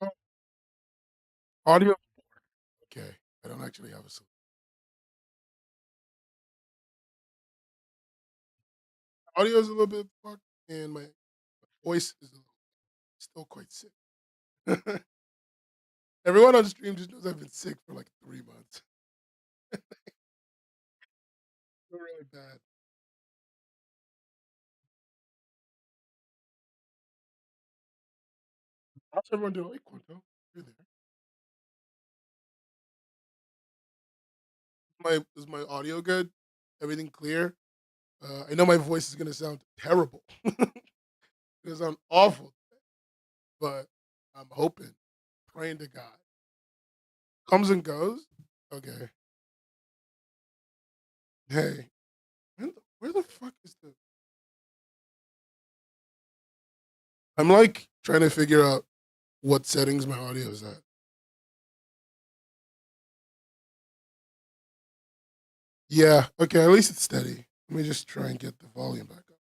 Oh, audio. Okay, I don't actually have a solution. Audio is a little bit fucked, and my voice is still quite sick. Everyone on the stream just knows I've been sick for like 3 months. Really bad. How's everyone doing? Hey, Quinto, you're there. Is my audio good? Everything clear? I know my voice is gonna sound terrible. It's gonna sound awful, but I'm hoping, praying to God. Comes and goes. Okay. Hey, where the fuck is the? I'm like trying to figure out what settings my audio is at. Yeah. Okay. At least it's steady. Let me just try and get the volume back up.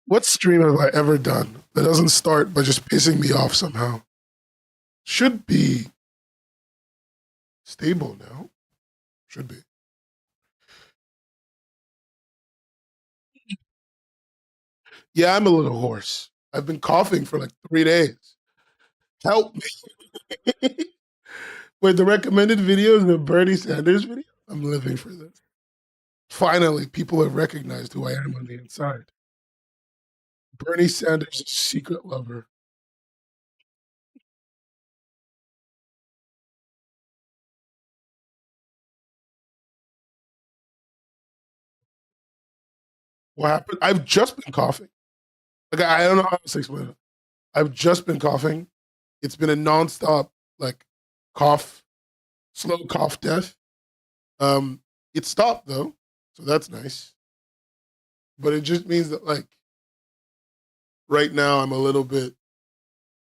What stream have I ever done that doesn't start by just pissing me off somehow? Should be stable now. Should be. Yeah, I'm a little hoarse. I've been coughing for like 3 days. Help me. Wait, the recommended videos, the Bernie Sanders video? I'm living for this. Finally, people have recognized who I am on the inside. Bernie Sanders' secret lover. What happened? I've just been coughing. Like I don't know how to explain it. I've just been coughing. It's been a nonstop like cough, slow cough death. It stopped though, so that's nice. But it just means that like right now I'm a little bit,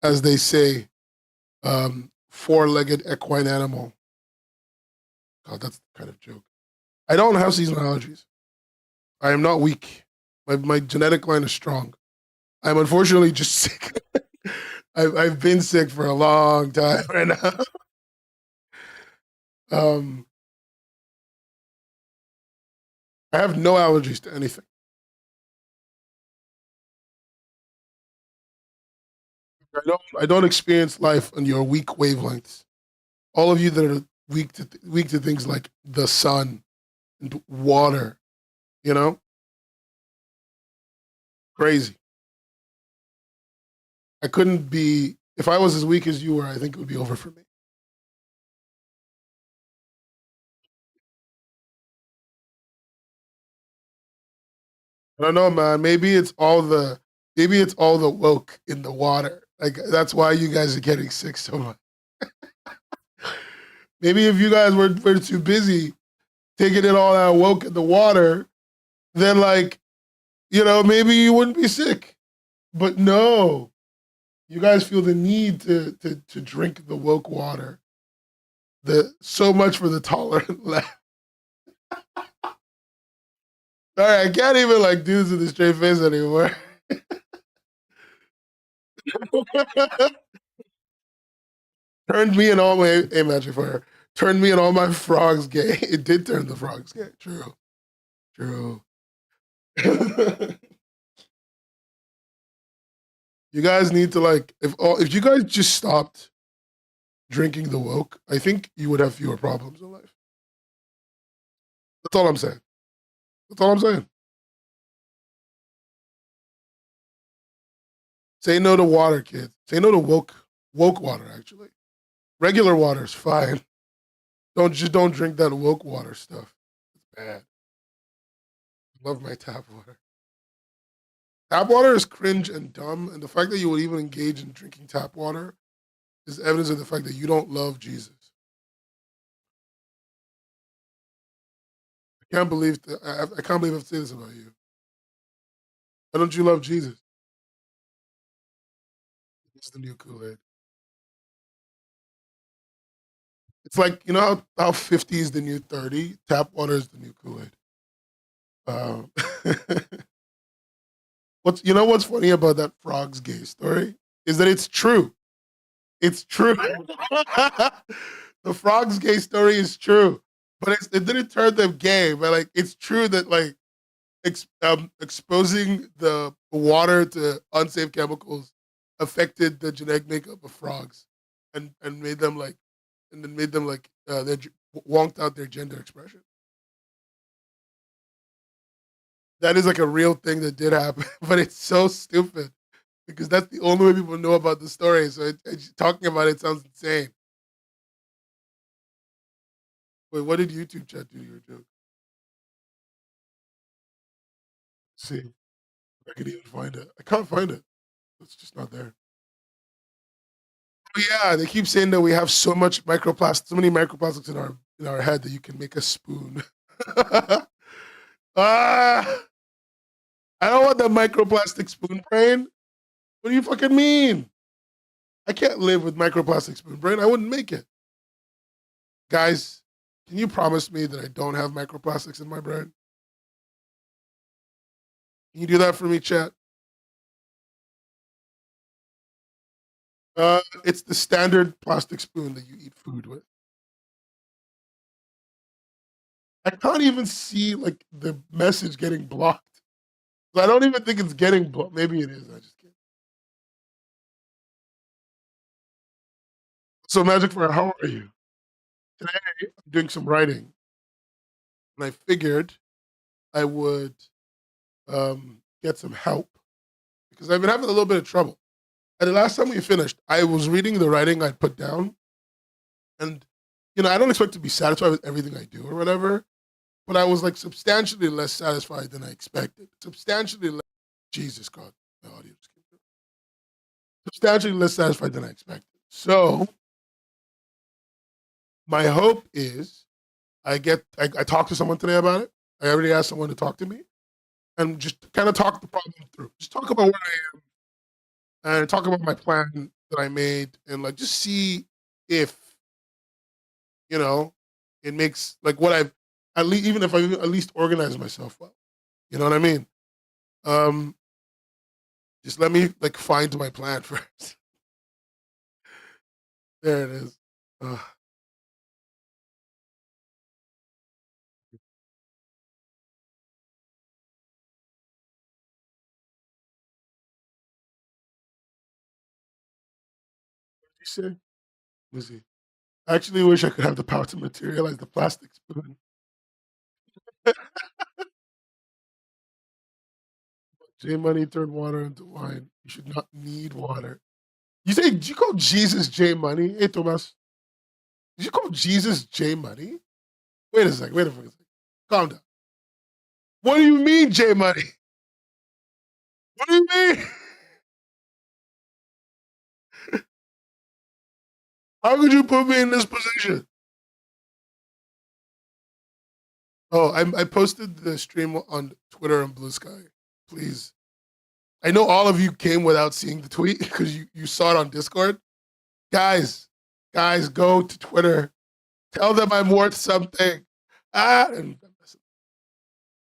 as they say, four-legged equine animal. God, that's the kind of joke. I don't have seasonal allergies. I am not weak. My genetic line is strong. I'm unfortunately just sick. I've been sick for a long time right now. Um, I have no allergies to anything. I don't experience life on your weak wavelengths. All of you that are weak to things like the sun and water, you know, crazy. I couldn't be if I was as weak as you were. I think it would be over for me. I don't know, man. Maybe it's all the woke in the water. Like that's why you guys are getting sick so much. Maybe if you guys were too busy taking it all that woke in the water, then like maybe you wouldn't be sick. But no, you guys feel the need to drink the woke water. The so much for the tolerant left. All right, I can't even like do this with a straight face anymore. Turned me and all my magic fire. Turned me and all my frogs gay. It did turn the frogs gay. True. True. You guys need to like if you guys just stopped drinking the woke, I think you would have fewer problems in life. That's all I'm saying. That's all I'm saying. Say no to water, kids. Say no to woke water. Actually, regular water is fine. Don't drink that woke water stuff. It's bad. Love my tap water. Tap water is cringe and dumb, and the fact that you would even engage in drinking tap water is evidence of the fact that you don't love Jesus. I can't believe I've said this about you. Why don't you love Jesus? It's the new Kool Aid. It's like how 50 is the new 30. Tap water is the new Kool Aid. Um, what's funny about that frog's gay story is that it's true. It's true. The frog's gay story is true, but it didn't turn them gay. But like, it's true that like exposing the water to unsafe chemicals affected the genetic makeup of frogs, and made them like, and then made them like they wonked out their gender expression. That is like a real thing that did happen, but it's so stupid because that's the only way people know about the story. So talking about it sounds insane. Wait, what did YouTube chat do to your joke? Let's see, if I can even find it. I can't find it. It's just not there. Oh, yeah, they keep saying that we have so much microplastics, so many microplastics in our head that you can make a spoon. Ah, I don't want the microplastic spoon brain. What do you fucking mean? I can't live with microplastic spoon brain. I wouldn't make it. Guys, can you promise me that I don't have microplastics in my brain? Can you do that for me, chat? It's the standard plastic spoon that you eat food with. I can't even see like the message getting blocked. I don't even think it's getting blocked. Maybe it is. I just can't. So, Magic Fire, how are you? Today, I'm doing some writing, and I figured I would get some help because I've been having a little bit of trouble. And the last time we finished, I was reading the writing I put down, and I don't expect to be satisfied with everything I do or whatever, but I was like substantially less satisfied than I expected. Substantially less. Jesus God, the audio just came through. Substantially less satisfied than I expected. So my hope is I talked to someone today about it. I already asked someone to talk to me and just kind of talk the problem through. Just talk about where I am and talk about my plan that I made and like just see if it makes like what I've at least, even if I at least organize myself well. You know what I mean? Um, just let me like find my plan first. There it is. Uh, what did you say? Let me see. I actually wish I could have the power to materialize the plastic spoon. J Money turned water into wine. You should not need water. Did you call Jesus J Money? Hey, Thomas. Did you call Jesus J Money? Wait a second. Wait a second. Calm down. What do you mean, J Money? What do you mean? How could you put me in this position? Oh, I posted the stream on Twitter and Blue Sky. Please. I know all of you came without seeing the tweet because you saw it on Discord. Guys, go to Twitter. Tell them I'm worth something. And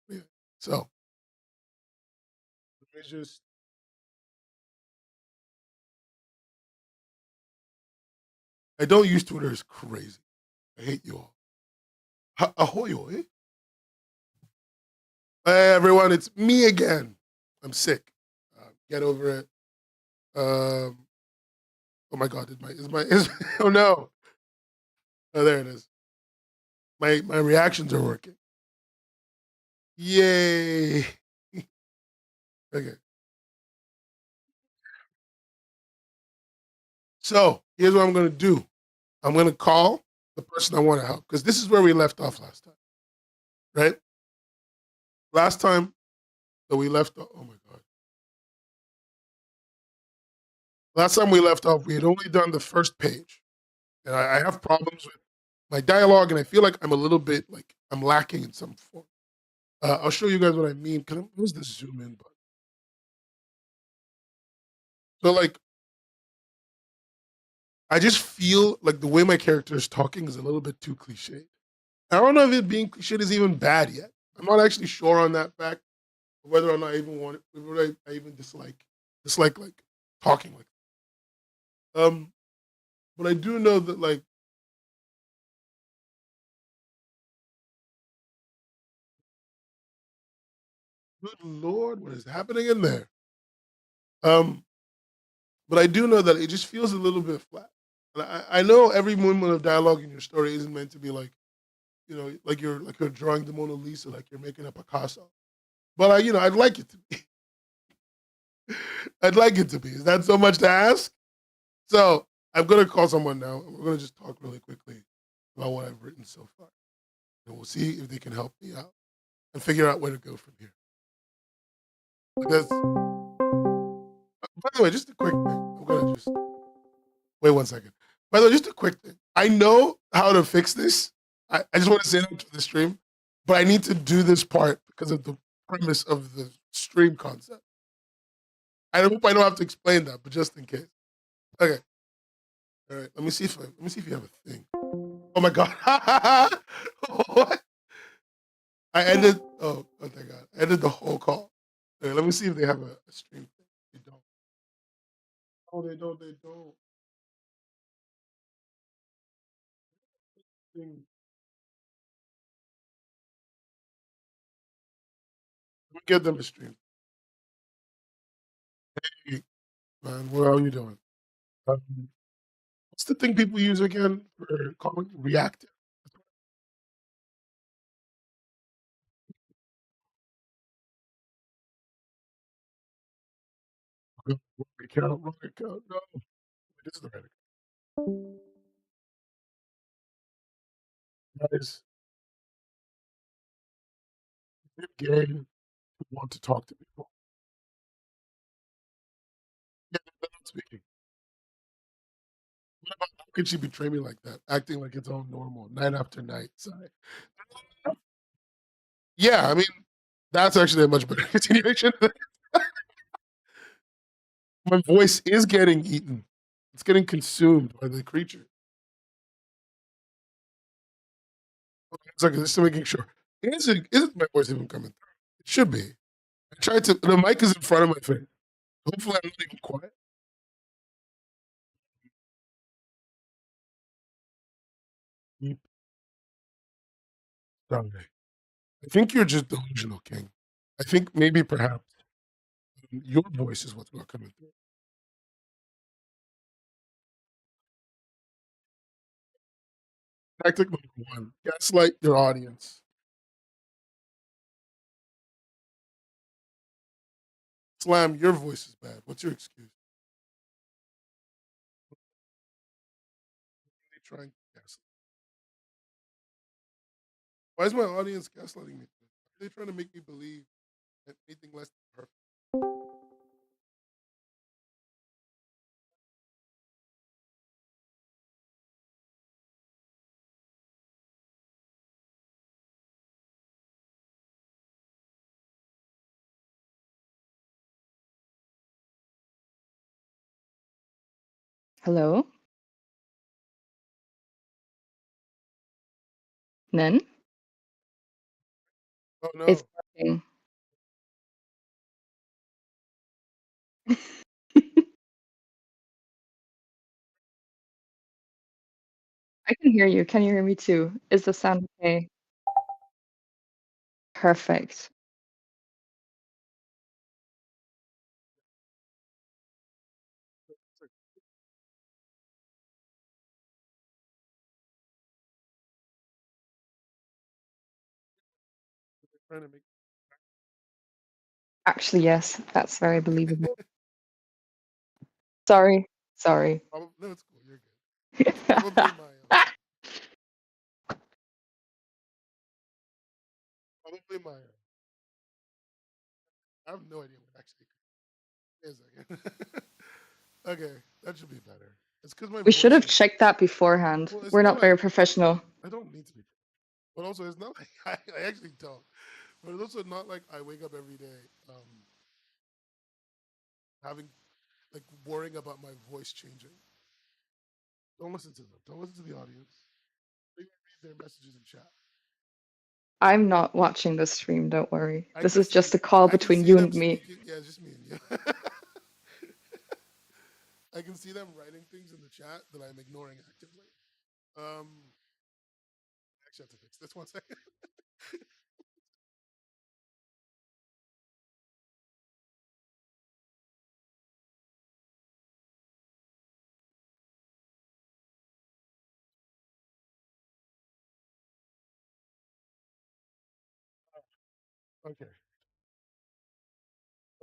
yeah. So let me just. I don't use Twitter. It's crazy. I hate you all. Ahoy, ahoy. Hey, everyone, it's me again. I'm sick. Get over it. Oh my God, oh no. Oh, there it is. My reactions are working. Yay. Okay. So here's what I'm gonna do. I'm gonna call the person I want to help because this is where we left off last time. Right? Last time that we left off, oh my God. Last time we left off, we had only done the first page. And I have problems with my dialogue, and I feel like I'm a little bit like I'm lacking in some form. I'll show you guys what I mean. Where's the zoom in button? So like, I just feel like the way my character is talking is a little bit too cliche. I don't know if it being cliche is even bad yet. I'm not actually sure on that fact. whether or not I even want it, whether I even dislike like talking like. Um, but I do know that like good lord, what is happening in there? Um, but I do know that it just feels a little bit flat. And I know every moment of dialogue in your story isn't meant to be like, like you're drawing the Mona Lisa, like you're making a Picasso. But I'd like it to be. I'd like it to be. Is that so much to ask? So I'm gonna call someone now, and we're gonna just talk really quickly about what I've written so far, and we'll see if they can help me out and figure out where to go from here. Because, by the way, just a quick thing. I'm gonna just wait 1 second. By the way, just a quick thing. I know how to fix this. I just want to say that to the stream, but I need to do this part because of the premise of the stream concept. I hope I don't have to explain that, but just in case. Okay. All right. Let me see if you have a thing. Oh my god. What? I ended. Oh thank God. I ended the whole call. Okay, let me see if they have a stream thing. They don't. Oh, they don't. They don't. Thing. Let me get them a stream. Hey, man, what are you doing? Um, what's the thing people use again for calling reactive? Wrong account. Wrong account. No, it is the right account. Guys, they're gay who want to talk to people. Yeah, they're not speaking. How could she betray me like that? Acting like it's all normal, night after night. Sorry. Yeah, I mean, that's actually a much better continuation. My voice is getting eaten. It's getting consumed by the creature. Okay, it's like just making sure. Isn't my voice even coming through? It should be. I tried to. The mic is in front of my face. Hopefully, I'm not even quiet. Deep down. I think you're just delusional, King. I think maybe perhaps your voice is what's not coming through. Tactic number one: gaslight your audience. Slam, your voice is bad. What's your excuse? They trying to gaslight. Why is my audience gaslighting me? Are they trying to make me believe that anything less than perfect? Hello? Nen? Oh It's no. working. I can hear you. Can you hear me too? Is the sound okay? Perfect. They're trying to make. Actually, yes, that's very believable. Sorry. Sorry. Probably, no, it's cool. You're good. Probably my. Probably my. I have no idea what actually is. Okay, that should be better. It's because my We should voice have is. checked that beforehand. Well, it's We're not not like very professional. I don't need to be, but also it's not like I actually don't. But it's also not like I wake up every day having like worrying about my voice changing. Don't listen to them. Don't listen to the audience. They read their messages in chat. I'm not watching the stream, don't worry. I This can is just see a call I can between see you them and me. speaking. Yeah, it's just me and you. I can see them writing things in the chat that I'm ignoring actively. Um, I actually have to fix this 1 second. Okay.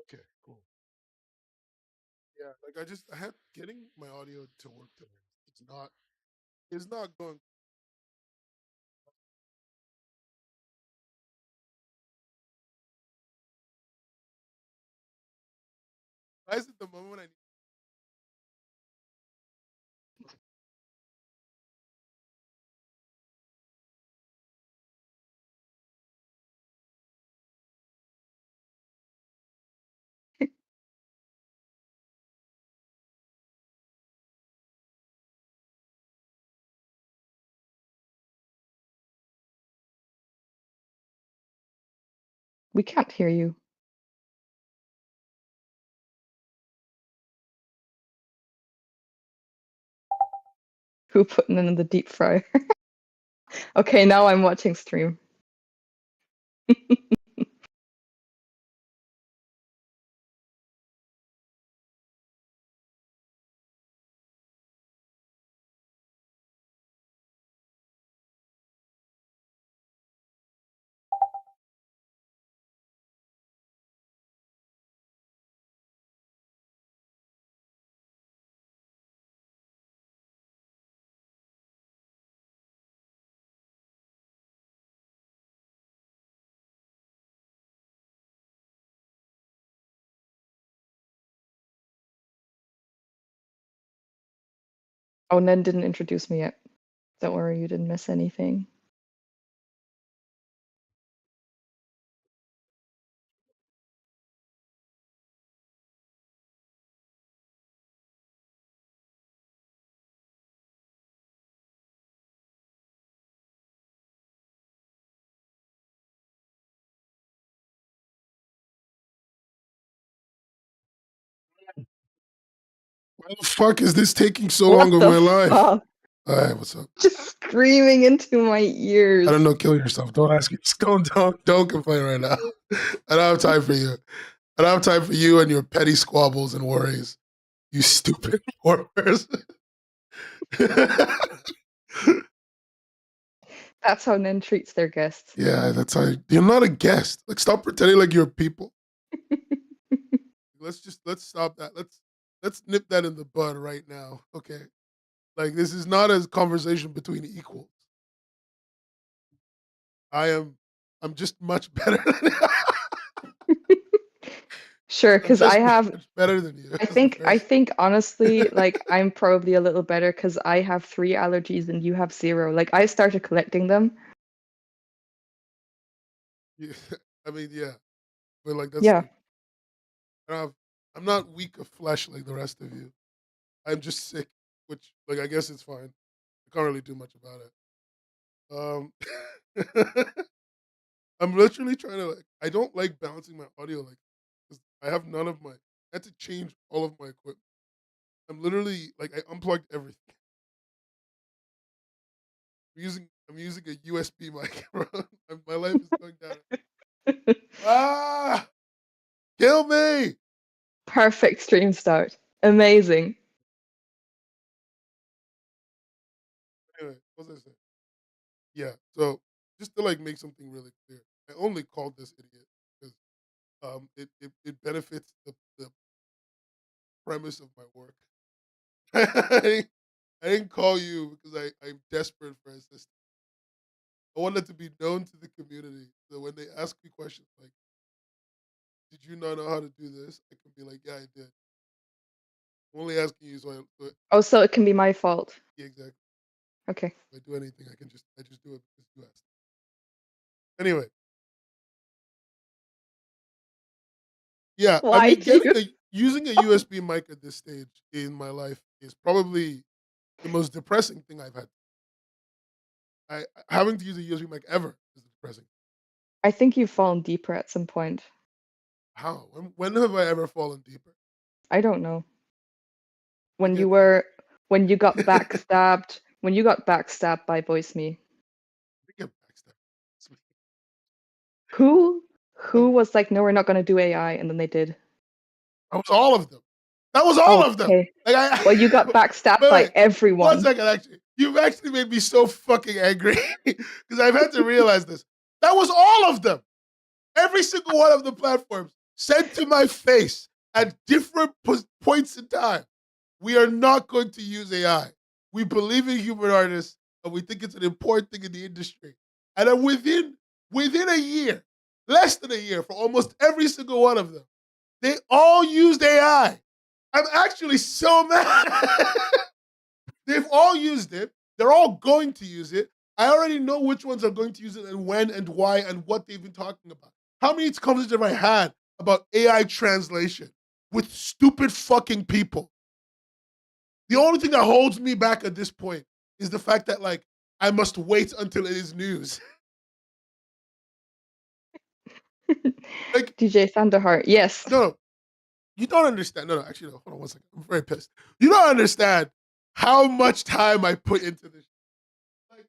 Okay. Cool. Yeah. Like I had getting my audio to work today. It's not. It's not going. Why is it the moment I need? We can't hear you. Who putting it in the deep fryer? Okay, now I'm watching stream. Oh, Nen didn't introduce me yet. Don't worry, you didn't miss anything. Why the fuck is this taking so long What of the my life? fuck? All right. What's up? Just screaming into my I ears. don't know. Kill yourself. Don't ask me. Don't complain right now. I don't have time for you. I don't have time for you and your petty squabbles and worries. You stupid poor person. That's how Nen treats their guests. Yeah, that's how you're not a guest. Like, stop pretending like you're people. Let's stop that. Let's nip that in the bud right now. Okay. Like, this is not a conversation between equals. I'm just much better than Sure, I'm because I just have much better than you. I As a think I person. think honestly, like I'm probably a little better because I have 3 allergies and you have 0. Like I started collecting them. Yeah, I mean, yeah. But like that's Yeah. like I don't have, I'm not weak of flesh like the rest of you. I'm just sick, which like I guess it's fine. I can't really do much about it. I'm literally trying to like I don't like balancing my audio like because I have none of my I had to change all of my equipment. I'm literally like I unplugged everything. I'm using a USB mic, bro. My life is going down. Ah, kill me. Perfect stream start. Amazing. Anyway, what was I saying? Yeah. So just to like make something really clear, I only called this idiot because it benefits the premise of my work. I didn't call you because I'm desperate for assistance. I want it to be known to the community so when they ask me questions like, "Did you not know how to do this?" I can be like, "Yeah, I did." I'm only asking you Oh, so it can be my fault. yeah, exactly. Okay. If I do anything, I just do it because you asked. Anyway, yeah, I Why mean, do you? using a USB mic at this stage in my life is probably the most depressing thing I've had. Having to use a USB mic ever is depressing. I think you've fallen deeper at some point. How? When have I ever fallen deeper? I don't know. When Again, when you got backstabbed by Voice Me. get backstab. Who Oh, was like, no, we're not gonna do AI, and then they did. that was all of them. That was all of them. Okay. Like Well, you got backstabbed wait, by wait. everyone. 1 second, actually. You've actually made me so fucking angry because I've had to realize this. That was all of them. Every single one of the platforms said to my face at different points in time, we are not going to use AI. We believe in human artists and we think it's an important thing in the industry. And then within a year, less than a year, for almost every single one of them, they all used AI. I'm actually so mad. They've all used it. They're all going to use it. I already know which ones are going to use it and when and why and what they've been talking about. How many conversations have I had about AI translation with stupid fucking people? The only thing that holds me back at this point is the fact that, like, I must wait until it is news. Like, DJ Thunderheart, yes. no, you don't understand. No, actually, no. Hold on 1 second. I'm very pissed. You don't understand how much time I put into this. Like,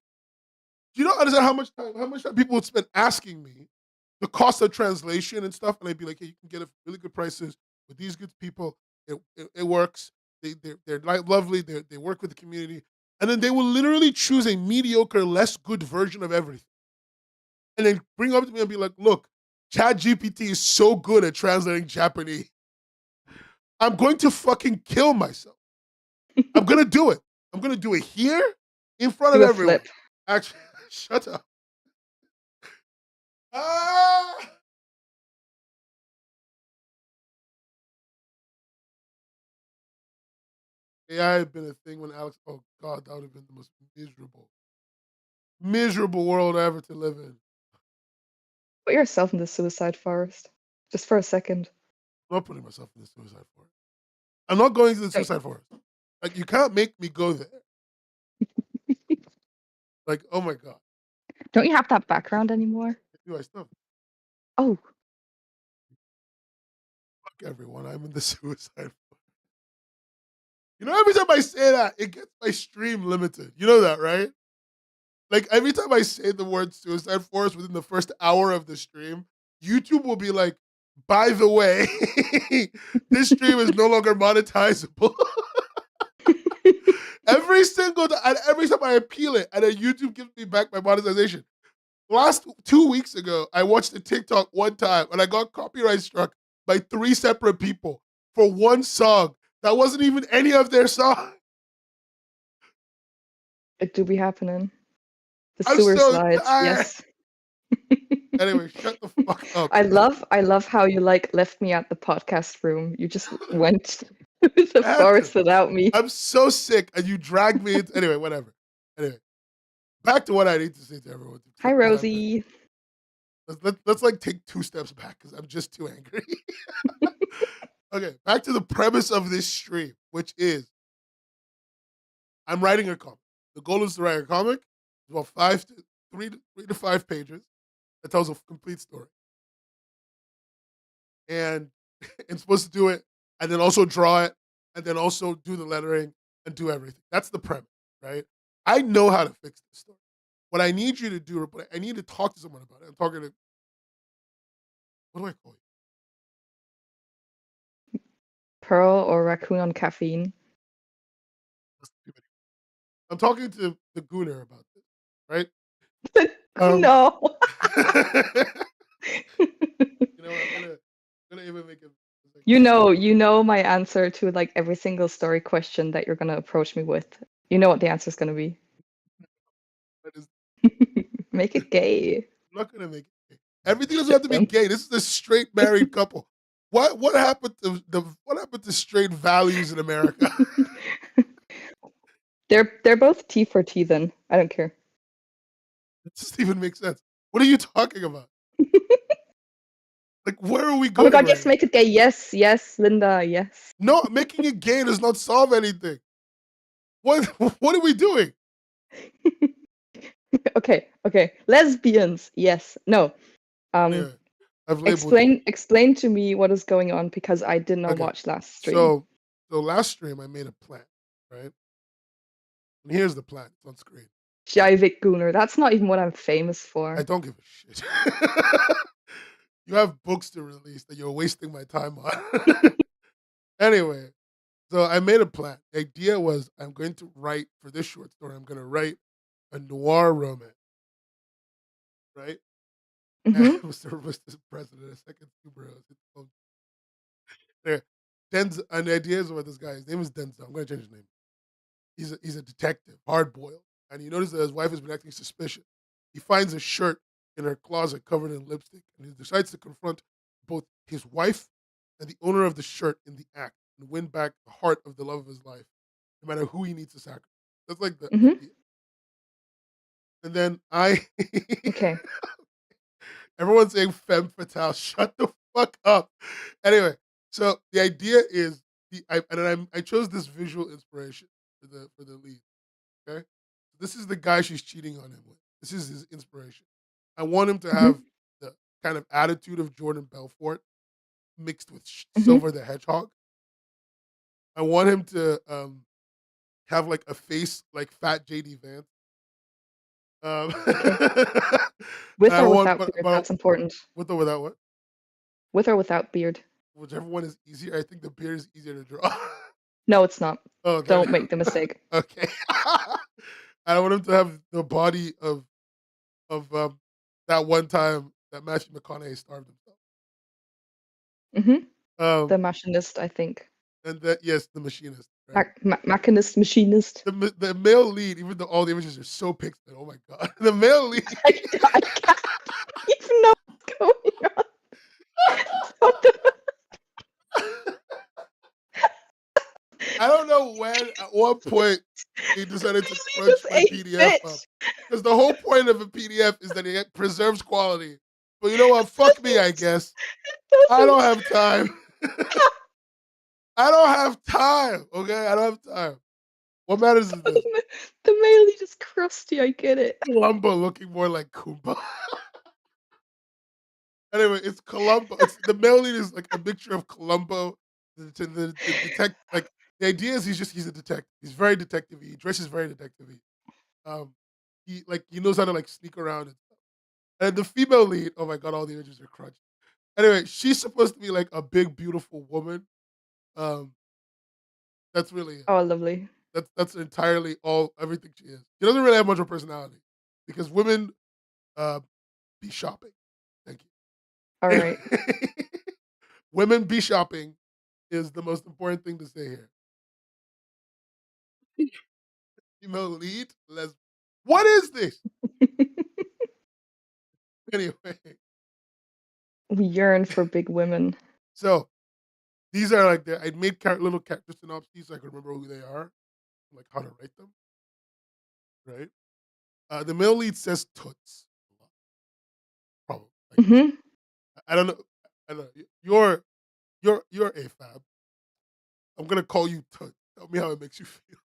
you don't understand how much time people would spend asking me the cost of translation and stuff, and I'd be like, hey, you can get it for really good prices with these good people. It works. They're lovely. They work with the community, and then they will literally choose a mediocre, less good version of everything, and then bring up to me and be like, look, ChatGPT is so good at translating Japanese. I'm going to fucking kill myself. I'm gonna do it. I'm gonna do it here in front Do of a everyone. flip. Actually, shut up. Ah! AI had been a thing when Alex. Oh God, that would have been the most miserable world ever to live in. Put yourself in the suicide forest. Just for a second. I'm not putting myself in the suicide forest. I'm not going to the Don't, suicide forest. Like, you can't make me go there. Like, oh my God. don't you have that background anymore? Do I still Oh, fuck everyone? I'm in the suicide forest. You know, every time I say that, it gets my stream limited. You know that, right? Like, every time I say the word suicide forest within the first hour of the stream, YouTube will be like, by the way, this stream is no longer monetizable. Every single time, and every time I appeal it, and then YouTube gives me back my monetization. Last 2 weeks ago, I watched a TikTok one time, and I got copyright struck by 3 separate people for one song that wasn't even any of their song. it do be happening. The I'm sewer so slides, tired. yes. Anyway, shut the fuck up. I love how you like left me at the podcast room. You just went to the I had forest to. without me. I'm so sick, and you dragged me into. Anyway, whatever. Anyway, back to what I need to say to everyone. Hi, Rosie. Let's like take 2 steps back because I'm just too angry. Okay, back to the premise of this stream, which is I'm writing a comic. The goal is to write a comic. It's about 3 to 5 pages that tells a complete story. And I'm supposed to do it and then also draw it and then also do the lettering and do everything. That's the premise, right? I know how to fix this story. What I need you to do, but I need to talk to someone about it. I'm talking to, what do I call you? Pearl or raccoon on caffeine. I'm talking to the Gooner about this, right? No. You know what? I'm gonna even make it. You know my answer to like every single story question that you're gonna approach me with. You know what the answer is gonna be. Make it gay. I'm not gonna make it gay. Everything doesn't have to be Don't. gay. This is a straight married couple. What happened to straight values in America? They're both T for T then. I don't care. It doesn't even make sense. What are you talking about? Like, where are we Oh going? my god, right yes, now? make it gay. Yes, yes, Linda, yes. No, making it gay does not solve anything. What are we doing? Okay. Lesbians, yes. No. Um, Anyway, I've labeled you. explain to me what is going on because I did not Okay. watch last stream. So last stream I made a plan, right? And here's the plan. It's on screen. Jivik Gunnar. That's not even what I'm famous I for. don't give a shit. You have books to release that you're wasting my time on. Anyway, so I made a plan. The idea was I'm going to write for this short story. I'm going to write a noir romance, right? And Mm-hmm. Mr. President, a second superhero. There, Denzel, and the idea is about this guy. His name is Denzel. I'm going to change his name. He's a detective, hard boiled, and he notices that his wife has been acting suspicious. He finds a shirt in her closet covered in lipstick, and he decides to confront both his wife and the owner of the shirt in the act and win back the heart of the love of his life, no matter who he needs to sacrifice. That's like the Mm-hmm. idea. And then I, Okay. everyone's saying femme fatale. Shut the fuck up. Anyway, so the idea is I chose this visual inspiration for the lead. Okay, this is the guy she's cheating on him with. This is his inspiration. I want him to Mm-hmm. have the kind of attitude of Jordan Belfort mixed with Mm-hmm. Silver the Hedgehog. I want him to have like a face like Fat JD Vance. Okay. And With I or want, without beard, but that's important. with or without what? With or without beard. Whichever one is easier. I think the beard is easier to draw. No, it's not. Oh, okay. Don't make the mistake. Okay. I want him to have the body of that one time that Matthew McConaughey starved himself. Mm-hmm. Um, The machinist, I think. and that yes, the machinist, right? Machinist, machinist. The male lead, even though all the images are so pixelated, oh my god, the male lead. I can't even know what's going on. What the- I don't know when, at what point, he decided to Really crunch just my ate PDF up. it. Because the whole point of a PDF is that it preserves quality. But you know what? Fuck me, I guess. I don't Doesn't. have time. I don't have time. Okay, I don't have time. What matters is this: The mail is just crusty. I get it. Columbo looking more like Kumba. Anyway, it's Columbo. It's the male lead is like a mixture of Columbo, the detect. Like the idea is he's a detective. He's very detective. He dresses very detective. Um, he knows how to like sneak around and stuff. And the female lead, oh my god, all the images are crunched. Anyway, she's supposed to be like a big, beautiful woman. Um, that's really it. Oh, lovely. That's entirely all everything she is. She doesn't really have much of a personality because women uh be shopping. Thank All you. right. Women be shopping is the most important thing to say here. Female lead, les. What is this? Anyway, We yearn for big women. so these are like I made little character synopses so I can remember who they are, like how to write them. Right. The male lead says toots. Probably. Like, Hmm. I don't know. I don't know. You're a fab. I'm gonna call you Tut. Tell me how it makes you feel.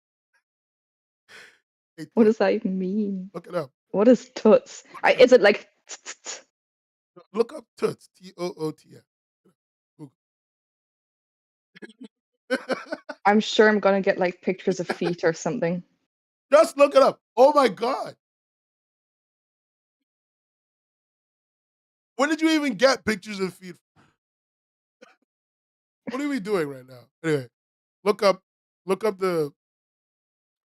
Hey What Tut, does that even mean? look it up. What is toots? Look it up. Is it like? Look up Tuts. TOOTS. Google. I'm sure I'm gonna get like pictures of feet or something. Just look it up. Oh my god. When did you even get pictures of feet? What are we doing right now? Anyway, look up look up the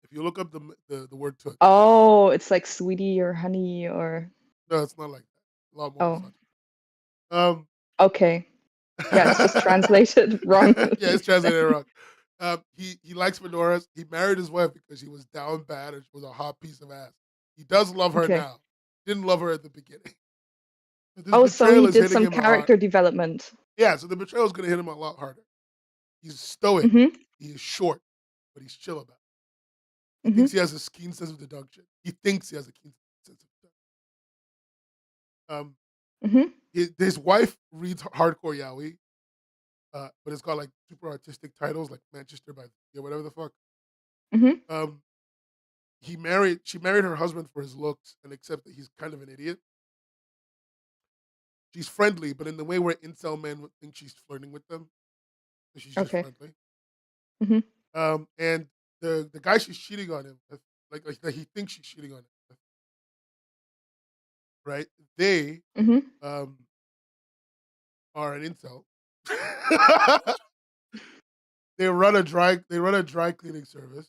if you look up the word Tut. Oh, it's like sweetie or honey or. No, it's not like that. A lot more Oh, misogyny. Um okay. Yeah, it's just yeah, translated it's wrongly. translated wrong. He likes fedoras. He married his wife because she was down bad and she was a hot piece of ass. He does love her Okay. now. Didn't love her at the beginning. But this Oh, so betrayal he is did hitting some him a lot. character development. Yeah, so the betrayal is going to hit him a lot harder. He's stoic. Mm-hmm. He is short, but he's chill about it. He Mm-hmm. thinks he has a keen sense of deduction. He thinks he has a keen sense of deduction. Um, Mm-hmm. his wife reads hardcore yaoi, but it's got like super artistic titles like Manchester by yeah, whatever the fuck. Mm-hmm. Um, she married her husband for his looks and accept that he's kind of an idiot. she's friendly, but in the way where incel men would think she's flirting with them, so she's just Okay. friendly. Mhm. And the guy she's cheating on him with, like that he thinks she's cheating on him with, right? They Mhm. um are an incel. They run a dry cleaning service.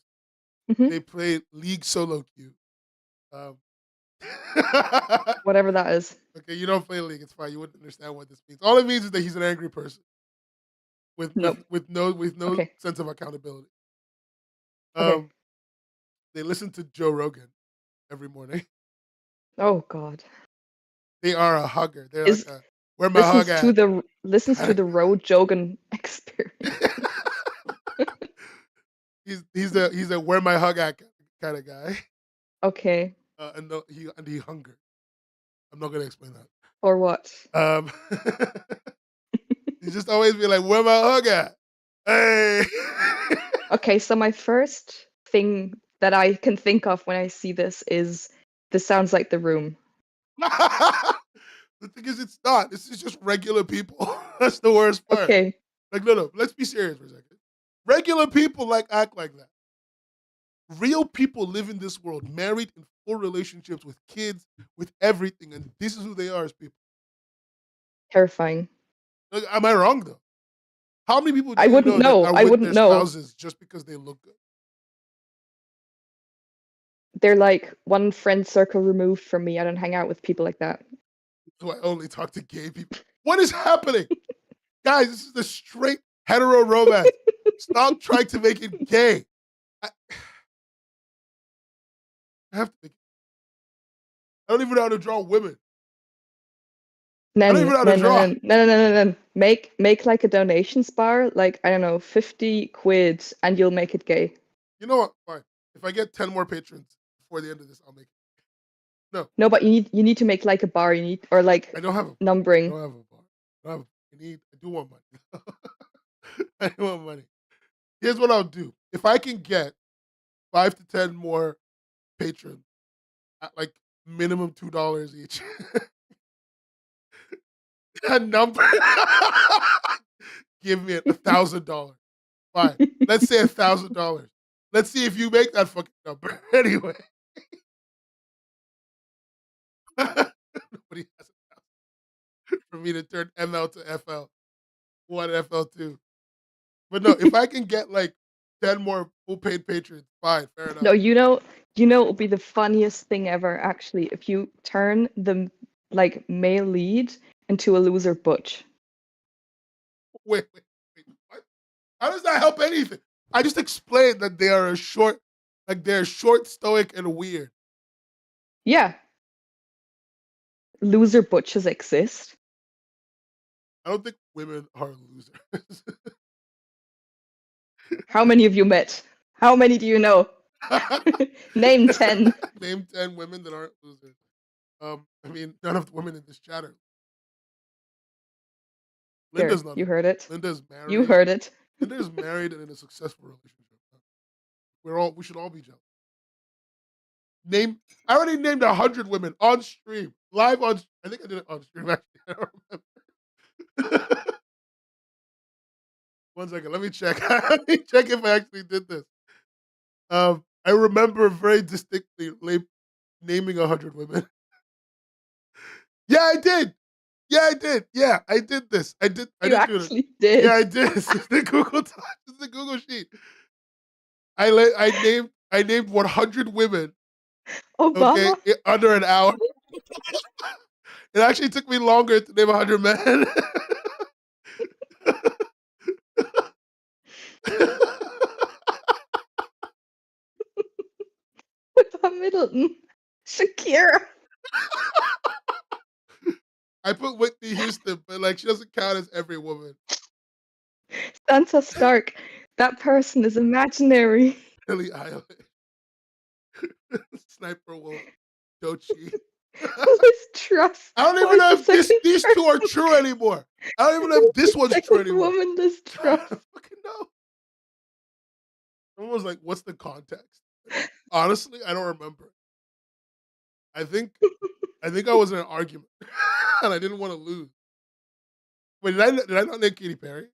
Mhm. They play League solo queue. Um, Whatever that is. okay, you don't play League. It's fine. You wouldn't understand what this means. All it means is that he's an angry person Nope. with no Okay. sense of accountability. Okay. Um, they listen to Joe Rogan every morning. Oh God. They are a hugger. They're like Is a where my hug at? listens to Kinda- the Road Jogan experience. he's a where my hug at kind of guy. Okay. He hunger. I'm not gonna explain that. Or what? Um, he just always be like, "Where my hug at? Hey." Okay, so my first thing that I can think of when I see this sounds like The Room. The thing is, it's not. This is just regular people. That's the worst part. Okay. Like, no. Let's be serious for a second. Regular people act like that. Real people live in this world, married in full relationships with kids, with everything, and this is who they are as people. Terrifying. Like, am I wrong though? How many people do I you wouldn't know that know. are I with wouldn't their know. spouses just because they look good? They're like one friend circle removed from me. I don't hang out with people like that. So I only talk to gay people. What is happening? Guys, this is the straight hetero romance. Stop trying to make it gay. I, I have to make it. I don't even know how to draw women. I don't even know how to draw. No. Make like a donations bar, like I don't know, 50 quid, and you'll make it gay. You know what? Fine. If I get 10 more patrons before the end of this, I'll make it. No, No, but you need to make like a bar. You need or like I don't have a bar. I numbering. don't have a bar. I do want money. I do want money. Here's what I'll do. If I can get 5 to 10 more patrons at like minimum $2 each, a number, give me $1,000. Fine. Let's say $1,000. Let's see if you make that fucking number. Anyway. Nobody has for me to turn ML to FL. One FL2. But no, if I can get like 10 more full paid patrons, fine, fair enough. No, it will be the funniest thing ever, actually, if you turn the like male lead into a loser butch. Wait. What? How does that help anything? I just explained that they are they're short, stoic, and weird. Yeah, loser butches exist. I don't think women are losers. How many of you met? How many do you know? Name 10. Name 10 women that aren't losers. I mean, none of the women in this chat are. There, Linda's not. you heard it. Linda's You married. heard it. Linda's married and in a successful relationship. We should all be jealous. I already named 100 women on stream, live on. I think I did it on stream. Actually, I don't remember. 1 second, let me check. Let me check if I actually did this. I remember very distinctly naming 100 women. Yeah, I did. Yeah, I did. Yeah, I did this. I You did do this. actually Yeah, did. I did. This is the Google Doc. This is the Google sheet. I named 100 women. Okay, Obama? under an hour. It actually took me longer to name 100 men. Pippa Middleton? Shakira? I put Whitney Houston, but like she doesn't count as every woman. Sansa Stark? That person is imaginary. Billie Eilish, Sniper Wolf, Doechii. Liz Truss? I don't Why even is know the if second these two are person? true anymore. I don't even know if The this one's true second anymore. woman Liz I Truss. don't fucking know. Someone was like, "What's the context?" Honestly, I don't remember. I think I was in an argument, and I didn't want to lose. Wait, did I not name Katy Perry?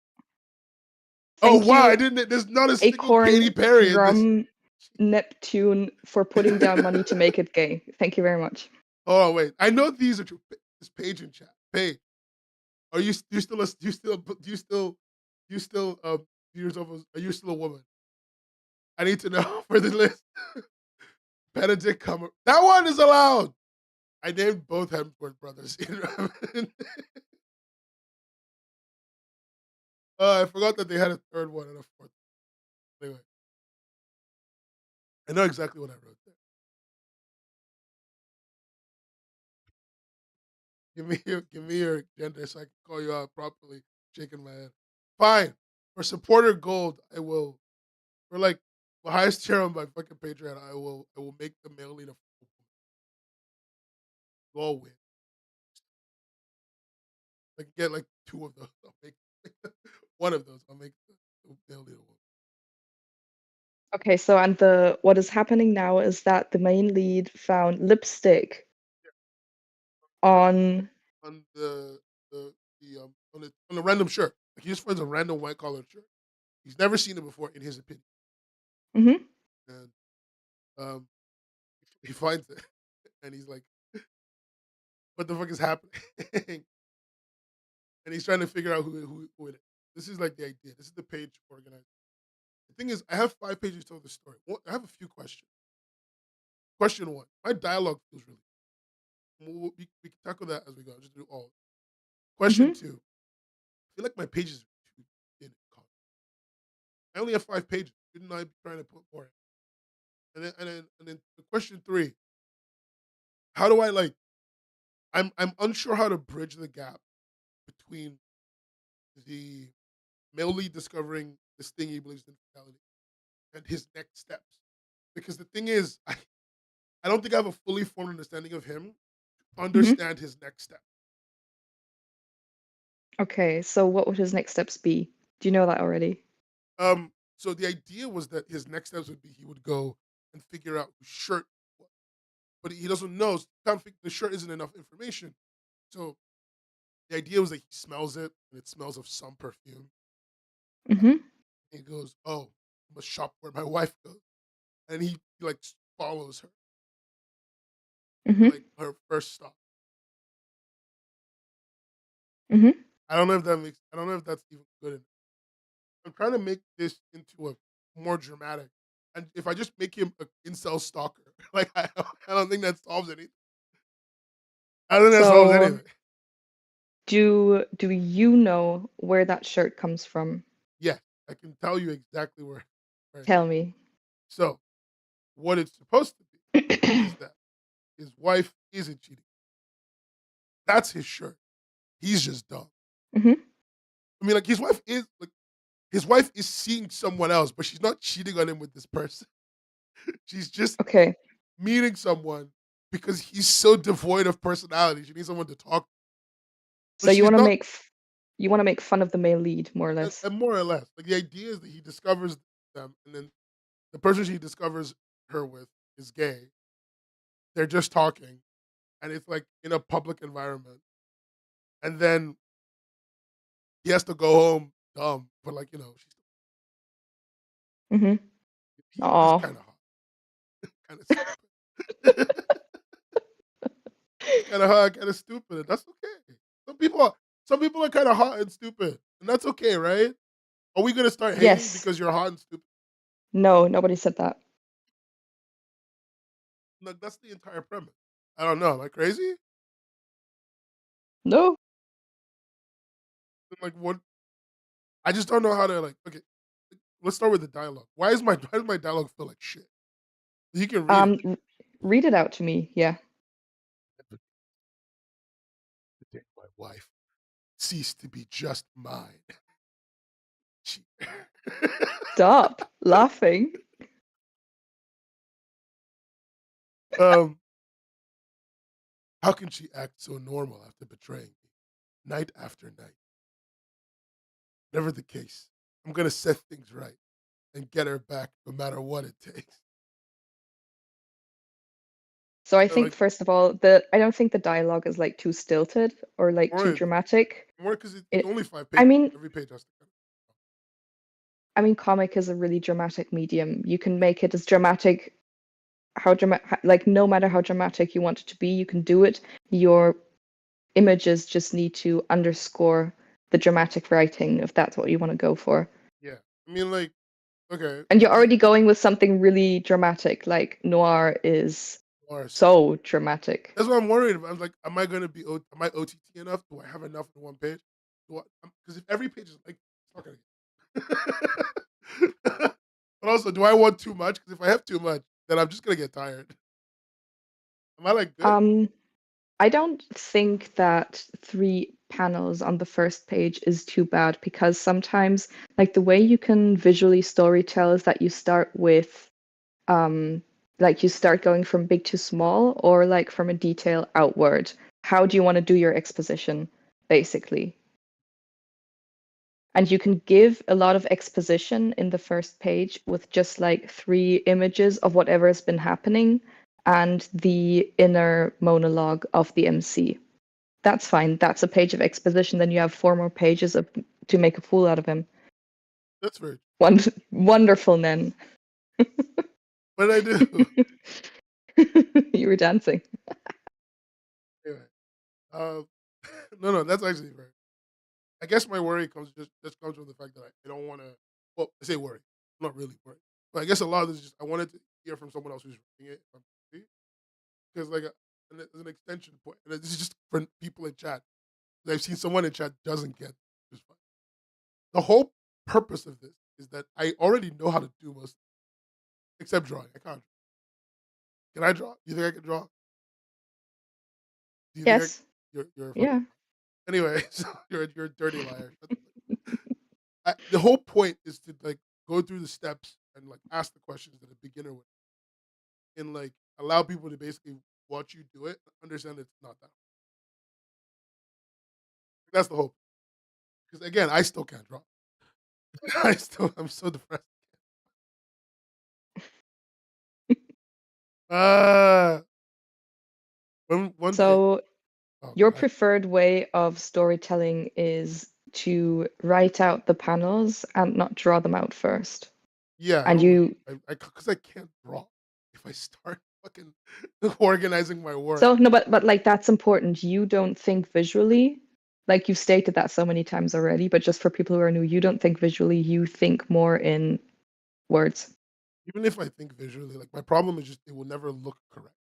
Oh Thank wow, I you, didn't. There's not a single Katy Acorn Perry in this. from Neptune, for putting down money to make it gay. Thank you very much. Oh wait, I know these are true. This page in chat. Paige, are you still do you still view yourself as, are you still a woman? I need to know for the list. Benedict Cumber. That one is allowed. I named both Hemsworth brothers. I forgot that they had a third one and a fourth. Anyway, I know exactly what I wrote there. Give me your gender so I can call you out properly. Shaking my head. Fine. For supporter gold, I will. For like the highest tier on my fucking Patreon, I will make the male lead a go win. I can get like two of those. I'll make one of those. I'll make the male lead a woman. Okay, so and the what is happening now is that the main lead found lipstick on. On on the random shirt. Like he just finds a random white collared shirt. He's never seen it before, in his opinion. Mm-hmm. And um, he finds it, and he's like, "What the fuck is happening?" And he's trying to figure out who it is. This is like the idea. This is the page organized. The thing is, I have 5 pages to tell the story. I have a few questions. Question one: my dialogue feels really. We can tackle that as we go. Just do all. Question Mm-hmm. two: I feel like my pages are too thin. I only have 5 pages. Shouldn't I be trying to put more in? And then the question three: how do I like? I'm unsure how to bridge the gap between the male lead discovering this thing he believes in infidelity and his next steps. Because the thing is, I don't think I have a fully formed understanding of him to Mm-hmm. understand his next step. Okay, so what would his next steps be? Do you know that already? So the idea was that his next steps would be he would go and figure out whose shirt it was. But he doesn't know. So the shirt isn't enough information. So the idea was that he smells it and it smells of some perfume. Mm-hmm. And he goes, "Oh, I must shop where my wife goes." And he like follows her to Mm-hmm. like her first stop. Mm-hmm. I don't know if that makes. I don't know if that's even good enough. I'm trying to make this into a more dramatic. And if I just make him an incel stalker, like I don't think that solves anything. I don't think that solves So anything. do you know where that shirt comes from? Yeah, I can tell you exactly where it Tell comes. me. So what it's supposed to be is that his wife isn't cheating. That's his shirt. He's just dumb. Mm-hmm. I mean, like his wife is seeing someone else, but she's not cheating on him with this person. She's just Okay, meeting someone because he's so devoid of personality. She needs someone to talk to. so But you she's want to not, you want to make fun of the male lead, more or less. and more or less. Like the idea is that he discovers them, and then the person she discovers her with is gay. They're just talking, and it's like in a public environment. And then he has to go home dumb, but like Mm-hmm. he's Oh. kind of hot, kind of stupid. He's kind of hot, kind of stupid. And that's okay. Some people are kind of hot and stupid, and that's okay, right? Are we gonna start hating Yes. because you're hot and stupid? No, nobody said that. Like that's the entire premise. I don't know. Am I crazy? No. Like what? I just don't know how to like. Okay, let's start with the dialogue. Why does my dialogue feel like shit? You can read it. R- read it out to me. Yeah. Today, my wife ceased to be just mine. She... Stop laughing. um, how can she act so normal after betraying me, night after night? Never the case. I'm gonna set things right and get her back, no matter what it takes. So I Or, think like, first of all, I don't think the dialogue is like too stilted or like too more dramatic. because it's It, only 5 I pages. mean, Every page has to kind comic is a really dramatic medium. You can make it as dramatic, like no matter how dramatic you want it to be, you can do it. Your images just need to underscore the dramatic writing if that's what you want to go for. yeah. I mean, like, okay, And you're th- already going with something really dramatic, like noir is Mars. so dramatic. That's what I'm worried about. I'm like, am I gonna be am I OTT enough? Do I have enough in one page? Because if every page is like, it's not gonna get. But also, do I want too much? Because if I have too much, then I'm just gonna get tired. Am I like good? I don't think that 3 panels on the first page is too bad because sometimes, like the way you can visually storytell is that you start with, like you start going from big to small or like from a detail outward. How do you want to do your exposition, basically? And you can give a lot of exposition in the first page with just like 3 images of whatever has been happening and the inner monologue of the MC. That's fine. That's a page of exposition. Then you have 4 more pages to make a fool out of him. That's very. Wonderful, Nen. What did I do? You were dancing. Anyway, no, that's actually very. I guess my worry just comes from the fact that I don't want to. Well, I say worry. I'm not really worried, but I guess a lot of this is just I wanted to hear from someone else who's reading it. Because like there's an extension point, and this is just for people in chat. I've seen someone in chat doesn't get this. The whole purpose of this is that I already know how to do most, except drawing. I can't. Can I draw? You think I can draw? Do you think Yes. you're a fucking Yeah. anyway? So you're a dirty liar. The whole point is to like go through the steps and like ask the questions that a beginner would, and like allow people to basically watch you do it, understand it's not that. That's the hope. Because again, I still can't draw. I'm so depressed. Uh one thing. So Oh, go your ahead. preferred way of storytelling is to write out the panels and not draw them out first. Yeah, I And don't like. you Because I can't draw. If I start fucking organizing my work, so no, but like that's important. You don't think visually. Like you've stated that so many times already, but just for people who are new, you don't think visually, you think more in words. even if I think visually, like my problem is just it will never look correct.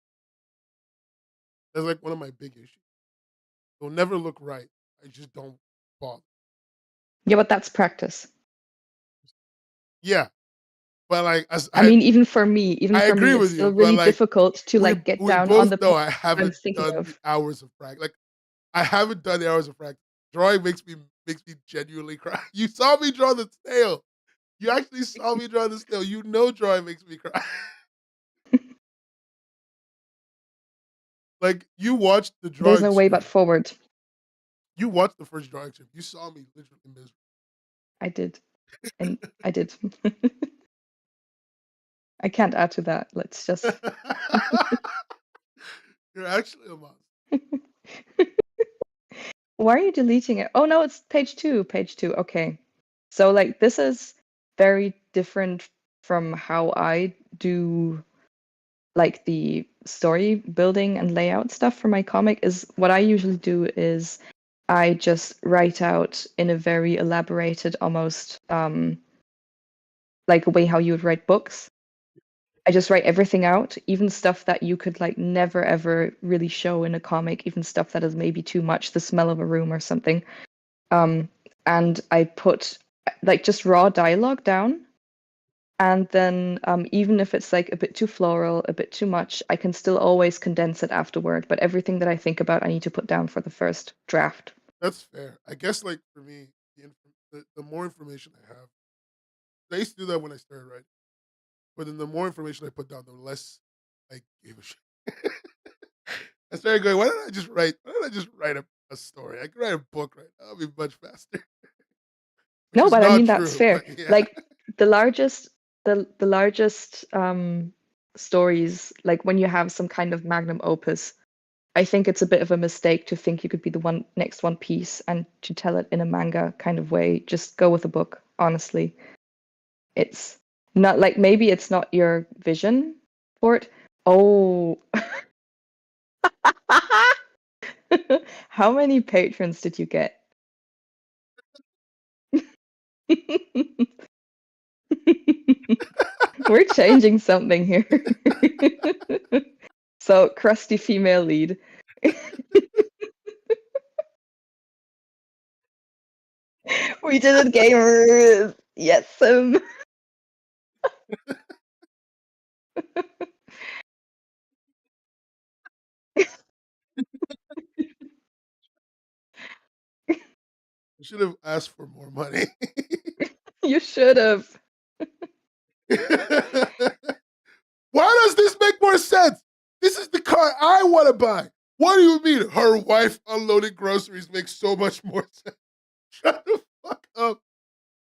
That's like one of my big issues. It will never look right. I just don't bother. Yeah, but that's practice. Yeah, but like as I mean, even for me, I agree it's with still you, but really like difficult to like get we down on both the know point I I'm haven't thinking done the of. hours of practice. Like I haven't done the hours of practice. Drawing makes me genuinely cry. You saw me draw the snail. You actually saw me draw the snail. You know drawing makes me cry. Like you watched the There's drawing no way but stream. forward. You watched the first drawing stream. You saw me literally miserable. I did. And I did. I can't add to that. Let's just You're actually a monster. Why are you deleting it? Oh no, it's page 2. Page 2. Okay. So like this is very different from how I do like the story building and layout stuff for my comic. Is what I usually do is I just write out in a very elaborated, almost like a way how you would write books. I just write everything out, even stuff that you could like never ever really show in a comic, even stuff that is maybe too much, the smell of a room or something. Um, and I put like just raw dialogue down. And then even if it's like a bit too floral, a bit too much, I can still always condense it afterward. But everything that I think about, I need to put down for the first draft. That's fair. I guess like for me, the more information I have, I used to do that when I started writing. But then the more information I put down, the less I gave a shit. I started going, why don't I just write? Why don't I just write a story? I could write a book right now. It'll be much faster. Which No, is but I not mean that's true, fair. but yeah. Like the largest the largest stories, like when you have some kind of magnum opus, I think it's a bit of a mistake to think you could be the next One Piece and to tell it in a manga kind of way. Just go with a book, honestly. It's not like maybe it's not your vision for it. Oh, how many patrons did you get? We're changing something here. So, crusty female lead. We did it, gamers. Yes. I should have asked for more money. You should have. Why does this make more sense? This is the car I want to buy. What do you mean? Her wife unloading groceries makes so much more sense. Shut the fuck up.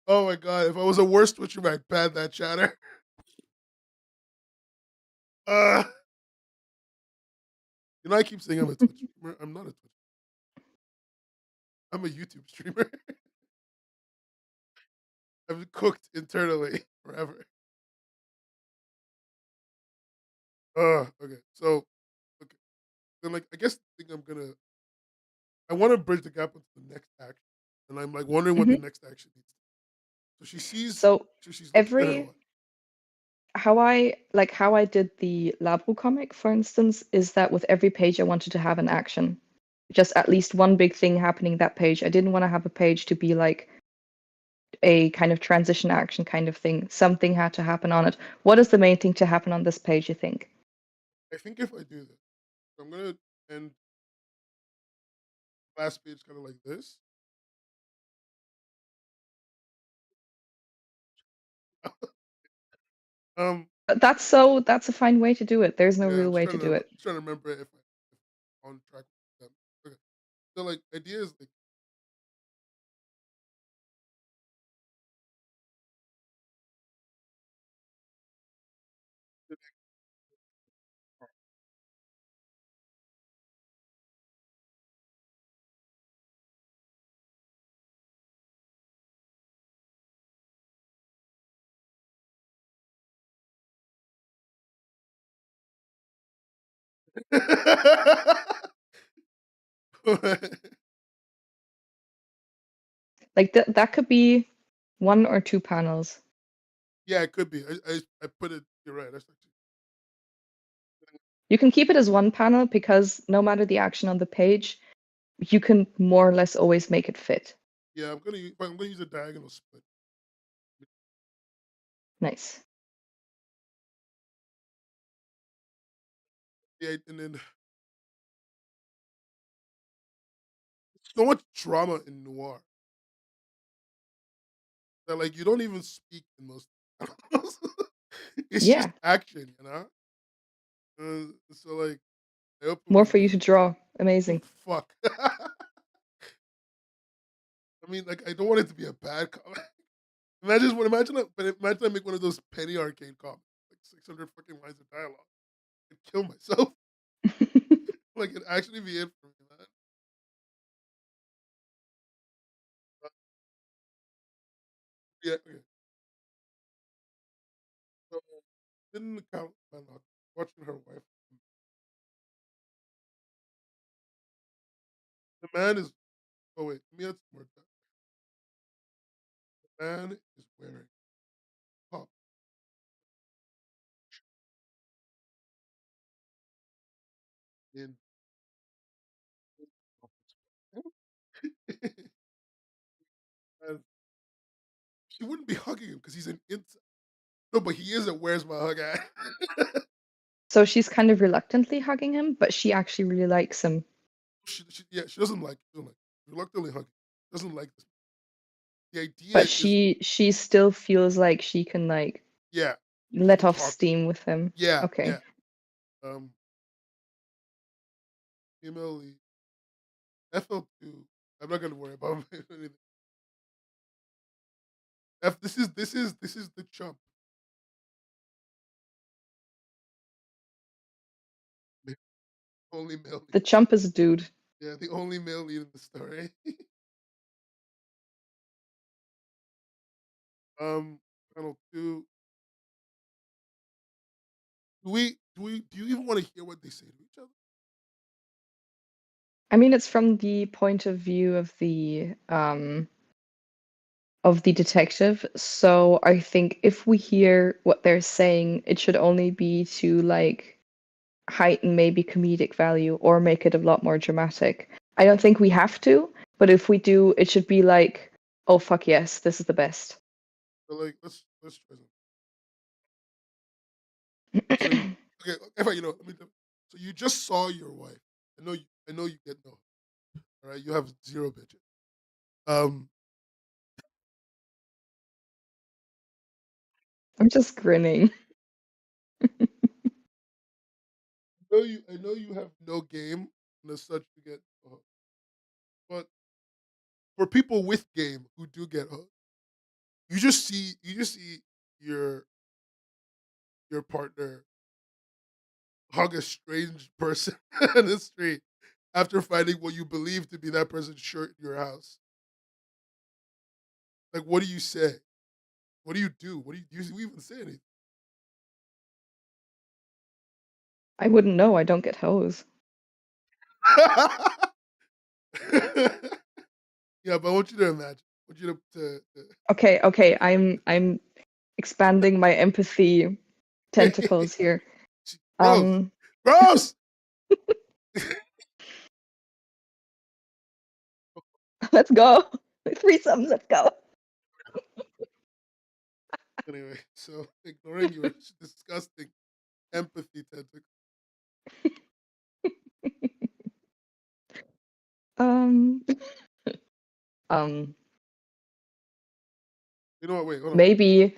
Oh my god, if I was a worse Twitcher, I'd ban that chatter. Uh, I keep saying I'm a Twitch streamer. I'm not a Twitch. I'm a YouTube streamer. I've cooked internally forever. Okay. So, okay. Then, like, I guess the thing I want to bridge the gap into the next action. And I'm like wondering what the Mhm. next action needs. So she sees, So so she's looking at her every life. how I did the Labo comic, for instance, is that with every page I wanted to have an action. Just at least one big thing happening that page. I didn't want to have a page to be like a kind of transition action kind of thing. Something had to happen on it. What is the main thing to happen on this page, you think? I think if I do this, I'm gonna end last page kind of like this. um, That's a fine way to do it. There's no yeah, real way to do I'm it. just trying to remember if I'm on track with them. Okay, so like idea is like Like that could be one or two panels. yeah, it could be. I put it. You're right. That's actually You can keep it as one panel because no matter the action on the page, you can more or less always make it fit. yeah. I'm gonna use a diagonal split. Nice. Yeah, and then so much drama in noir that like you don't even speak in most. It's just Yeah, action, so like I open more my for you to draw. Amazing. fuck. I mean, like I don't want it to be a bad comic. Imagine I make one of those penny arcade comics, like 600 fucking lines of dialogue. I'd kill myself. Like it'd actually be it for me, man. Uh, yeah, okay. So didn't account watching her wife. The man is oh wait, let me add some more. The man is wearing top in and she wouldn't be hugging him because he's an insect. No, but he isn't. Where's my hug at? So she's kind of reluctantly hugging him, but she actually really likes him. Yeah, she doesn't like reluctantly hugging. Doesn't like this. The idea But is she still feels like she can like yeah, she let can off talk. steam with him. Yeah, Okay. yeah. Um, female lead. FL2. I'm not gonna worry about anything. This is the chump. only male lead. The chump is a dude. Yeah, the only male lead in the story. Panel two. Do you even want to hear what they say to each other? I mean, it's from the point of view of the detective. So I think if we hear what they're saying, it should only be to like heighten maybe comedic value or make it a lot more dramatic. I don't think we have to, but if we do, it should be like, oh fuck yes, this is the best. So like let's try something. So okay, if I let me so you just saw your wife. I know you get no. All right, you have zero bitches. Um I'm just grinning. I know you have no game and as such you get hooked. But for people with game who do get hooked, you just see your your partner hug a strange person in the street after finding what you believe to be that person's shirt in your house. Like, what do you say? What do you do? What do you even say anything? I wouldn't know. I don't get hoes. Yeah, but I want you to imagine. I want you Okay. I'm expanding my empathy to tentacles here. gross, Um, gross. let's go. Threesomes, let's go. Anyway, so ignoring your disgusting empathy tentacle. Um, um, You know what? Wait, hold on. maybe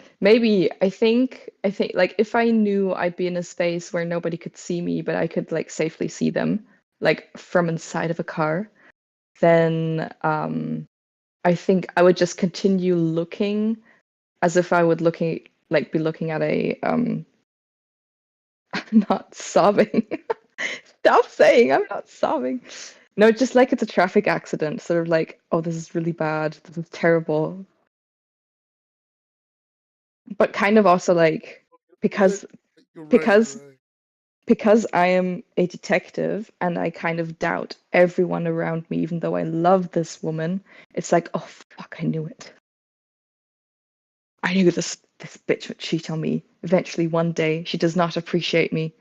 I think like if I knew I'd be in a space where nobody could see me, but I could like safely see them, like from inside of a car, then I think I would just continue looking as if I would be looking at a I'm not sobbing. Stop saying I'm not sobbing. No, just like it's a traffic accident, sort of like, oh, this is really bad. This is terrible. But kind of also like Yeah, because you're right. because You're right. because I am a detective and I kind of doubt everyone around me, even though I love this woman, it's like, oh fuck, I knew it. I knew this bitch would cheat on me. Eventually one day she does not appreciate me.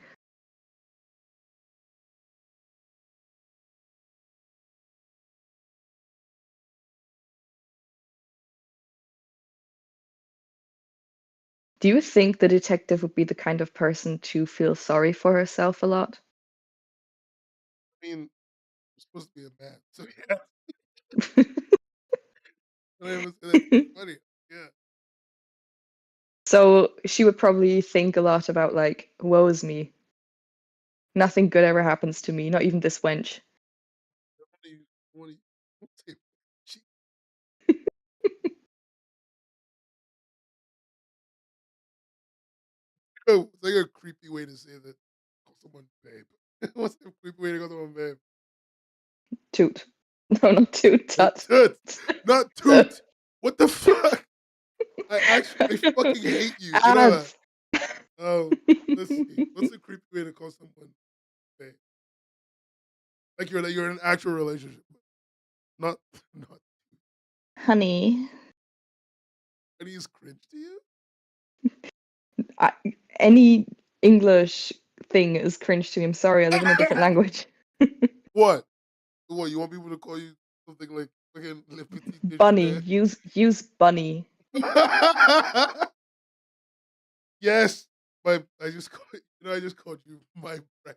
Do you think the detective would be the kind of person to feel sorry for herself a lot? I mean, you're supposed to be a man, so yeah. It's funny. Yeah. So she would probably think a lot about like, woe is me. Nothing good ever happens to me, not even this wench. What do you, say? She, it's like a creepy way to say that. Call someone babe. What's a creepy way to call someone babe? Toot. No, not toot. Tut. Toot, not Tut. toot. What the fuck? I fucking hate you. You know that. Ads. Let's see. What's a creepy way to call someone babe? Like you're in an actual relationship. Not not. Honey, Any is cringe to you? I, any English thing is cringe to me. I'm sorry, I live in a different language. What? What? You want people to call you something like fucking Le Petit Bunny. Déjeuner? Use bunny. Yes. I just I just called you my friend.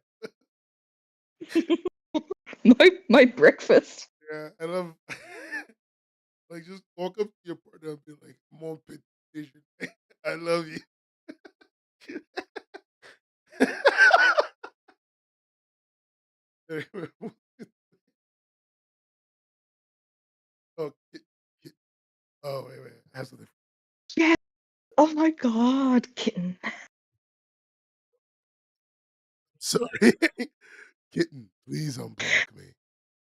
My breakfast. Yeah, I love like just walk up to your partner and be like, Mon petit déjeuner. I love you. Anyway, oh, kit. Oh, wait. I have something. Yes. Oh my god, kitten. Sorry. Kitten, please unblock me.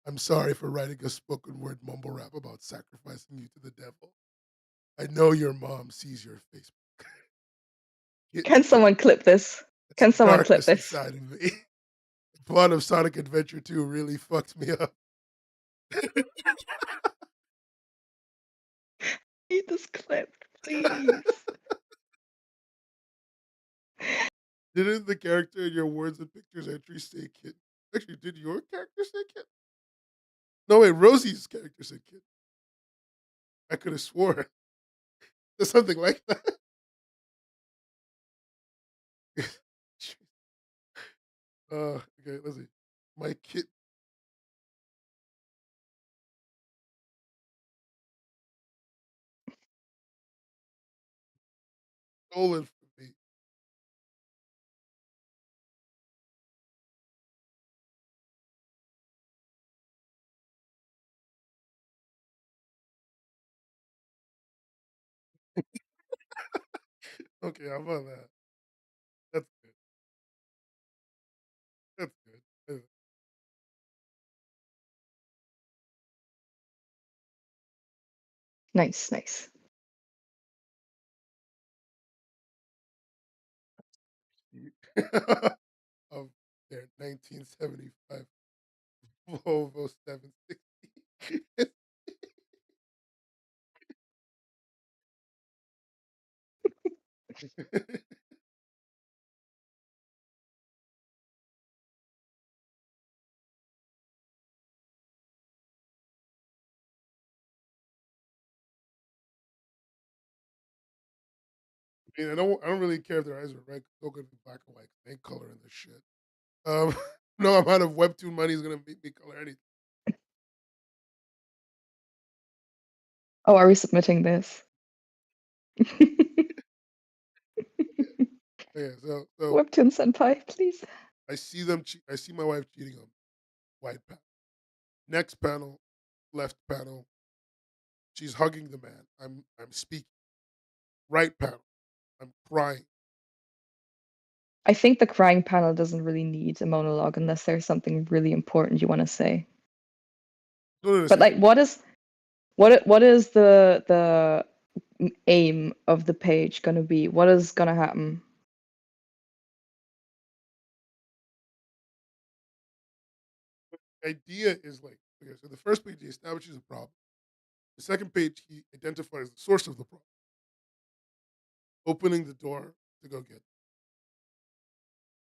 I'm sorry for writing a spoken word mumble rap about sacrificing you to the devil. I know your mom sees your Facebook. Can Kitten, someone clip this? it's Can the someone clip darkness this? inside of me. The plot of Sonic Adventure 2 really fucked me up. Need this clip, please. Didn't the character in your words and pictures entry say kitten? Actually, did your character say kitten? No, wait, Rosie's character said kitten. I could have sworn. There's something like that. Okay, let's see. My kitten stolen from me. Okay, how about that? That's good. That's good. Nice, nice. Of their 1975 Volvo 760. I mean, I don't really care if their eyes are red. Go good in black and white. They ain't coloring this shit. No amount of Webtoon money is gonna make me color anything. Oh, are we submitting this? Yeah, so Webtoon Senpai, please. I see them. I see my wife cheating on white panel. Next panel, left panel. She's hugging the man. I'm speaking. Right panel. I'm crying. I think the crying panel doesn't really need a monologue unless there's something really important you want to say. But like, what is the aim of the page gonna be? What is gonna happen? Idea is like, okay, so the first page he establishes a problem. The second page he identifies the source of the problem, opening the door to go get them.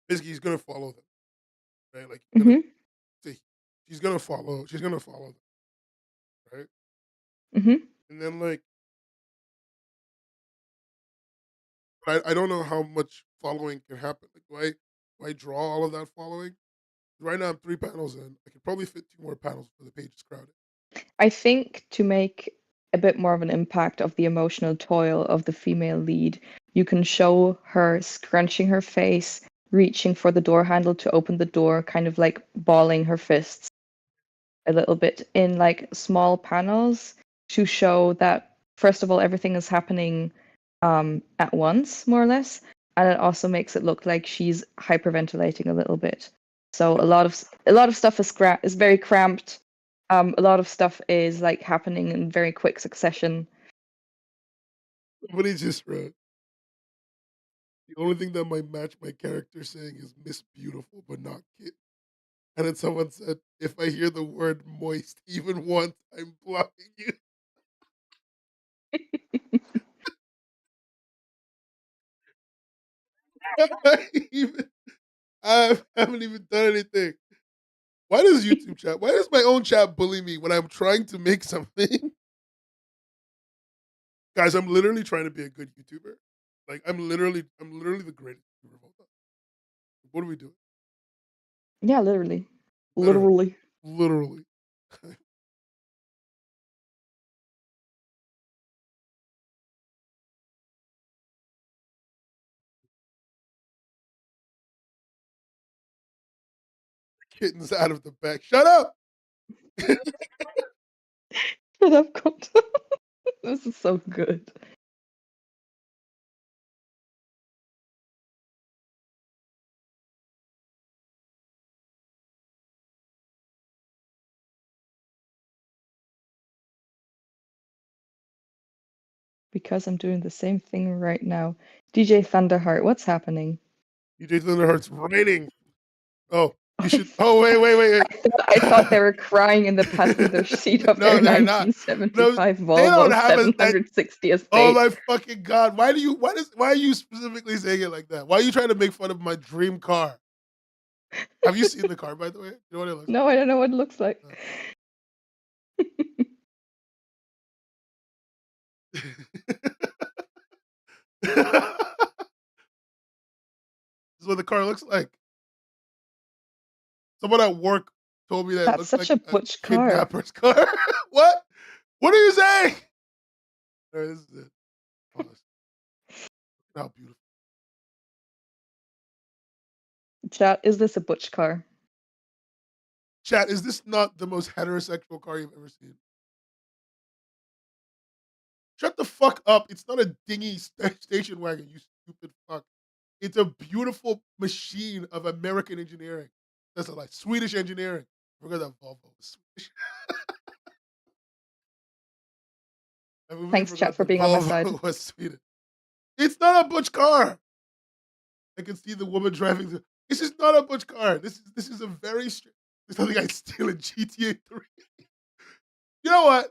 Basically, he's gonna follow them, right? Like he's gonna Mm-hmm. say she's gonna follow them, right? Mm-hmm. And then like I don't know how much following can happen. Like do I draw all of that following? Right now I'm 3 panels in. I could probably fit 2 more panels for the page is crowded. I think to make a bit more of an impact of the emotional toil of the female lead, you can show her scrunching her face, reaching for the door handle to open the door, kind of like balling her fists a little bit in like small panels to show that first of all everything is happening at once, more or less, and it also makes it look like she's hyperventilating a little bit. So a lot of stuff is very cramped. A lot of stuff is like happening in very quick succession. Somebody just wrote the only thing that might match my character saying is Miss Beautiful but not Kit. And then someone said, if I hear the word moist even once, I'm blocking you. even I haven't even done anything. Why does YouTube chat? Why does my own chat bully me when I'm trying to make something? Guys, I'm literally trying to be a good YouTuber. Like I'm literally the greatest YouTuber of all time. What are we doing? Yeah, literally. Literally, Literally. literally. Kittens out of the bag. Shut up. Shut up, Conto. This is so good. Because I'm doing the same thing right now. DJ Thunderheart, what's happening? DJ Thunderheart's raining. Oh, you should. Oh, wait. I thought they were crying in the passenger seat of No, their they're not. No, 1975 they don't Volvo have a. That, 760 oh estate. my fucking god! Why are you specifically saying it like that? Why are you trying to make fun of my dream car? Have you seen the car, by the way? You know what it looks No, I don't know what it looks like. like? This is what the car looks like. Someone at work told me that it That's looks such like a a butch car. kidnapper's car. What? What are you saying? All right, this is it. Pause. Look at how beautiful. Chat, is this a butch car? Chat, is this not the most heterosexual car you've ever seen? Shut the fuck up. It's not a dingy station wagon, you stupid fuck. It's a beautiful machine of American engineering. That's a lie. Swedish engineering. I forgot that Volvo was Swedish. I really Thanks, chat, forgot for that being on my side. Volvo was Swedish. It's not a butch car. I can see the woman driving. This is not a butch car. This is a very. There's nothing I steal in GTA 3. You know what?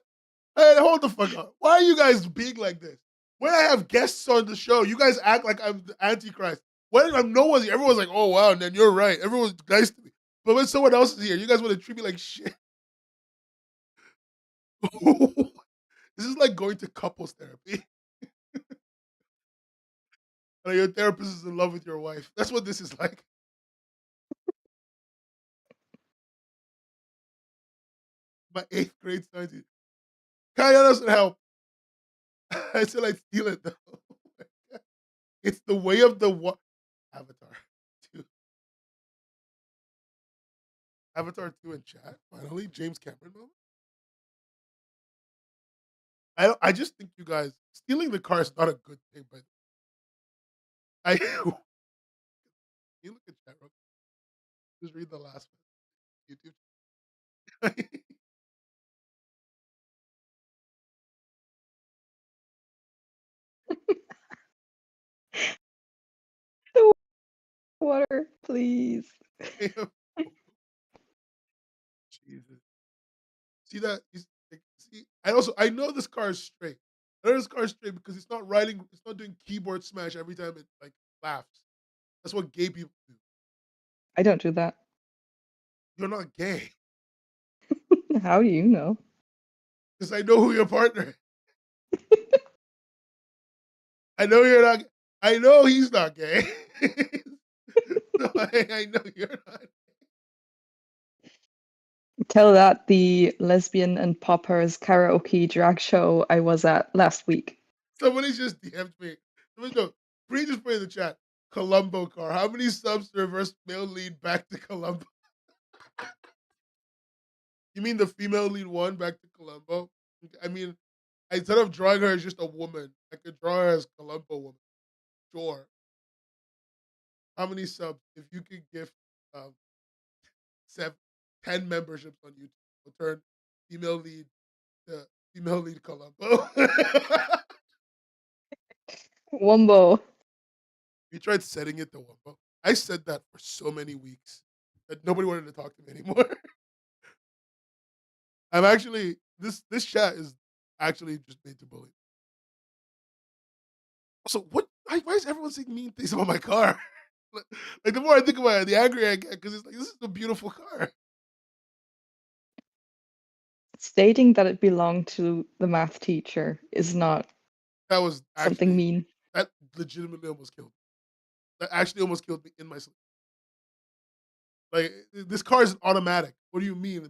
Hey, hold the fuck up. Why are you guys being like this? When I have guests on the show, you guys act like I'm the Antichrist. When I'm no one's here, everyone's like, oh wow, and then you're right. Everyone's nice to me. But when someone else is here, you guys want to treat me like shit. This is like going to couples therapy. And your therapist is in love with your wife. That's what this is like. My eighth grade science. Kaya doesn't help. I said I'd steal it though. It's the way of the what? Avatar 2. Avatar 2 in chat. Finally, James Cameron moment. I just think you guys stealing the car is not a good thing, but I you look at chat, bro. Just read the last one. YouTube. The water, please. Jesus. See that? See, I know this car is straight. I know this car is straight because it's not riding, it's not doing keyboard smash every time it like laughs. That's what gay people do. I don't do that. You're not gay. How do you know? Because I know who your partner is. I know you're not I know he's not gay. So I know you're not. Tell that the lesbian and poppers karaoke drag show I was at last week. Somebody just DM'd me. Somebody go, Bree just put in the chat. Columbo car. How many subs to reverse male lead back to Columbo? You mean the female lead one back to Columbo? I mean, instead of drawing her as just a woman, I could draw her as Columbo woman. Sure. How many subs? If you could gift um, 10 memberships on YouTube, will turn female lead to female lead Columbo. Wombo. You tried setting it to Wumbo. I said that for so many weeks that nobody wanted to talk to me anymore. I'm actually this chat is actually just made to bully. So what? Why is everyone saying mean things about my car? Like the more I think about it, the angrier I get because it's like this is a beautiful car. Stating that it belonged to the math teacher is not That was something actually mean. that legitimately almost killed me. That actually almost killed me in my sleep. Like this car is an automatic. What do you mean?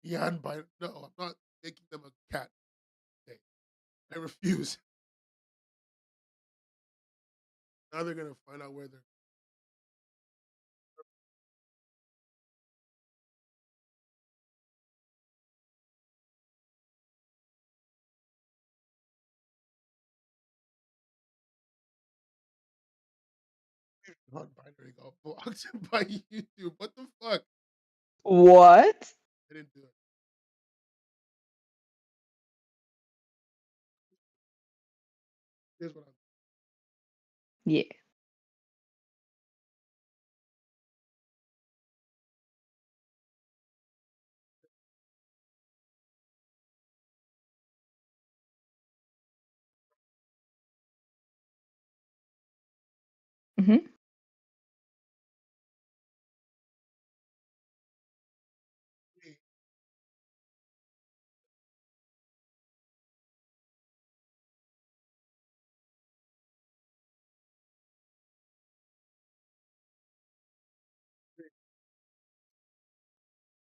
Beyond by no, I'm not making them a cat. Okay. I refuse. Now they're gonna find out where they're non-binary got blocked by YouTube. What the fuck? What? I didn't do it. Yeah. Mm-hmm.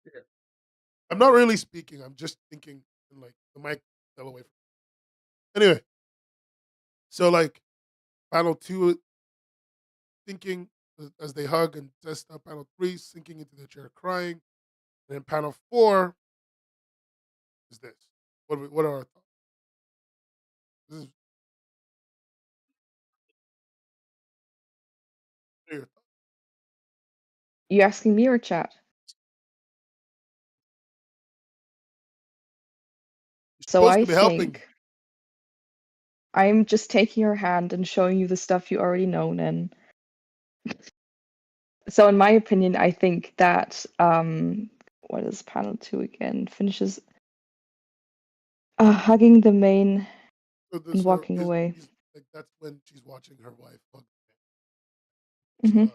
Yeah. I'm not really speaking. I'm just thinking, and like the mic fell away from. Anyway, so like panel 2, thinking as they hug and test up. Panel 3, sinking into the chair, crying. And then panel 4 is this. What are our thoughts? This is your thoughts. You asking me or chat? You're So supposed I to be helping me. think I'm just taking your hand and showing you the stuff you already know, and so in my opinion, I think that what is panel 2 again? Finishes hugging the main and So walking away. like that's when she's watching her wife hug. She Hmm.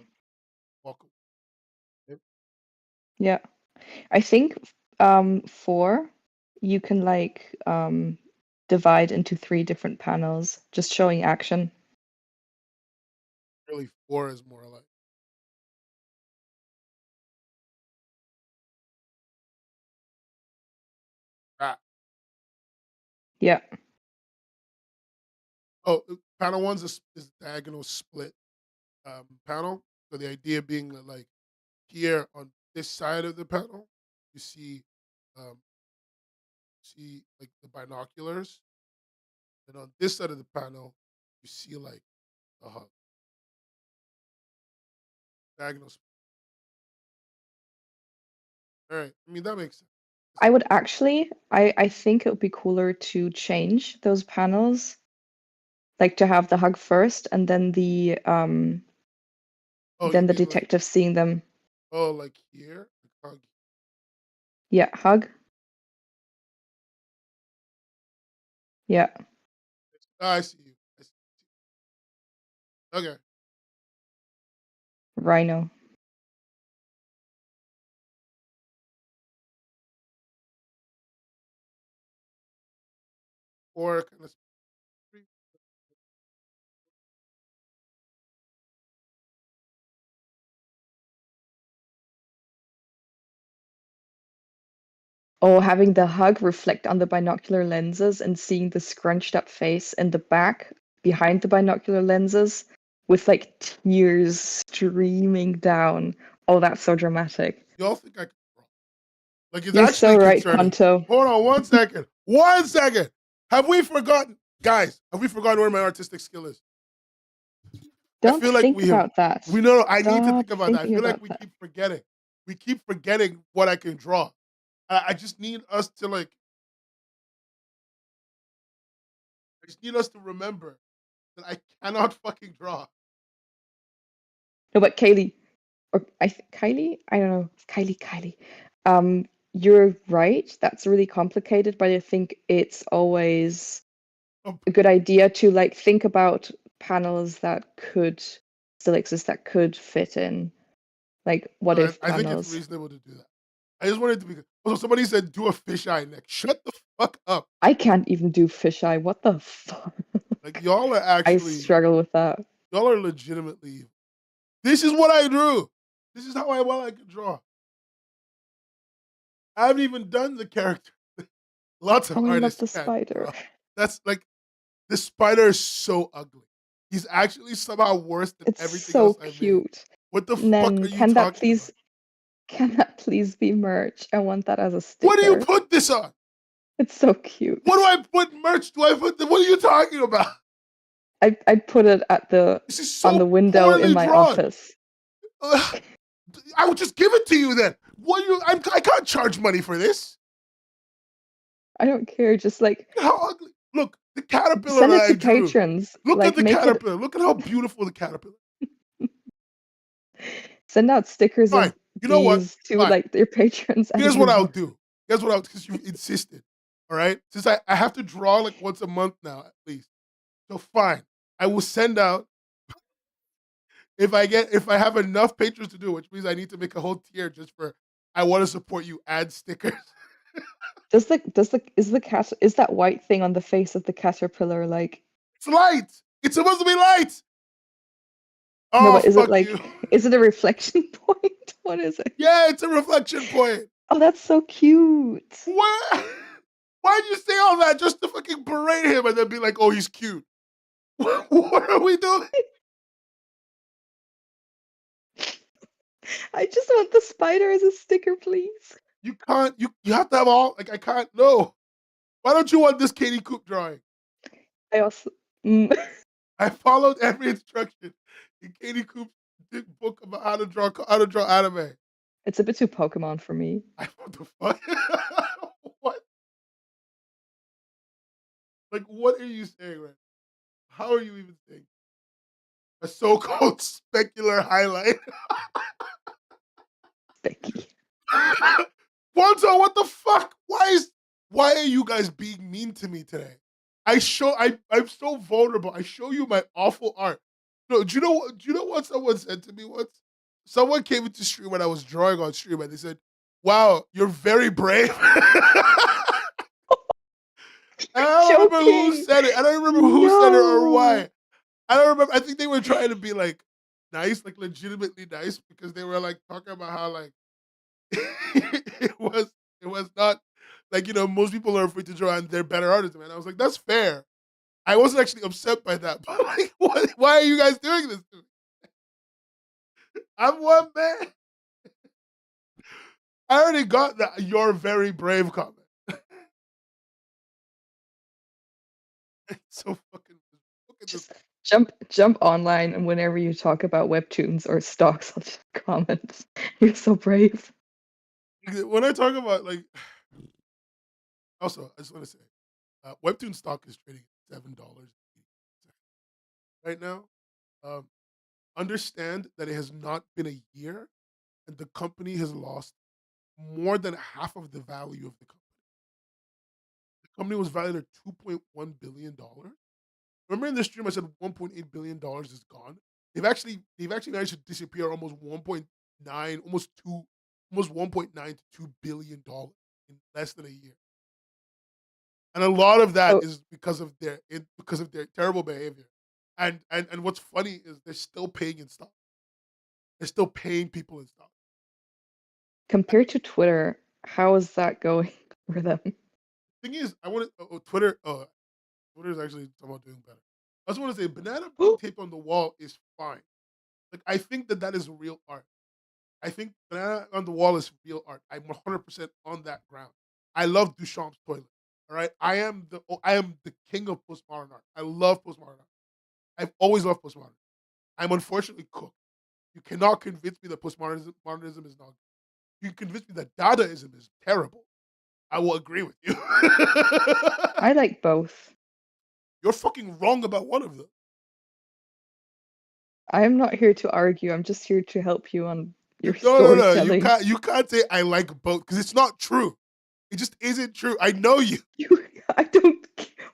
walk away. Yeah. I think 4 you can like divide into 3 different panels, just showing action. Really, 4 is more like that. Yeah. Oh, panel 1's is diagonal split panel. So the idea being that like here on this side of the panel, you um, see like the binoculars, and on this side of the panel, you see like a hug. Diagonal split. All right. I mean that makes sense. I would actually I think it would be cooler to change those panels, like to have the hug first and Oh, you then the mean like detective seeing them. like here, like hug. Yeah, hug. Yeah, Oh, I see you. I see. Okay. rhino. Or kind of. Oh, having the hug reflect on the binocular lenses and seeing the scrunched up face in the back behind the binocular lenses with like tears streaming down. Oh, that's so dramatic. Y'all think I could draw? Like it's You're so actually right, concerning. Kanto. Hold on 1 second. 1 second. Have we forgotten, guys? Have we forgotten where my artistic skill is? I Don't feel like think we have. about that. We know. I need to Stop think about that. I thinking feel like about we that. keep forgetting. We keep forgetting what I can draw. I just need us to like. I just need us to remember that I cannot fucking draw. No, but Kaylee, or Kylie? I don't know. Kylie. You're right. That's really complicated, but I think it's always a good idea to like think about panels that could still exist that could fit in. Like what if I think it's panels? reasonable to do that. I just wanted to be. Also, somebody said do a fisheye neck. Shut the fuck up. I can't even do fisheye. What the fuck? Like y'all are I actually. struggle with that. Y'all are legitimately. This is what I drew. This is how well I can draw. I haven't even done the character. Lots of Oh, I love artists the can't spider. draw. That's like the spider is so ugly. He's actually somehow worse than It's everything so else I made. cute. What the fuck are Nen, you talking about? can that please be merch? I want that as a What do you sticker. put this on? It's so cute. What do I put merch? Do I put what are you talking about? I put it at This is on so the window in poorly my drawn. office. I would just give it to you then. I can't charge money for this. I don't care. Just like How ugly. Look, The caterpillar Send that it I to drew. patrons. Look at Like the make it. caterpillar. Look at how beautiful the caterpillar. Send out stickers Fine. of You know what? these to Fine. like your patrons and Here's what I'll viewers. do. Because you've insisted. All right. Since I have to draw like once a month now at least. So fine. I will send out if I have enough patrons to do, which means I need to make a whole tier just for I want to support you. Add stickers. Is that white thing on the face of the caterpillar like? It's light. It's supposed to be light. No, Oh but is it fuck you. like? Is it a reflection point? What is it? Yeah, it's a reflection point. Oh, that's so cute. What? Why'd you say all that just to fucking berate him and then be like, oh, he's cute? What are we doing? I just want the spider as a sticker, please. You can't. You have to have all. Like I can't. No. Why don't you want this Katie Coop drawing? I also. Mm. I followed every instruction in Katie Coop's book about how to draw anime. It's a bit too Pokemon for me. What the fuck? What? Like what are you saying, right? How are you even saying a so-called specular highlight? Becky. Bonzo, what the fuck? Why are you guys being mean to me today? I'm so vulnerable. I show you my awful art. No, do you know what someone said to me once? Someone came into stream when I was drawing on stream and they said, wow, you're very brave. I don't remember who Joking. said it. I don't remember who said it or No. why. I don't remember. I think they were trying to be like nice, like legitimately nice, because they were like talking about how like it was not like most people are afraid to draw and they're better artists, man. I was like, that's fair. I wasn't actually upset by that, but like, why are you guys doing this to me? I'm one man. I already got that. You're very brave comment. It's so fucking. Look at this. Just jump online, and whenever you talk about webtoons or stocks, I'll just comment. You're so brave. When I talk about like, also I just want to say, Webtoon stock is trading at $7 right now. Um, Understand that it has not been a year, and the company has lost more than half of the value of the company. The company was valued at $2.1 billion. Remember in the stream I said $1.8 billion is gone. They've actually managed to disappear almost 1.9, almost 1.9 to $2 billion in less than a year. And a lot of that So is because of their terrible behavior. And what's funny is they're still paying in stock. They're still paying people in stock. compared to Twitter, how is that going for them? Thing is, I want to Twitter. Twitter is actually somehow doing better. I just want to say, banana being taped on the wall is fine. Like I think that is real art. I think banana on the wall is real art. I'm 100% on that ground. I love Duchamp's toilet. All right, I am the king of postmodern art. I love postmodern art. I've always loved postmodern. I'm unfortunately cooked. You cannot convince me that postmodernism is not good. You can convince me that Dadaism is terrible. I will agree with you. I like both. You're fucking wrong about one of them. I'm not here to argue. I'm just here to help you on your No. You storytelling. can't say I like both because it's not true. It just isn't true. I know you. I don't.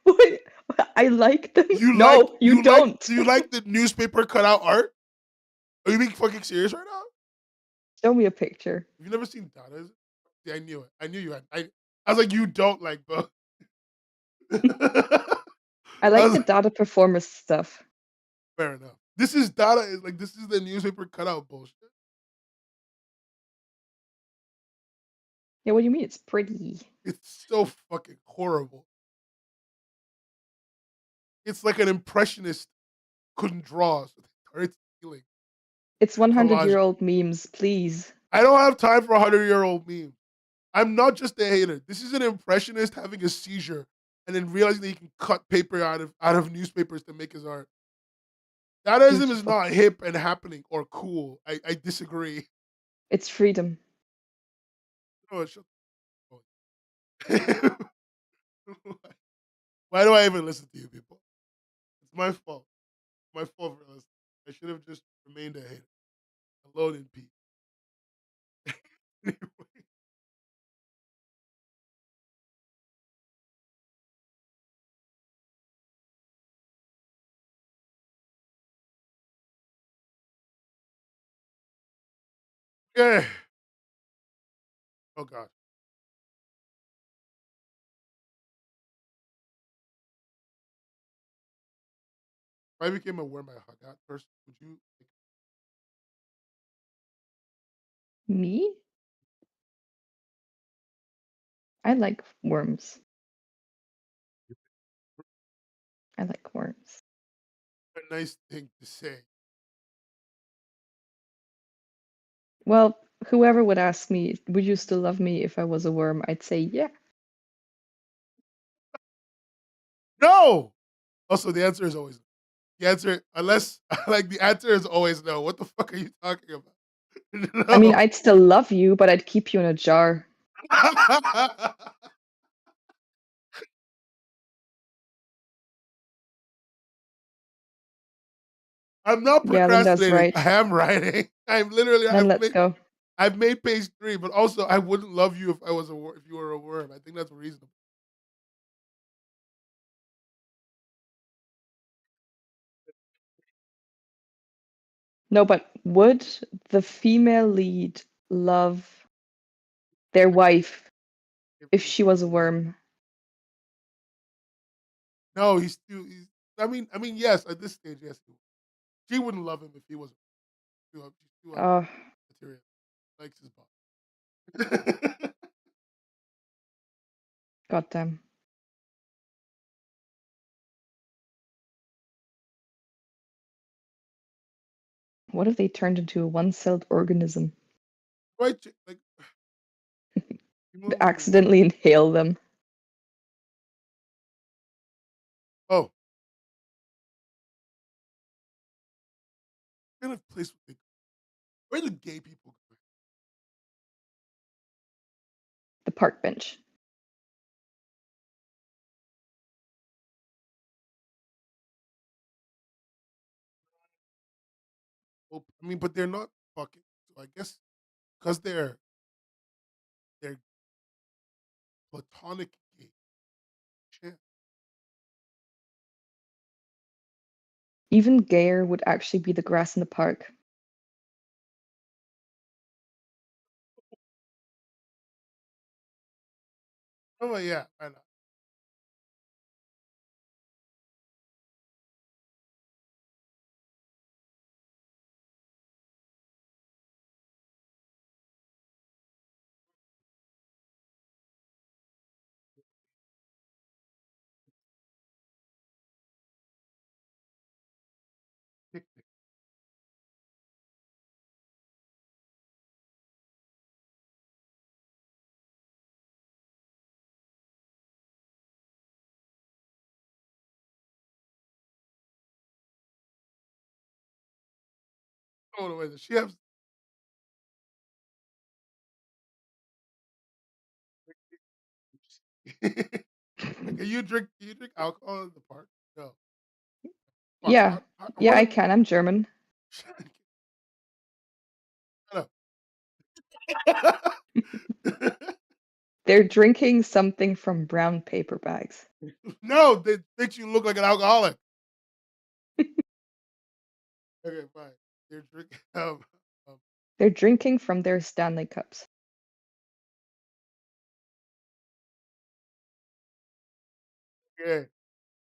What? I like them. No, you don't. Do you like the newspaper cutout art? Are you being fucking serious right now? Show me a picture. Have you never seen Dadaism? Yeah, I knew it. I knew you had. I was like, you don't like both. I I like was the like, data performance stuff. fair enough. This is Dada. Like this is the newspaper cutout bullshit. Yeah, what do you mean? It's pretty. It's so fucking horrible. It's like an impressionist couldn't draw, so they started stealing It's and collage. -year-old memes, please. I don't have time for 100-year-old memes. I'm not just a hater. This is an impressionist having a seizure and then realizing that he can cut paper out of newspapers to make his art. Dadaism is Beautiful. not hip and happening or cool. I disagree. It's freedom. Oh, shut the fuck up. Why do I even listen to you people? It's my fault. My fault for listening. I should have just remained a hater. Alone in peace. Anyway. Okay. Oh God. If I became a worm I got first, would you Me? I like worms. I like worms. a nice thing to say? Well, whoever would ask me, would you still love me if I was a worm? I'd say, yeah. No. Also, the answer is always the answer, unless like the answer is always no. What the fuck are you talking about? I mean, No. I'd still love you, but I'd keep you in a jar. I'm not Yeah, Linda's procrastinating. right. I am writing. I'm literally. Then let's go. I've made page 3, but also I wouldn't love you if I was if you were a worm. I think that's reasonable. No, but would the female lead love their wife if she was a worm? No, he's too. I mean, yes. At this stage, yes. She wouldn't love him if he was she's too Oh, material. Likes his body. goddamn. What if they turned into a one-celled organism? Right? Like humans are one. Accidentally inhale them. Oh, what kind of place would they? Where do gay people go? The park bench. Well, I mean, but they're not fucking. So I guess because they're platonic gay. Shit. Even gayer would actually be the grass in the park. Oh yeah, I know. Picnic. Oh no, wait. She has. Can you drink? Can you drink alcohol in the park? No. Fuck. Yeah, yeah, What? I can. I'm German. Shut up. They're drinking something from brown paper bags. No, they makes you look like an alcoholic. Okay, fine. They're drinking. Um, They're drinking from their Stanley cups. okay.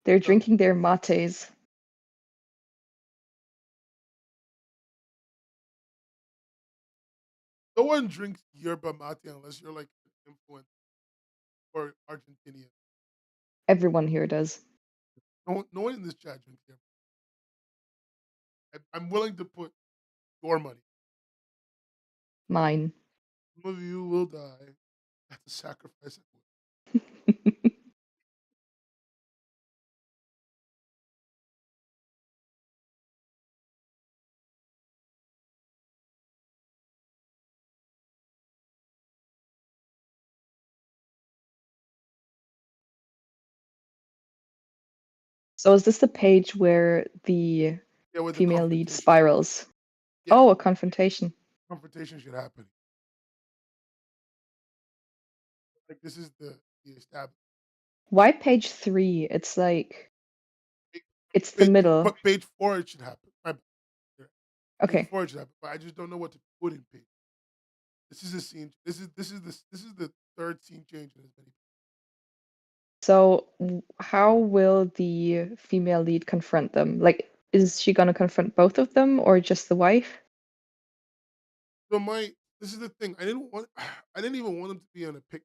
They're So drinking their mates. no one drinks yerba mate unless you're like influenced or Argentinian. Everyone here does. No one in this chat drinks yerba. I'm willing to put your money. Mine. Some of you will die. That's a sacrifice. So is this the page where the Yeah, with the female lead confrontation. spirals? Yeah, Oh, a confrontation. confrontation should happen. Like this is the established. Why page 3? It's like it's the Page, middle. page 4 it should happen. Yeah, page Okay. 4 it should happen. But I just don't know what to put in page. This is a scene. This is the third scene change in as many. So how will the female lead confront them? Like, is she gonna confront both of them or just the wife? So my this is the thing. I didn't want. I didn't even want them to be on a pic.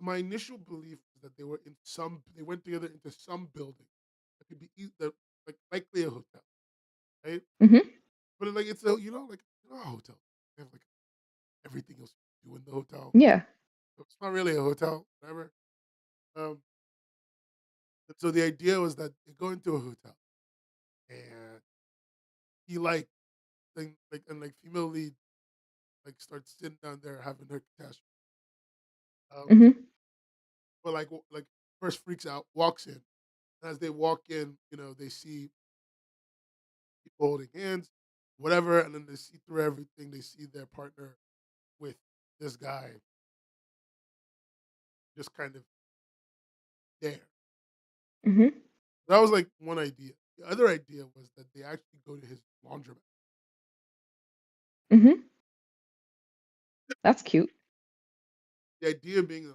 My initial belief was that they were in some. They went together into some building that could be that like likely a hotel, right? Mm-hmm. But like it's a like a hotel. They have like everything else you do in the hotel. Yeah. So it's not really a hotel, whatever. Um, so the idea was that they go into a hotel and he like female lead like starts sitting down there having her catastrophe. Um, Mm-hmm. but like first freaks out, walks in. And as they walk in, they see people holding hands, whatever, and then they see through everything. They see their partner with this guy just kind of there. Mm-hmm. That was like one idea. The other idea was that they actually go to his laundromat. Mm-hmm. That's cute. The idea being that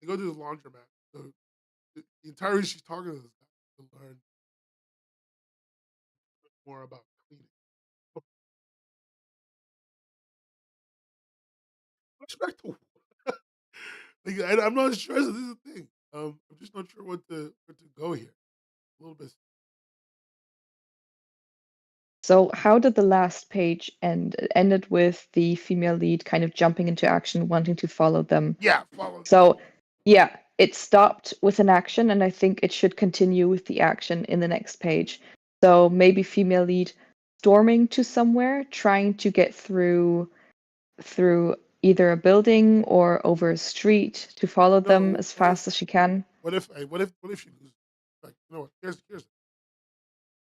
they go to his laundromat. So the entire reason she's talking to this guy is to learn more about cleaning. Flashback to like I'm not sure. This is the thing. I'm just not sure what to where to go here. A little bit. So how did the last page end? It ended with the female lead kind of jumping into action, wanting to follow them. Yeah, follow. So yeah, it stopped with an action, and I think it should continue with the action in the next page. So maybe female lead storming to somewhere, trying to get through either a building or over a street to follow them No, as fast as she can. what if she loses? Like, what? Here's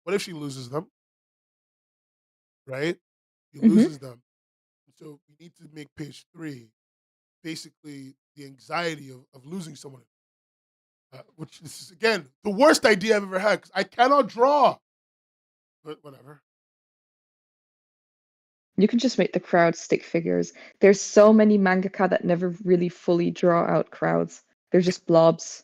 what if she loses them, right? She Hmm. loses them. So we need to make page 3 basically the anxiety of losing someone, which is again the worst idea I've ever had because I cannot draw. But whatever. You can just make the crowd stick figures. There's so many mangaka that never really fully draw out crowds. They're just blobs.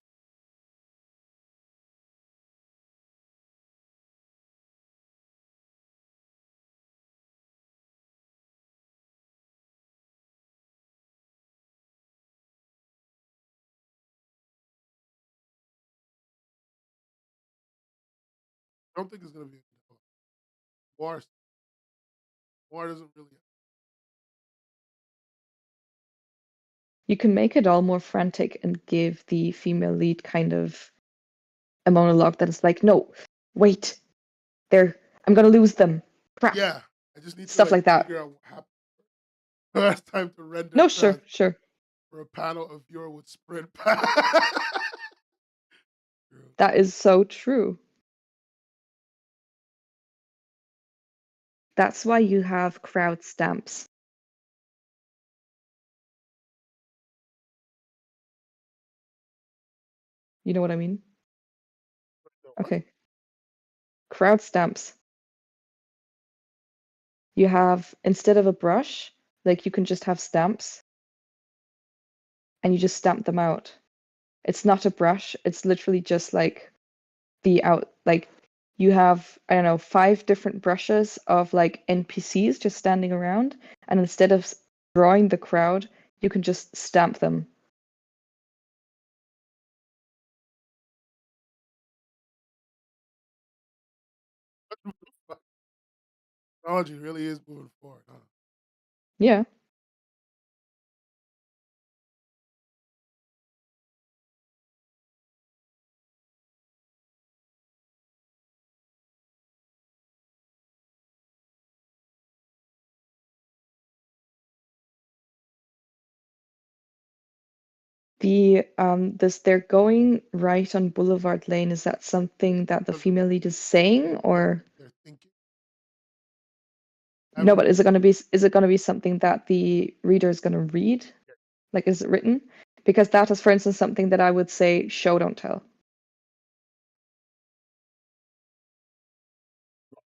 I don't think it's gonna be war. War doesn't really. You can make it all more frantic and give the female lead kind of a monologue that is like, no, wait, I'm gonna lose them. Crap. Yeah, I just need to Stuff like like that. figure out what happened. Last time to render No, sure, crowd sure. for a panel of viewer would sprint past. True. That is so true. That's why you have crowd stamps. You know what I mean? So what? Okay. Crowd stamps. You have, instead of a brush, like you can just have stamps and you just stamp them out. It's not a brush, it's literally just like like you have, I don't know, 5 different brushes of like NPCs just standing around, and instead of drawing the crowd, you can just stamp them. Technology really is moving forward, huh? Yeah. This they're going right on Boulevard Lane. Is that something that the Because of female lead is saying, or their thinking. I no? would But is it gonna be something that the reader is gonna read? Like, is it written? Because that is, for instance, something that I would say show don't tell.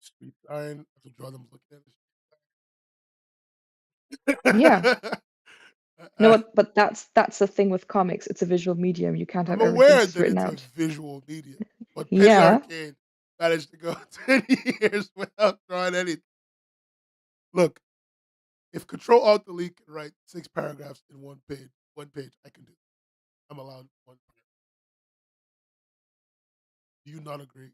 street sign. I have to draw them looking at Yeah. it. No, but that's the thing with comics. It's a visual medium. You can't I'm have everything aware just that written it's a out. visual medium, but Penny Yeah. Arcade managed to go 10 years without drawing anything. Look, if Control Alt Delete can write 6 paragraphs in one page, I can do it. I'm allowed one paragraph. Do you not agree?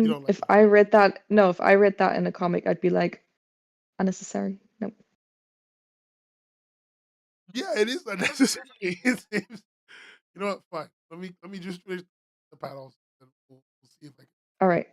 You don't like If it. I read that, no, if I read that in a comic, I'd be like, unnecessary. No. Yeah, it is unnecessary. It seems. You know what? Fine. Let me just finish the panels, and we'll see if I can. All right.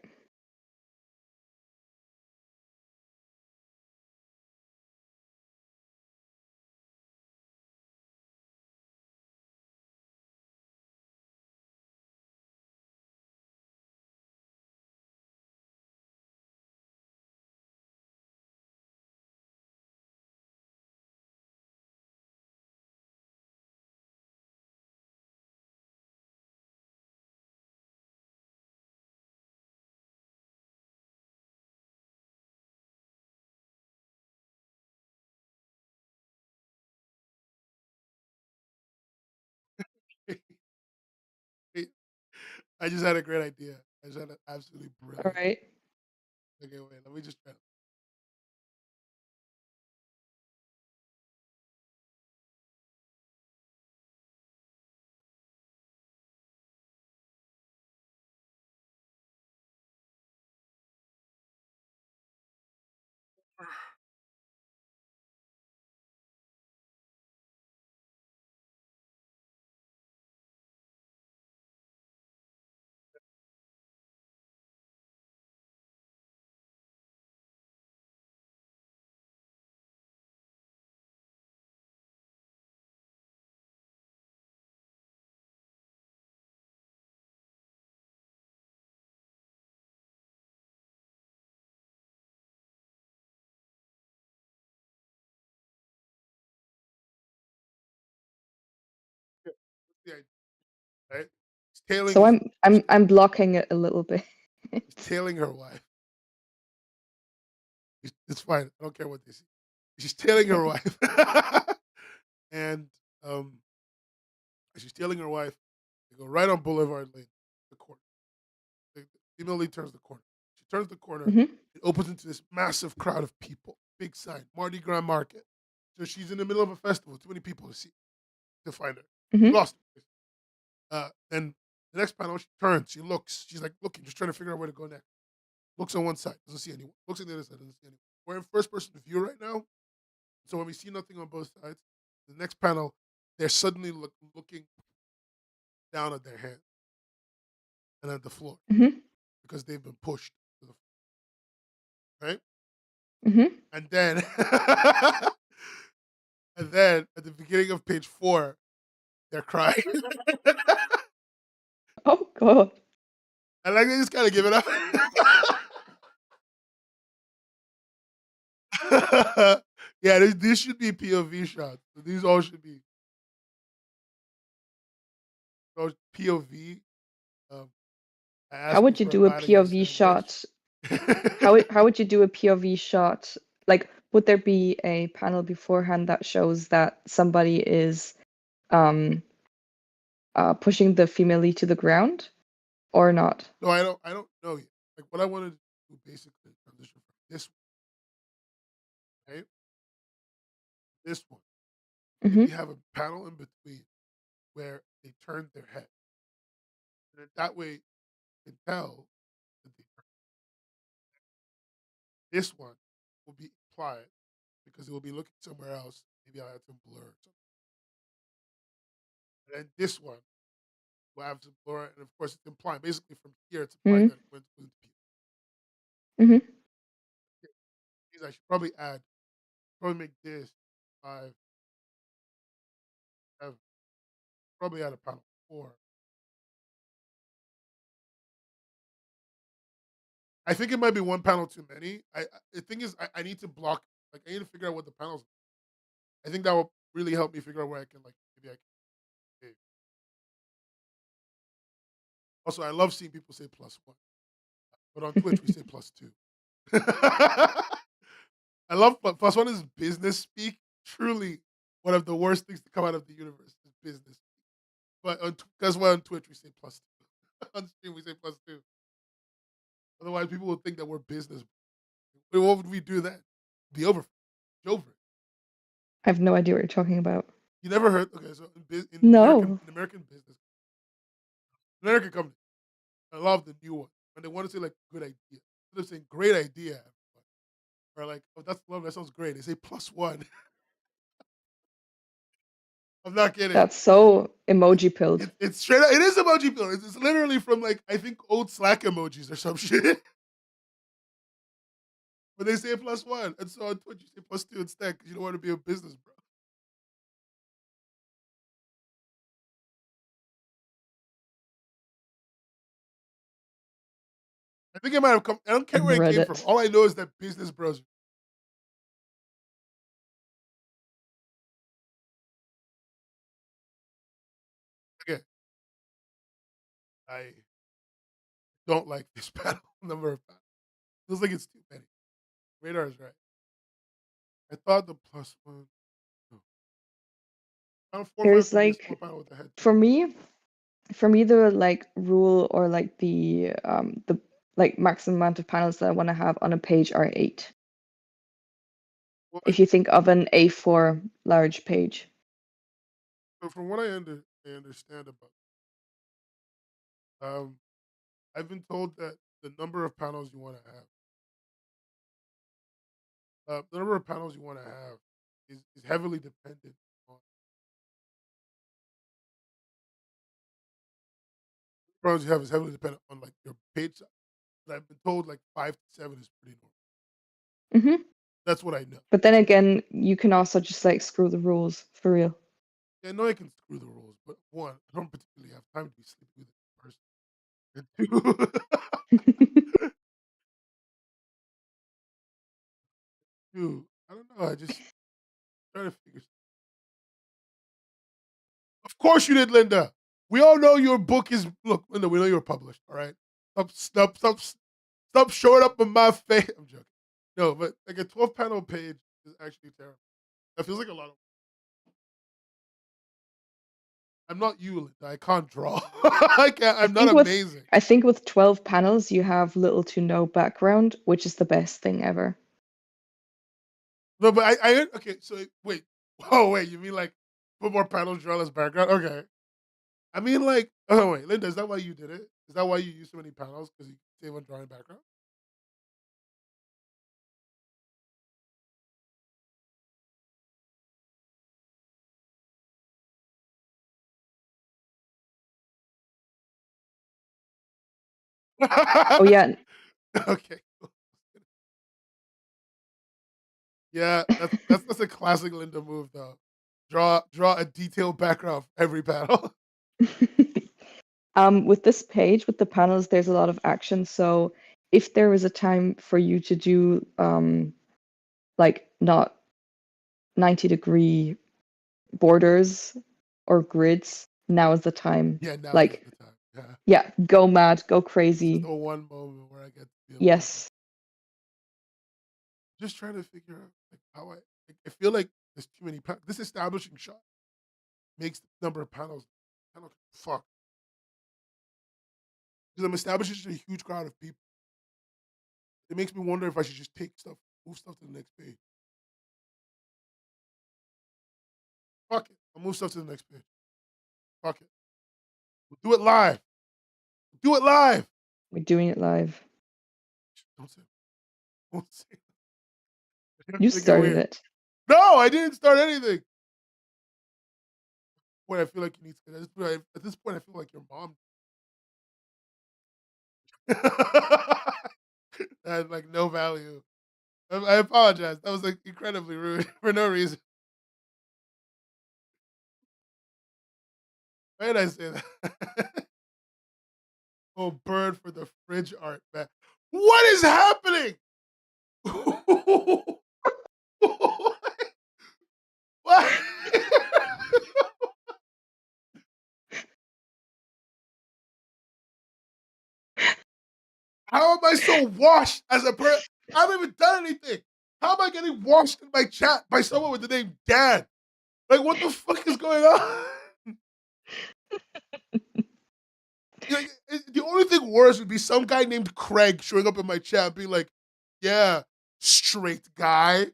I just had a great idea. I just had an absolutely All brilliant. right. Okay, wait. Let me just try. What's the idea, right? He's tailing So his. I'm blocking it a little bit. He's tailing her wife. It's fine. I don't care what they see. She's tailing her Okay. wife, and um, she's tailing her wife. They go right on Boulevard Lane, the corner. The female lead turns the corner. She turns the corner. Mm-hmm. It opens into this massive crowd of people. Big sign, Mardi Gras Market. So she's in the middle of a festival. Too many people to find her. She Mm-hmm. lost. Then the next panel, she turns. She looks. She's like looking, just trying to figure out where to go next. Looks on one side, doesn't see anyone. Looks on the other side, doesn't see anyone. We're in first person view right now, so when we see nothing on both sides, the next panel, they're suddenly looking down at their hand and at the floor Mm-hmm. because they've been pushed to the floor, right? Mm-hmm. And then, and then at the beginning of page 4, they're crying, Oh God. and like they just kind of give it up. Yeah, this should be POV shots. These all should be POV. Um, I How asked you would you for a do a bite of your POV sandwich. shot? How would you do a POV shot? Like, would there be a panel beforehand that shows that somebody is um pushing the female lead to the ground or not? No, I don't know yet. Like what I wanted to do basically transition from this one, right? This one. Maybe Mm-hmm. have a panel in between where they turn their head. And then that way you can tell that they turn. This one will be implied because it will be looking somewhere else. Maybe I'll add some blur or something. And then this one will have some blur, and of course it's implying basically from here it's implying Mm-hmm. that it went to people. Mm-hmm. I should probably make this 5. Probably at a panel 4. I think it might be one panel too many. The thing is, I need to block. Like, I need to figure out what the panels. I think that will really help me figure out where I can, like, maybe I can. Save. Also, I love seeing people say +1, but on Twitch we say +2. I love +1 is business speak. Truly, one of the worst things to come out of the universe is business. But that's why on Twitch we say +2. On stream we say +2. Otherwise, people will think that we're business. What would we do then? The over. I have no idea what you're talking about. You never heard? Okay, so No, in American business, American company, I love the new one when they want to say like good idea. Instead of saying great idea, or like, oh, that's love, that sounds great. They say +1. I'm not kidding. that's so emoji pilled. It's straight up, it is emoji bill. It's literally from like I think old Slack emojis or some shit. But they say +1, and so on Twitch you say +2 instead because you don't want to be a business bro. I think it might have come. I don't care where it came from. Reddit. All I know is that business bros. Again, I don't like this panel number of panels. Feels like it's too many. Radar is right. I thought the +1. No. Panel 4, 5 There's could be a small like panel with a head. for me, the like rule or like the like maximum amount of panels that I want to have on a page are 8. Well, If you think of an A4 large page. so from what I understand about, um, I've been told that the number of panels you want to have, the number of panels you want to have, is heavily dependent on panels you have is heavily dependent on like your page size. And I've been told like 5 to 7 is pretty normal. Hmm. That's what I know. But then again, you can also just like screw the rules for real. Yeah, I know I can screw the rules, but one, I don't particularly have time to be sleeping with a person. And two, two, I don't know. I just try to figure. Of course you did, Linda. We all know your book is. Look, Linda, we know you're published. All right, stop showing up in my face. I'm joking. No, but like a 12 panel page is actually terrible. That feels like a lot of. I'm not you, Linda. I can't draw. I can't. I I'm not think with amazing. I think with 12 panels, you have little to no background, which is the best thing ever. No, but I okay. So wait. Oh wait, you mean like put more panels, draw less background? Okay. I mean like. Oh wait, Linda, is that why you did it? Is that why you use so many panels because you save on drawing background? Oh yeah. Okay. Yeah, that's a classic Linda move though. Draw a detailed background for every panel. With this page, with the panels, there's a lot of action. So if there was a time for you to do like not 90-degree borders or grids, now is the time. Yeah, now is Like, the time. Yeah. yeah, go mad, go This is crazy. the one moment where I get to be a business. Yes. Just trying to figure out like how I feel like there's too many this establishing shot makes the number of panels kind of fuck. Because I'm establishing such a huge crowd of people. It makes me wonder if I should just move stuff to the next page. Fuck it. I'll move stuff to the next page. Fuck it. We'll do it live. Do it live. We're doing it live. Don't say it. Don't say it. They're You gonna get started weird. it. No, I didn't start anything. Boy, I feel like you need to at this point I feel like your mom. That had like no value. I apologize. That was like incredibly rude for no reason. Why did I say that? Oh, bird for the fridge art, man. What is happening? What? How am I so washed as a person? I haven't even done anything. How am I getting washed in my chat by someone with the name Dan? Like, what the fuck is going on? Like, the only thing worse would be some guy named Craig showing up in my chat being like, "Yeah, straight guy."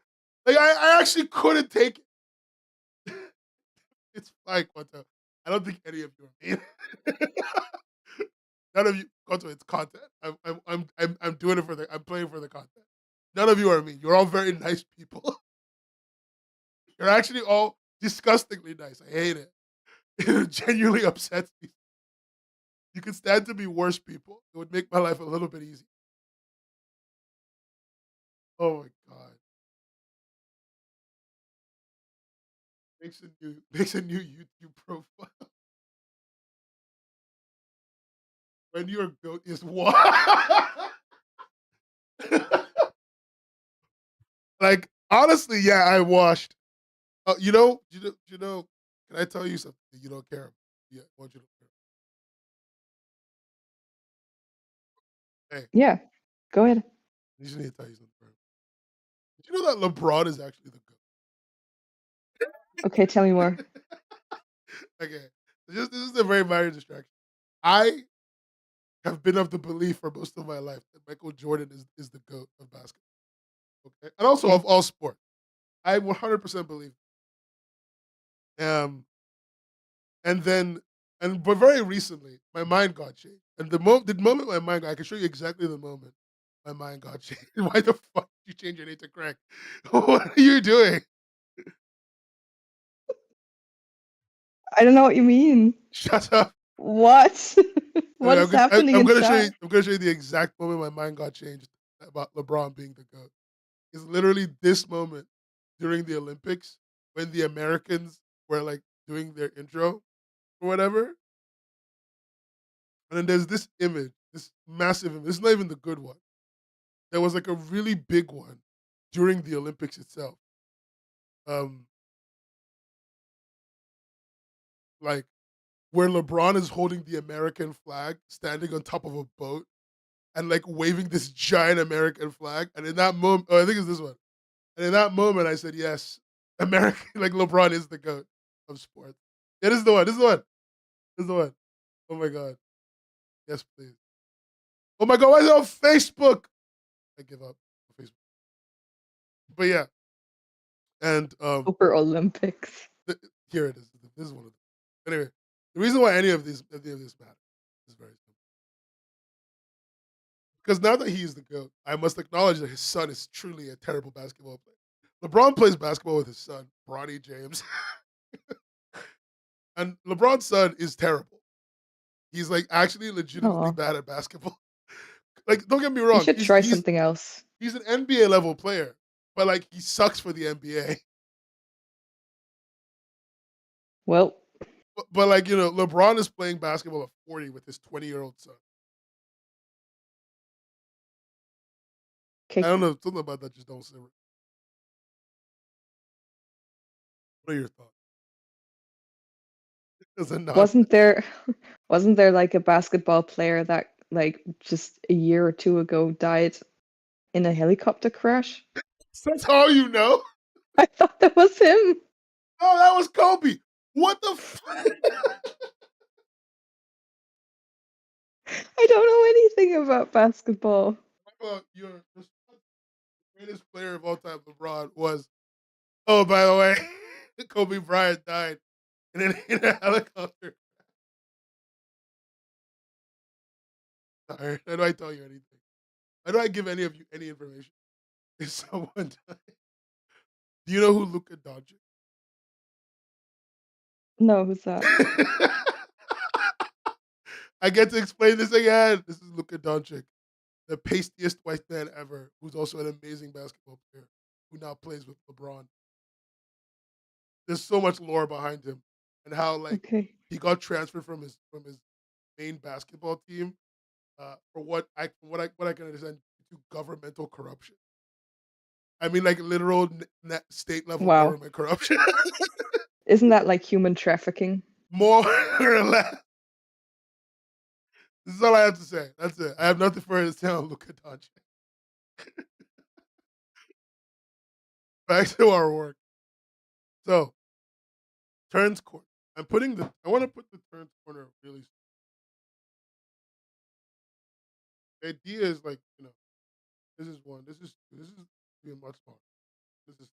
Like, I actually couldn't take it. It's fine, Quanto. I don't think any of you are mean. None of you, Quanto. It's content. I'm doing it for the. I'm playing for the content. None of you are mean. You're all very nice people. You're actually all disgustingly nice. I hate it. It genuinely upsets me. You could stand to be worse people. It would make my life a little bit easier. Oh my god. Makes a new YouTube profile. When your goat is what? Like, honestly, yeah, I washed. Can I tell you something that you don't care about? Yeah, I want you to care. Hey, Yeah, go ahead. I just need to tell you something. Did you know that LeBron is actually the Okay, tell me more. goat? Okay. This is a very minor distraction. I have been of the belief for most of my life that Michael Jordan is the GOAT of basketball. Okay. And also of Okay. all sports. I 100% believe. Um, and then, but very recently, my mind got changed. And the moment my mind got, I can show you exactly the moment my mind got changed. Why the fuck did you change your name to Craig? What are you doing? I don't know what you mean. Shut up. What? Okay, What is happening I'm in gonna show you. chat? I'm gonna show you the exact moment my mind got changed about LeBron being the GOAT. It's literally this moment during the Olympics when the Americans were like doing their intro or whatever. And then there's this image, this massive image. It's not even the good one. There was like a really big one during the Olympics itself. Um, like where LeBron is holding the American flag, standing on top of a boat, and like waving this giant American flag. And in that moment, oh, I think it's this one. And in that moment, I said, yes, America, like LeBron is the GOAT of sports. Yeah, this is the one. This is the one. This is the one. Oh my God. Yes, please. Oh my God. Why is it on Facebook? I give up on Facebook. But yeah. And Super Olympics. here it is. This is one of them. Anyway, the reason why any of this matter is very simple. Because now that he is the GOAT, I must acknowledge that his son is truly a terrible basketball player. LeBron plays basketball with his son, Bronny James. And LeBron's son is terrible. He's like actually legitimately Oh, bad at basketball. Like, don't get me you wrong, should try something else. he's an NBA level player, but like he sucks for the NBA. Well, But like, LeBron is playing basketball at 40 with his 20-year-old son. I okay. don't know, something about that just don't simmer. What are your thoughts? As a non Wasn't there wasn't there like a basketball player that like just a year or two ago died in a helicopter crash? That's all you know? I thought that was him. Oh, that was Kobe. What the fuck? I don't know anything about basketball. Your greatest player of all time, LeBron, was, oh, by the way, Kobe Bryant died in a helicopter. Sorry, how do I tell you anything? How do I give any of you any information? If someone died. Do you know who Luka Doncic? No, who's that? I get to explain this again. This is Luka Doncic, the pastiest white man ever, who's also an amazing basketball player, who now plays with LeBron. There's so much lore behind him, and how like Okay. he got transferred from his main basketball team for what I can understand to governmental corruption. I mean, like literal state level Wow. government corruption, Isn't that like human trafficking? more or less. This is all I have to say. That's it. I have nothing further to say on Luka Doncic. Back to our work. So, turns corner. I want to put the turns corner really. The idea is like, this is one. This is two. This is being much smaller. This is,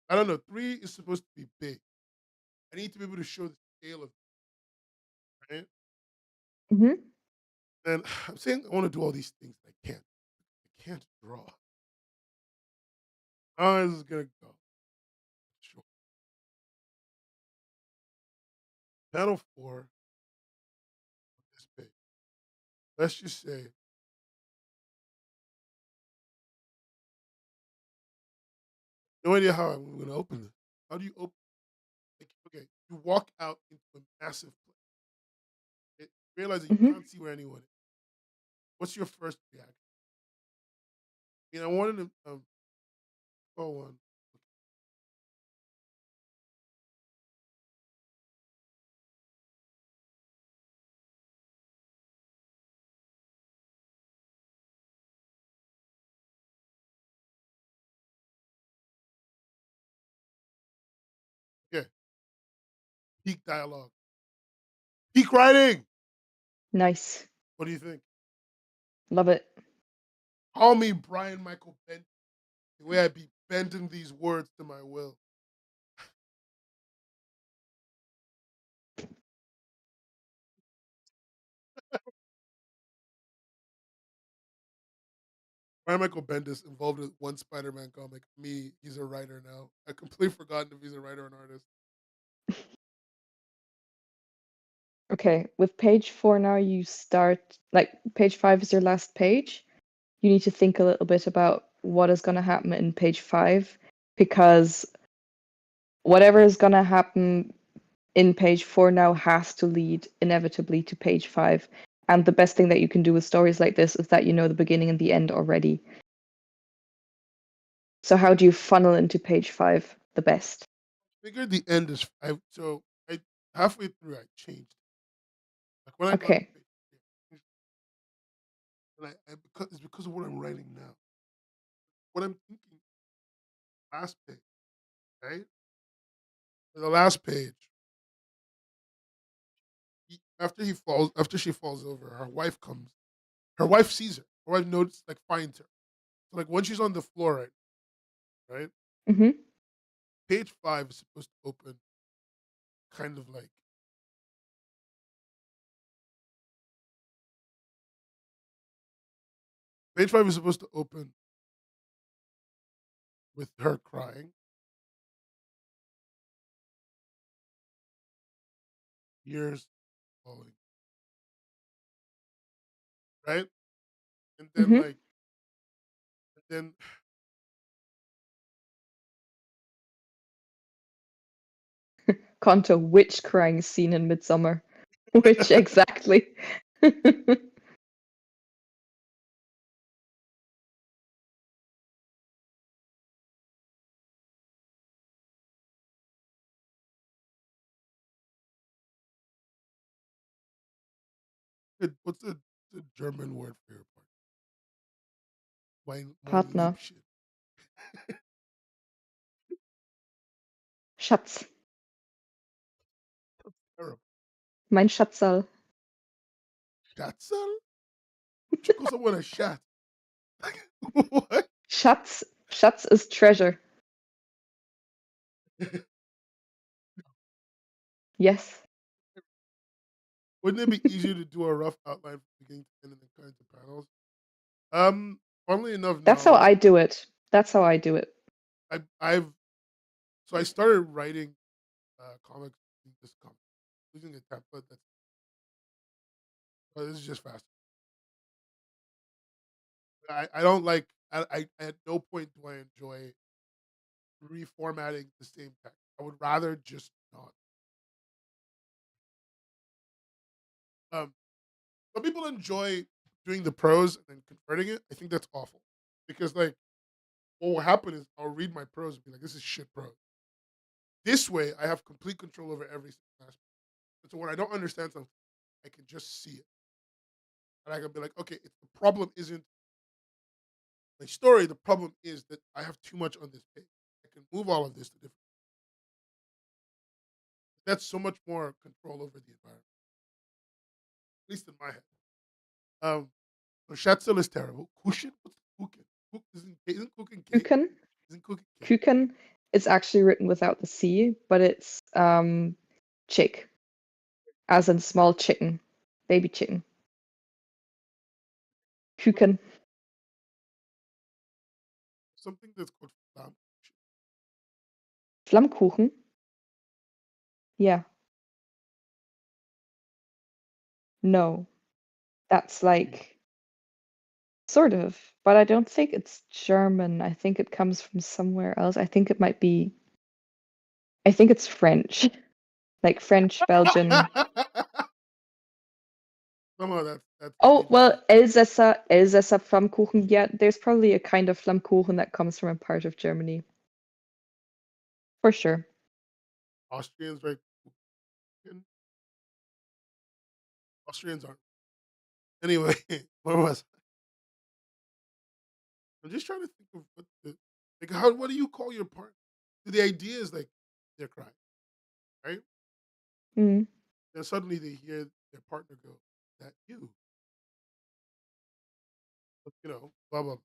I don't know. Three is supposed to be big. I need to be able to show the scale of it, right? Hmm. And I'm saying I want to do all these things. I can't. I can't draw. How is this gonna go? Sure. Panel four. This big. Let's just say no idea how I'm gonna open this. How do you open? Like, okay, you walk out into a massive place. Realize that you Hmm. can't see where anyone is. What's your first reaction? I wanted to go on. Okay, peak dialogue, peak writing. Nice. What do you think? Love it. Call me Brian Michael Bent. The way I be bending these words to my will. Brian Michael Bendis involved with one Spider-Man comic. Me, he's a writer now. I completely forgotten if he's a writer or an artist. Okay, with page 4 now, you start, like, page 5 is your last page. You need to think a little bit about what is going to happen in page 5, because whatever is going to happen in page 4 now has to lead inevitably to page 5. And the best thing that you can do with stories like this is that you know the beginning and the end already. So how do you funnel into page 5 the best? Figured the end is I halfway through I changed. Like when I got to Okay. page three, and because it's because of what I'm writing now. What I'm thinking, last page, right? The last page, after she falls over, her wife comes. Her wife sees her. Her wife notices, like finds her. So like when she's on the floor, right? Mm-hmm. Page five is supposed to open kind of like page five is supposed to open with her crying, tears falling, right? And then Mm-hmm. like and then Kanto, which crying scene in Midsummer? Which exactly? what's the German word for your part? Mein Partner. Liebchen. Schatz. Terrible. Mein Schatzal. Schatzel? She calls someone a shat. What? Schatz. Schatz is treasure. Yes. Wouldn't it be easier to do a rough outline from beginning to end and then cut into panels? Funnily enough, That's how no. I do it. That's how I do it. I've so I started writing comics using this comic using a template that's this is just fast. I don't like at no point do I enjoy reformatting the same text. I would rather just not. Um, some people enjoy doing the prose and then converting it. I think that's awful because like what will happen is I'll read my prose and be like, this is shit prose. This way, I have complete control over every single aspect. And so when I don't understand something, I can just see it, and I can be like, okay, if the problem isn't my story, the problem is that I have too much on this page. I can move all of this to different. That's so much more control over the environment, at least in my head. Um, so Shatzel is terrible. Kushin, what's Kukin? Isn't cooking cake? Küken. Isn't cooking cake? Küken is actually written without the C, but it's chick, as in small chicken, baby chicken. Küken. Something that's called flam. Flammkuchen? Yeah. No. That's like sort of, but I don't think it's German. I think it comes from somewhere else. I think it might be I think it's French. Like French, Belgian. Somehow that's Oh, maybe well, Elsässer Flammkuchen. Yeah, there's probably a kind of Flammkuchen that comes from a part of Germany. For sure. Austrians, right? Austrians aren't. Anyway, where was I'm just trying to think of what the like how what do you call your partner? The idea is like they're crying, right? Mm. Then suddenly they hear their partner go, "That you," blah blah.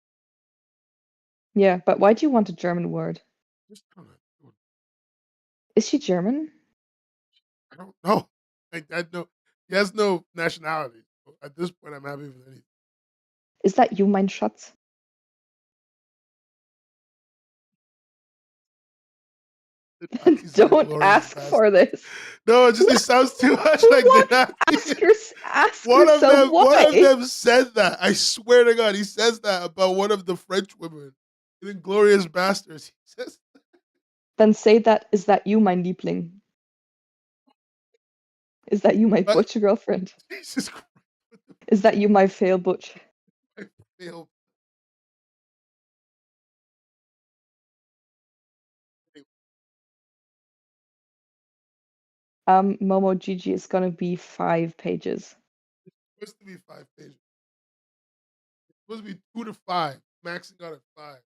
Yeah, but why do you want a German word? Just I don't know. Is she German? I don't know. I know he has no nationality. So at this point, I'm happy with anything. Is that you, mein Schatz? The Nazis are Don't inglorious ask for bastards. this. No, it What? sounds too much like the What? Nazis. Ask yourself One of why. them said that. I swear to God, he says that about one of the French women in Inglorious Bastards. He says, Then say that is that you, mein Liebling? Is that you, my "What? butch girlfriend? Jesus Christ, Is that you, my fail butch? I failed." Momo Gigi is gonna be 5 pages. It's supposed to be 5 pages. It's supposed to be 2 to 5, maxing out at 5.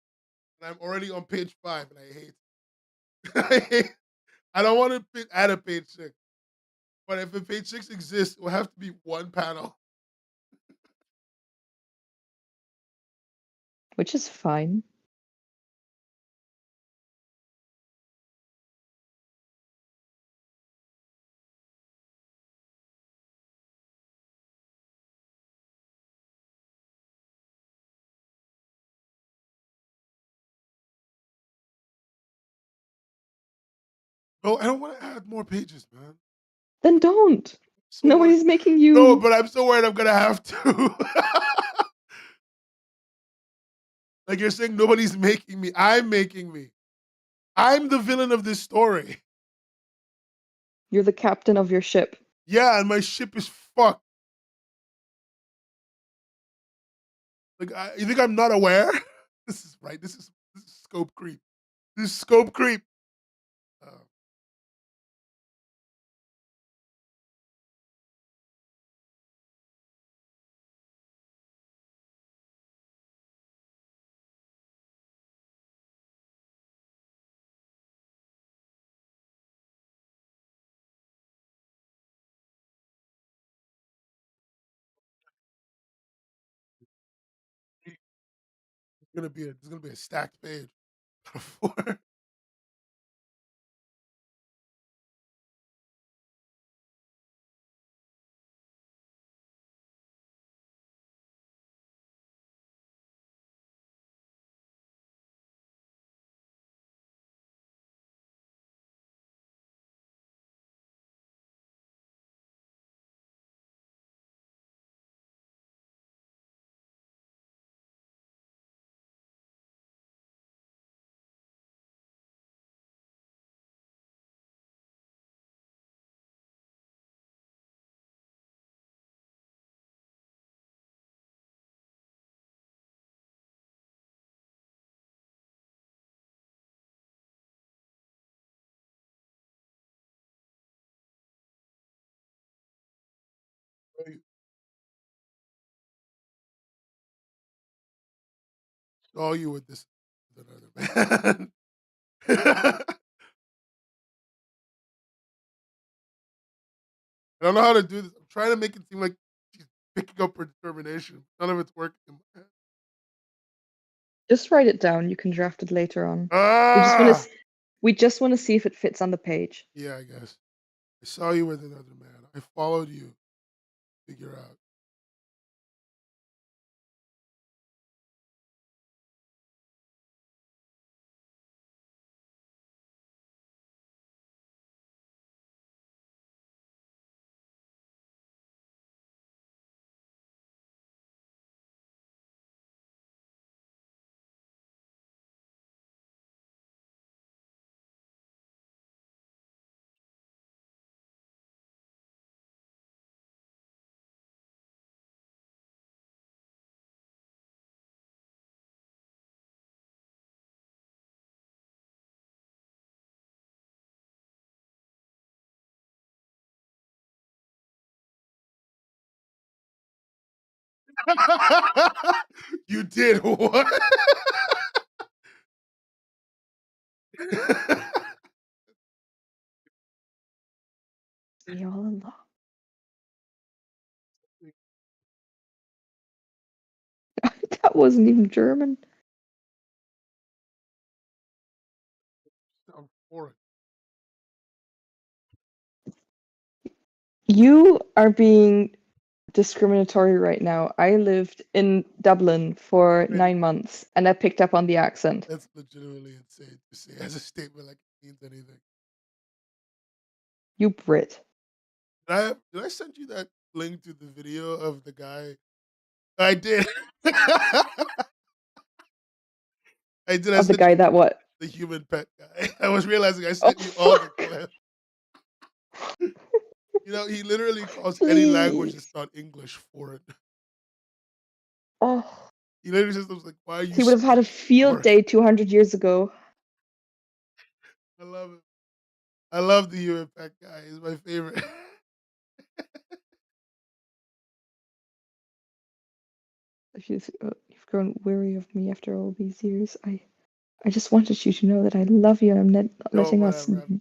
And I'm already on page 5, and I hate it. I hate it. I don't want to add a page 6. But if a page 6 exists, it will have to be one panel. Which is fine. No, I don't want to add more pages, man. Then don't. So worried. Nobody's making No, you. but I'm so worried I'm gonna have to. Like you're saying, nobody's making me. I'm making me. I'm the villain of this story. You're the captain of your ship. Yeah, and my ship is fucked. Like, you think I'm not aware? This is right. This is scope creep. This is scope creep. Uh, it's gonna be a stacked page. saw you with this with another man. I don't know how to do this. I'm trying to make it seem like she's picking up her determination. None of it's working in my head. Just write it down. You can draft it later on. Ah! We just want to see if it fits on the page. Yeah, I guess. I saw you with another man. I followed you. Figure out. You did what? Me all along. That wasn't even German. I'm for it. You are being discriminatory right now. I lived in Dublin for Wait, 9 months and I picked up on the accent. that's legitimately insane to say as a statement like it means anything. You Brit. Did I send you that link to the video of the guy? I did. I did. I Of the sent guy you that what? the human pet guy. I was realizing I Oh, sent you all the fuck! clips. He literally calls any language that's Please. not English foreign. Oh, He literally says things like, "Why are you he would have had a speaking field foreign?" day 200 years ago. I love it. I love the human pet guy. He's my favorite. You've grown weary of me after all these years. I just wanted you to know that I love you and I'm not No, letting us. whatever.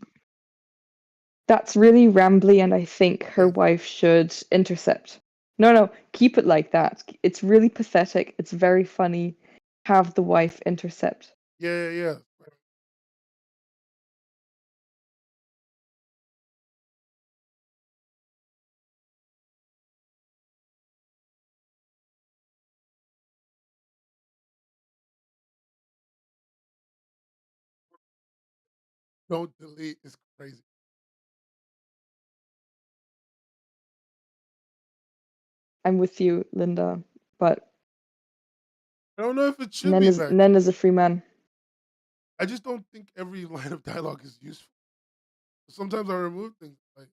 That's really rambly, and I think her Thanks. wife should intercept. No, no, keep it like that. It's really pathetic. It's very funny. Have the wife intercept. Yeah, yeah, yeah. Don't delete. It's crazy. I'm with you, Linda, but I don't know if it should be that. Nen is a free man. I just don't think every line of dialogue is useful. Sometimes I remove things like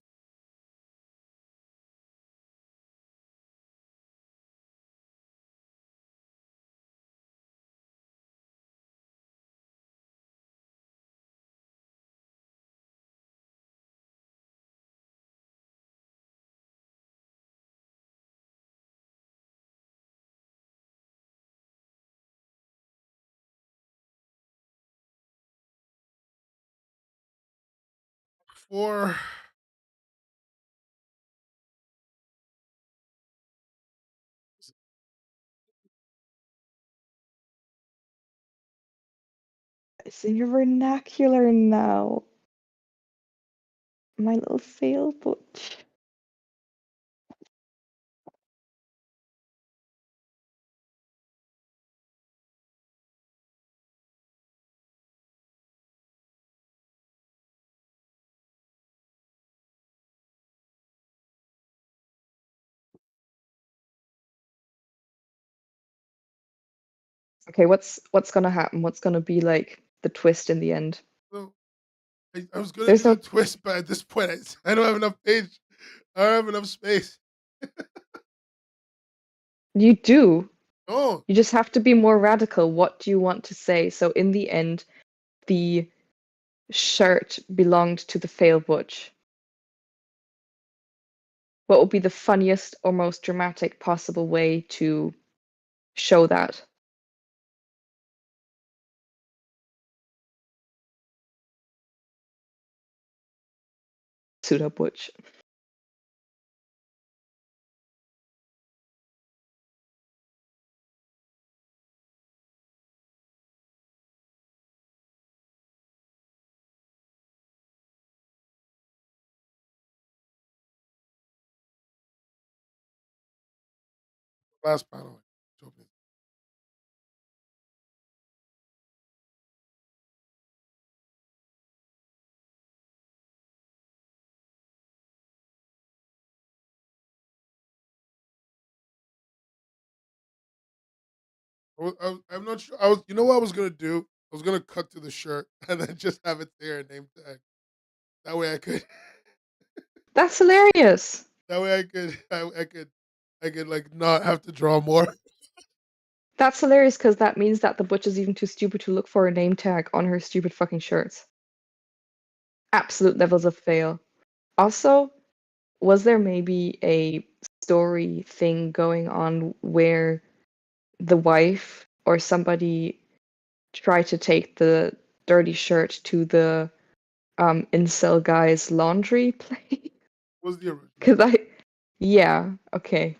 4. It's in your vernacular now. My little fail butch. Okay, what's gonna happen? What's gonna be like the twist in the end? So I was gonna There's do the no. twist, but at this point, I don't have enough page. I don't have enough space. You do. Oh, You just have to be more radical. What do you want to say? So in the end, the shirt belonged to the fail butch. What would be the funniest or most dramatic possible way to show that? pseudo butch. Last panel. I'm not sure. You know what I was gonna do? I was gonna cut to the shirt and then just have it there, name tag. That way I could. That's hilarious. That way I could like not have to draw more. That's hilarious because that means that the butch is even too stupid to look for a name tag on her stupid fucking shirts. Absolute levels of fail. Also, was there maybe a story thing going on where the wife or somebody tried to take the dirty shirt to the incel guy's laundry place? What was the original? Because yeah, okay.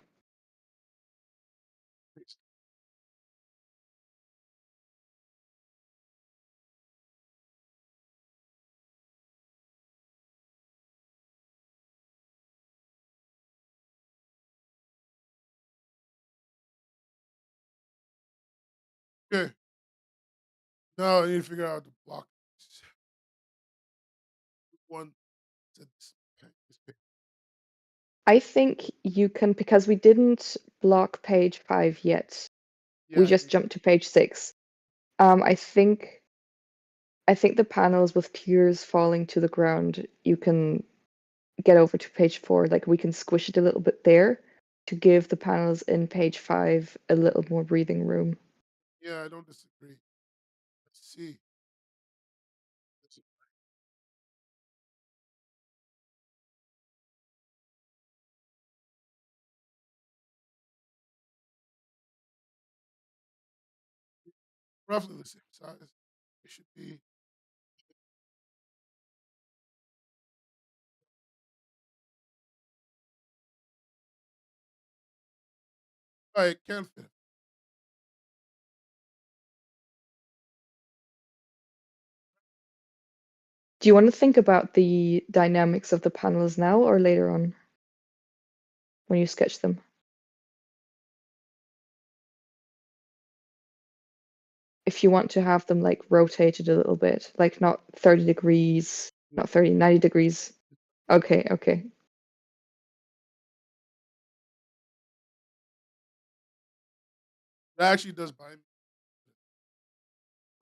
Okay. Now I need to figure out how to block this. One. Okay, this page. I think you can, because we didn't block page 5 yet. We Yeah. just jumped to page 6. I think the panels with tears falling to the ground, you can get over to page 4. Like we can squish it a little bit there to give the panels in page 5 a little more breathing room. Yeah, I don't disagree. Let's see. Roughly the same size. It should be. I can't fit it. Do you want to think about the dynamics of the panels now or later on when you sketch them? If you want to have them like rotated a little bit, like not 30 degrees, not 30, 90 degrees. Okay, okay. That actually does bind me.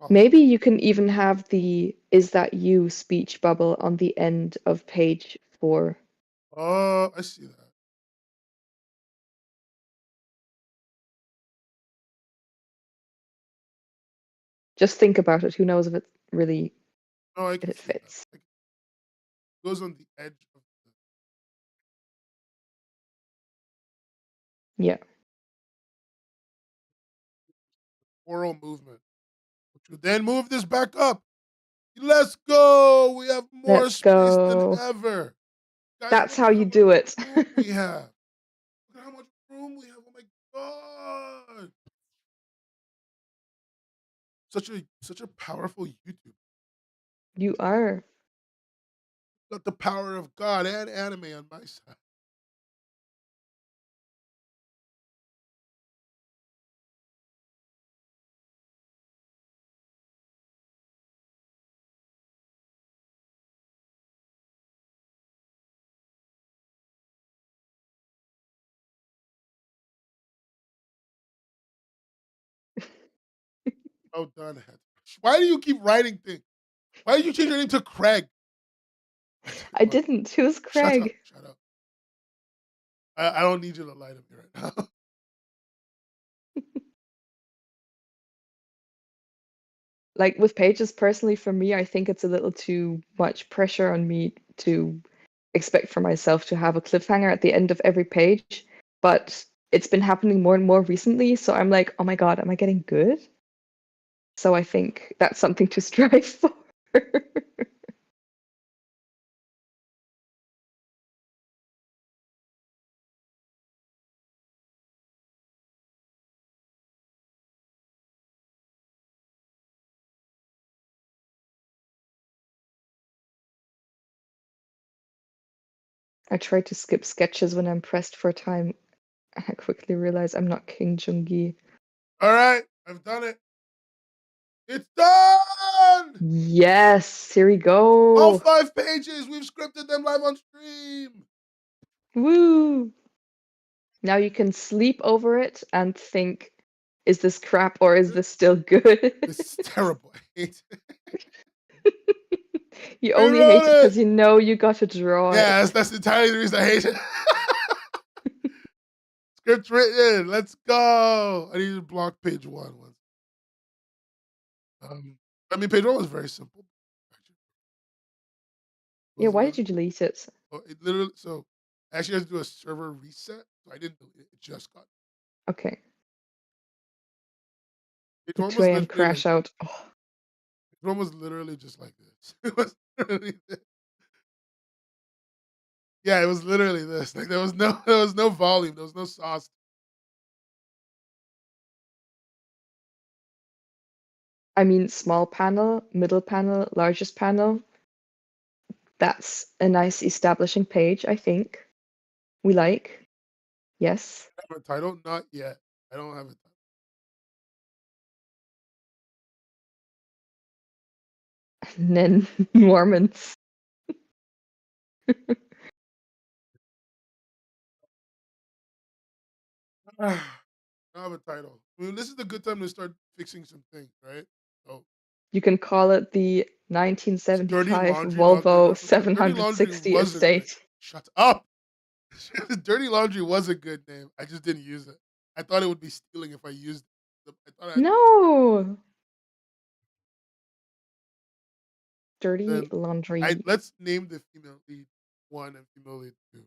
Oh, Maybe you can even have the "Is that you" speech bubble on the end of page 4. I see that. Just think about it. Who knows if it really No, I if can it see that. fits. It goes on the edge of the Yeah. oral movement, which would then move this back up. Let's go. We have more Let's space than go. ever. Guys, That's look how at you how much do it. room we have. Look at how much room we have. Oh my god. Such a powerful YouTube. You are. Got the power of God and anime on my side. Well done, Head. Why do you keep writing things? Why did you change your name to Craig? I didn't. Who's Shut up. Craig? Shut up. I don't need you to lie to me right now. Like with pages, personally, for me, I think it's a little too much pressure on me to expect for myself to have a cliffhanger at the end of every page. But it's been happening more and more recently, so I'm like, oh my god, am I getting good? So I think that's something to strive for. I tried to skip sketches when I'm pressed for time. I quickly realize I'm not King Jungi. All right, I've done it. It's done. Yes, here we All go. 5 pages. We've scripted them live on stream. Woo! Now you can sleep over it and think, is this crap or is this still good? This is terrible. I hate it. You We only hate wrote it it. because you know you got to draw Yes, it. that's entirely the reason I hate it. Script written. Let's go. I need to block page 1 once. I mean, page 1 was very simple. Actually, it Yeah, wasn't why really. did you delete it? Oh, it literally. So I actually had to do a server reset. So I didn't delete it. It just got. Okay. Page The 1 was 2 a.m. literally like crash this. out. Oh, Page 1 was literally just like this. It was literally this. Yeah, it was literally this. Like there was no volume. There was no sauce. I mean, small panel, middle panel, largest panel. That's a nice establishing page, I think. We like. Yes. I have a title? Not yet. I don't have a title. And then Mormons. I don't have a title. I mean, this is a good time to start fixing some things, right? So You can call it the Dirty 1975 Laundry Love Good Volvo Reference. Dirty Laundry 760 was a good. estate. Shut up. Dirty Laundry was a good name. I just didn't use it. I thought it would be stealing if I used it. I thought I had to use that. No! Dirty Then laundry. let's name the female lead 1 and female lead 2.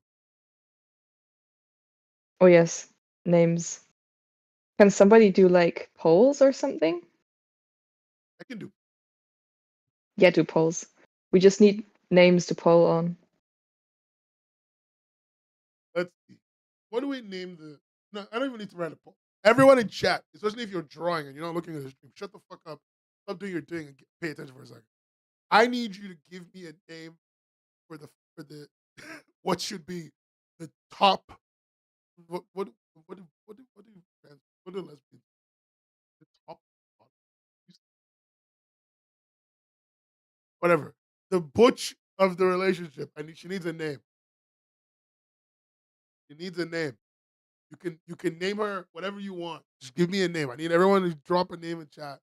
Oh, yes. Names. Can somebody do like polls or something? I can do. Yeah, do polls. We just need names to poll on. Let's see. What do we name the? No, I don't even need to write a poll. Everyone in chat, especially if you're drawing and you're not looking at the stream, shut the fuck up. Stop doing your thing and pay attention for a second. I need you to give me a name for the what should be the top. What do lesbians? The top. Whatever. The butch of the relationship. She needs a name. She needs a name. You can name her whatever you want. Just give me a name. I need everyone to drop a name in chat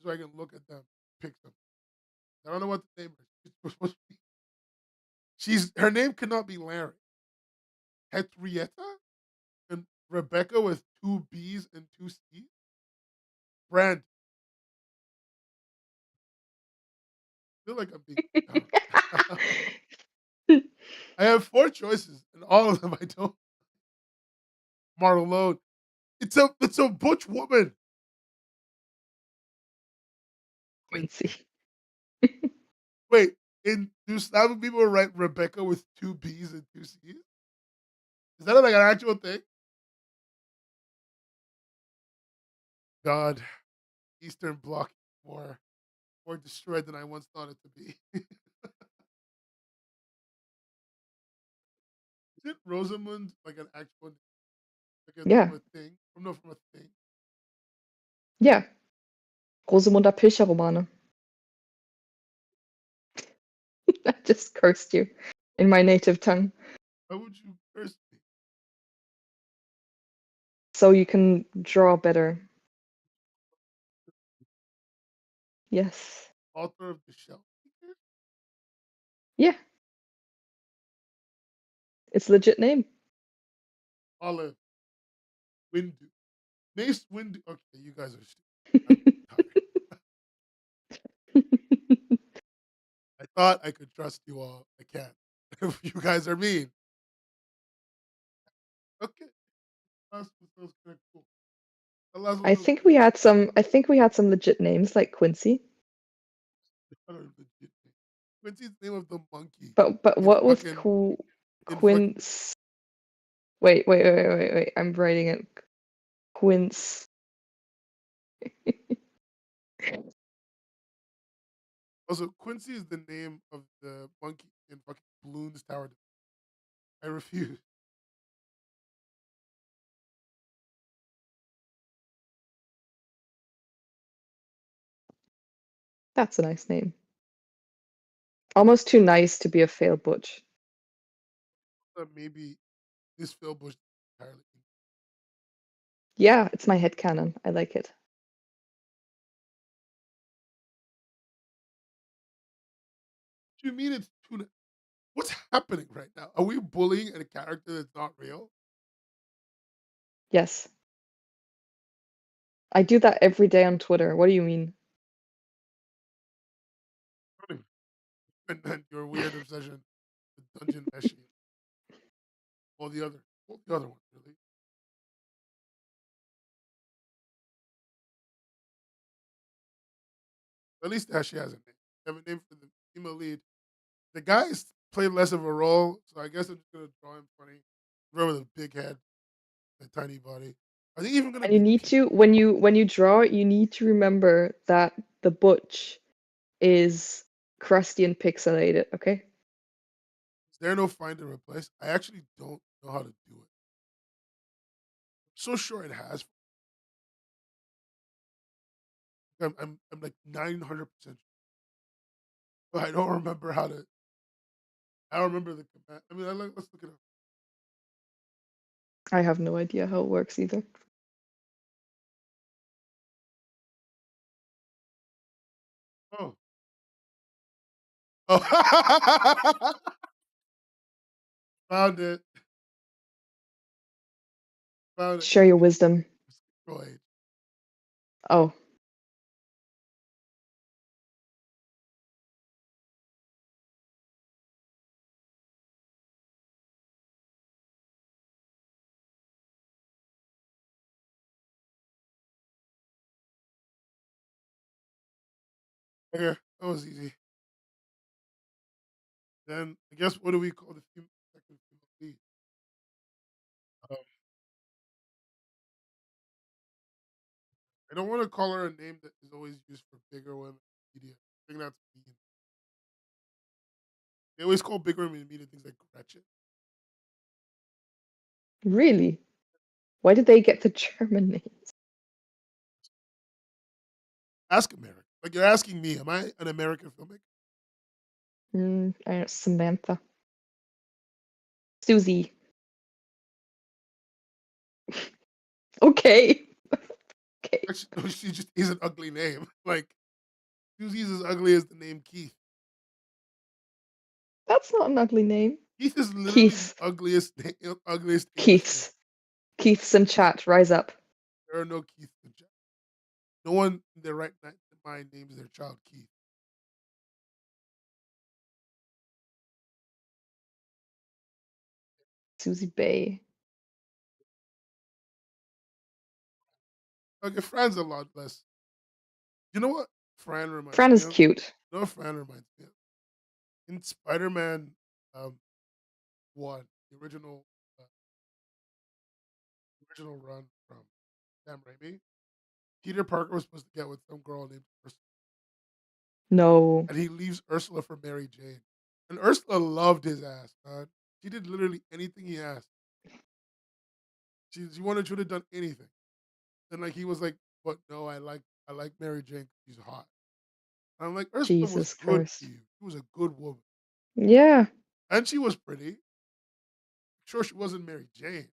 so I can look at them, pick them. I don't know what the name is. She's supposed to be. Her name cannot be Larry. Henrietta and Rebecca with 2 B's and 2 C's. Brand. I feel like I'm being dumb. I have 4 choices, and all of them I don't. Marlone. It's a butch woman. Quincy. Wait, do Slavic people write Rebecca with 2 B's and 2 C's? Is that like an actual thing? God, Eastern Bloc more destroyed than I once thought it to be. Isn't Rosamund like an actual Yeah. from a thing? From a thing. Yeah. Rosamunde Pilcher-Romane. I just cursed you in my native tongue. Why would you curse me? So you can draw better. Yes. Author of the Shell. Yeah. It's a legit name. Olive. Windu. Mace Windu. Okay, you guys are stupid. I'm tired. I thought I could trust you all. I can't. You guys are mean. Okay. Last one sounds kind of cool. The last one I sounds think we had some legit names like Quincy. kind of legit. Quincy's the name of the monkey But in what was fucking in fucking Quince? Wait. I'm writing it. Quince. also Quincy is the name of the monkey in fucking Bloons Tower. I refuse. That's a nice name. Almost too nice to be a failed butch. Maybe this Phil Bush entirely. Yeah, it's my headcanon. I like it. What do you mean it's too? What's happening right now? Are we bullying a character that's not real? Yes. I do that every day on Twitter. What do you mean? And your weird obsession with dungeon meshing. All the other ones, really. At least Ashley has a name. They have a name for the female lead. The guys played less of a role, so I guess I'm just gonna draw him funny. Remember the big head, the tiny body. Are they even gonna And you be? need to when you draw it, you need to remember that the butch is crusty and pixelated, okay? Is there no find and replace? I actually don't know how to do it. I'm so sure it has. I'm like 900%. But I don't remember how to. I don't remember the command. I mean, let's look it up. I have no idea how it works either. Oh. Oh. Found it. Found it. Share your wisdom. Destroyed. Oh, Okay, that was easy. Then I guess what do we call the second female lead? Um, I don't want to call her a name that is always used for bigger women in media. I think that's mean. They always call bigger women in media things like Gretchen. really? Why did they get the German names? Ask America. Like you're asking me, am I an American filmmaker? I don't know, Samantha. Susie. Okay. Okay. Actually, no, she just is an ugly name. Like Susie's as ugly as the name Keith. That's not an ugly name. Keith is literally the Keiths. ugliest English name. Keiths. Keiths in chat, rise up. There are no Keith in chat. No one in their right mind names their child Keith. Susie Bay. Okay, Fran's a lot less. You know what Fran reminds Fran me is of? cute. You know what Fran reminds me of? In Spider-Man um, 1, uh, the original run from Sam Raimi, Peter Parker was supposed to get with some girl named Ursula, No. and he leaves Ursula for Mary Jane. And Ursula loved his ass, man. She did literally anything he asked. She wanted you to have done anything. And like he was like, but no, I like Mary Jane. She's hot. And I'm like, Ursula was Jesus good to Christ. you. She was a good woman. Yeah, And she was pretty. Sure, she wasn't Mary Jane.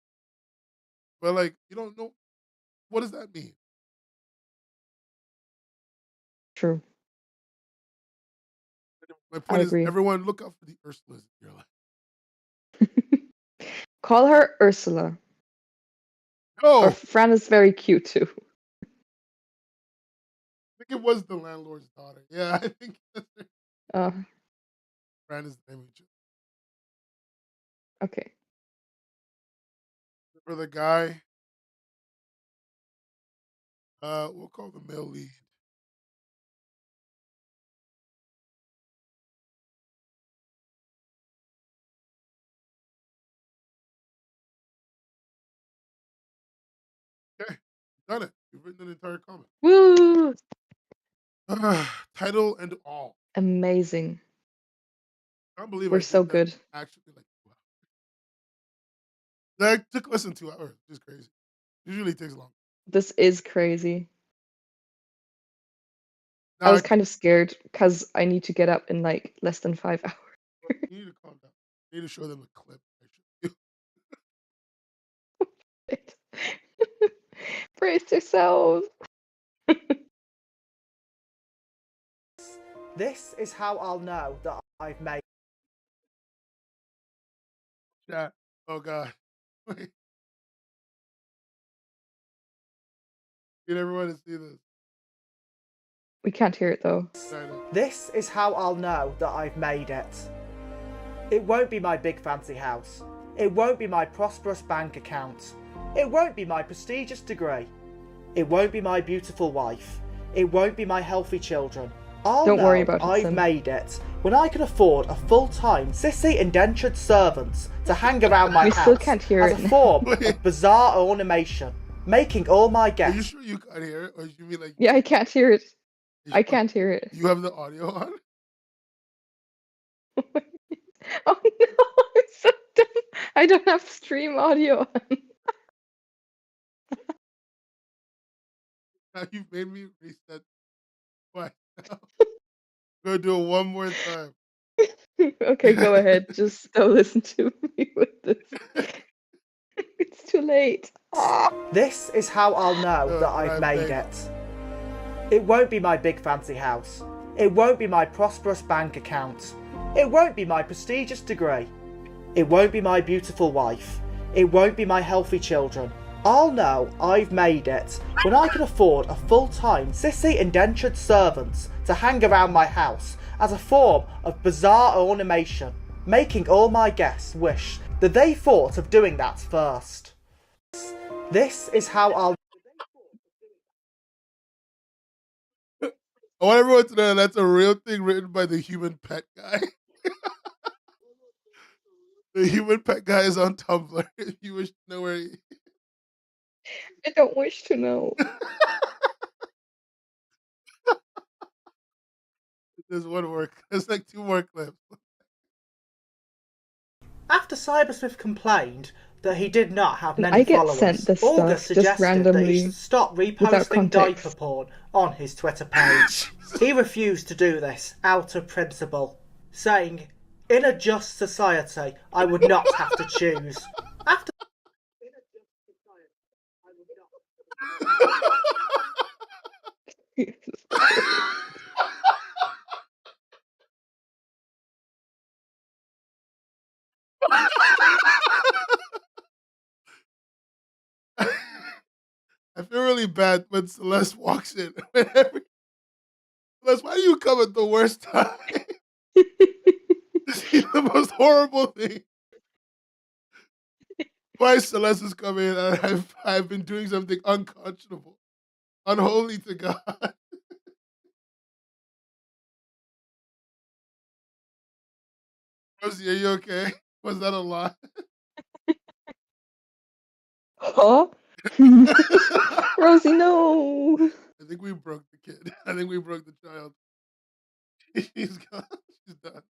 But like, you don't know what does that mean? true. My I point is, agree. everyone look out for the Ursulas in your life. Call her Ursula. Or No, Fran is very cute too. I think it was the landlord's daughter. Yeah, I think Uh, Fran is the name of it. okay. For the guy, we'll call the male lead. Okay, done it. You've written an entire comic. Woo! Title and all. Amazing. I can't believe We're I so did that. good. Actually, like, wow. That took less than 2 hours, which is crazy. Usually it takes long. This is crazy. I Now was kind of scared because I need to get up in like less than 5 hours. you need to calm down. You need to show them a clip. Brace yourselves. This is how I'll know that I've made. Chat. Oh god. Wait. Get everyone to see this. We can't hear it though. This is how I'll know that I've made it. It won't be my big fancy house. It won't be my prosperous bank account. It won't be my prestigious degree. It won't be my beautiful wife. It won't be my healthy children. I'll Don't know worry about it, I've Sim. made it when I can afford a full-time sissy indentured servant to hang around my We house still can't hear as it a now. form of bizarre ornamation, making all my Are you guests. sure you can't hear it? Or you mean like Yeah, I can't hear it. you- I can't hear it. You have the audio on? Oh no, I'm so dumb. I don't have stream audio on. Now you've made me reset twice now. Go do it one more time. Okay, go ahead. Just don't listen to me with this. It's too late. Ah. This is how I'll know that I've made it. It won't be my big fancy house. It won't be my prosperous bank account. It won't be my prestigious degree. It won't be my beautiful wife. It won't be my healthy children. I'll know I've made it when I can afford a full-time sissy indentured servant to hang around my house as a form of bizarre ornamation, making all my guests wish that they thought of doing that first. This is how I'll... I want everyone to know that's a real thing written by the human pet guy. The human pet guy is on Tumblr. If you wish to know where he I don't wish to know. There's one more. There's like 2 more clips. After Cybersmith complained that he did not have And many I get followers, sent this Olga stuff just suggested that he randomly should stop without reposting context. diaper porn on his Twitter page. He refused to do this out of principle, saying, "In a just society, I would not have to choose." After Jesus Christ. I feel really bad when Celeste walks in. Celeste, why do you come at the worst time? This is the most horrible thing. Why Celeste is coming in and I've been doing something unconscionable, unholy to God. Rosie, are you okay? Was that a lie? Huh? Rosie, no. I think we broke the kid. I think we broke the child. She's gone. She's done.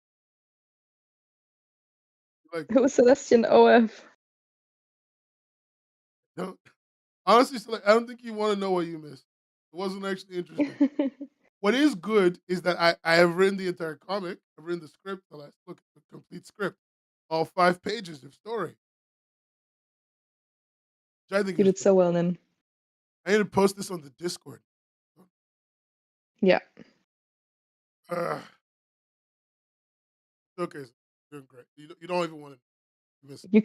Like, It was Celestian OF. don't, honestly, I don't think you want to know what you missed. It wasn't actually interesting. What is good is that I have written the entire comic. I've written the script. The last look, the complete script, all 5 pages of story. Which I think You is did so well, then. I need to post this on the Discord. Yeah. It's okay, doing great. You don't even want to miss it. You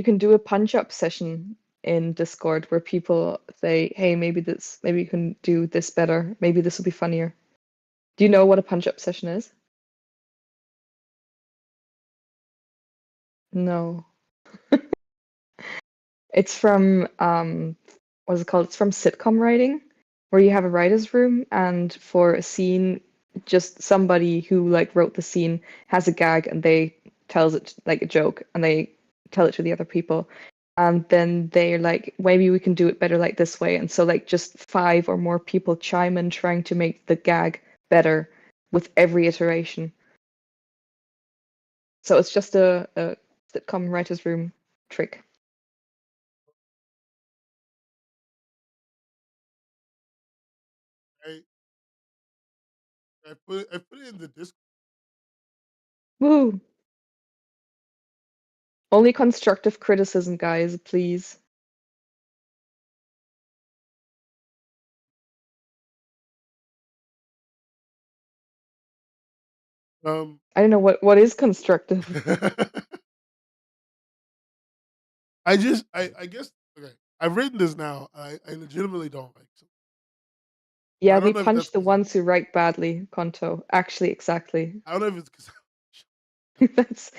can do a punch up session in Discord where people say, "Hey, maybe you can do this better. Maybe this will be funnier." Do you know what a punch up session is? No. It's from what is it called? It's from sitcom writing, where you have a writer's room, and for a scene, just somebody who like wrote the scene has a gag and they tells it like a joke and they tell it to the other people. And then they're like, maybe we can do it better like this way. And so like just 5 or more people chime in trying to make the gag better with every iteration. So it's just a sitcom writer's room trick. I I put it in the Discord. Woo! Only constructive criticism, guys, please. I don't know what is constructive. I just I guess okay. I've written this now. I legitimately don't like it. Yeah, I we don't know if that's punch the 'cause ones who write badly, Konto. Actually, exactly. I don't know if it's 'cause That's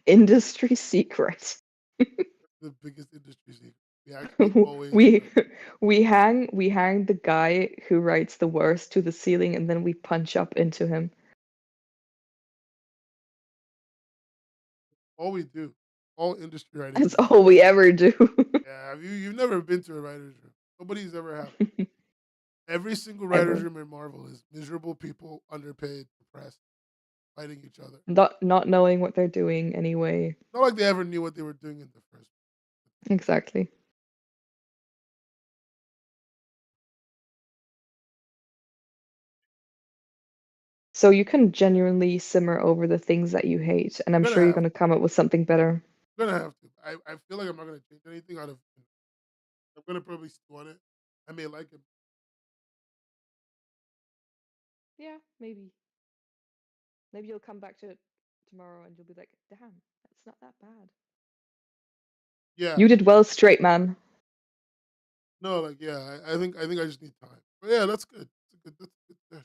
industry secret. the biggest industry secret. We actually always We we hang the guy who writes the worst to the ceiling and then we punch up into him. all we do. All industry writers That's do. all we ever do. Yeah, you've never been to a writer's room. Nobody's ever have. Every single writer's Ever. room in Marvel is miserable people, underpaid, depressed, fighting each other. Not knowing what they're doing anyway. Not like they ever knew what they were doing in the first. Exactly. So you can genuinely simmer over the things that you hate, and I'm I'm sure gonna you're have. gonna come up with something better. I'm gonna have to. I feel like I'm not gonna change anything out of. I'm gonna probably stew on it. I may like it. Yeah, maybe. Maybe you'll come back to it tomorrow and you'll be like, damn, that's not that bad. Yeah. You did well, straight man. No, like yeah. I think I just need time. But yeah, that's good. That's a good session.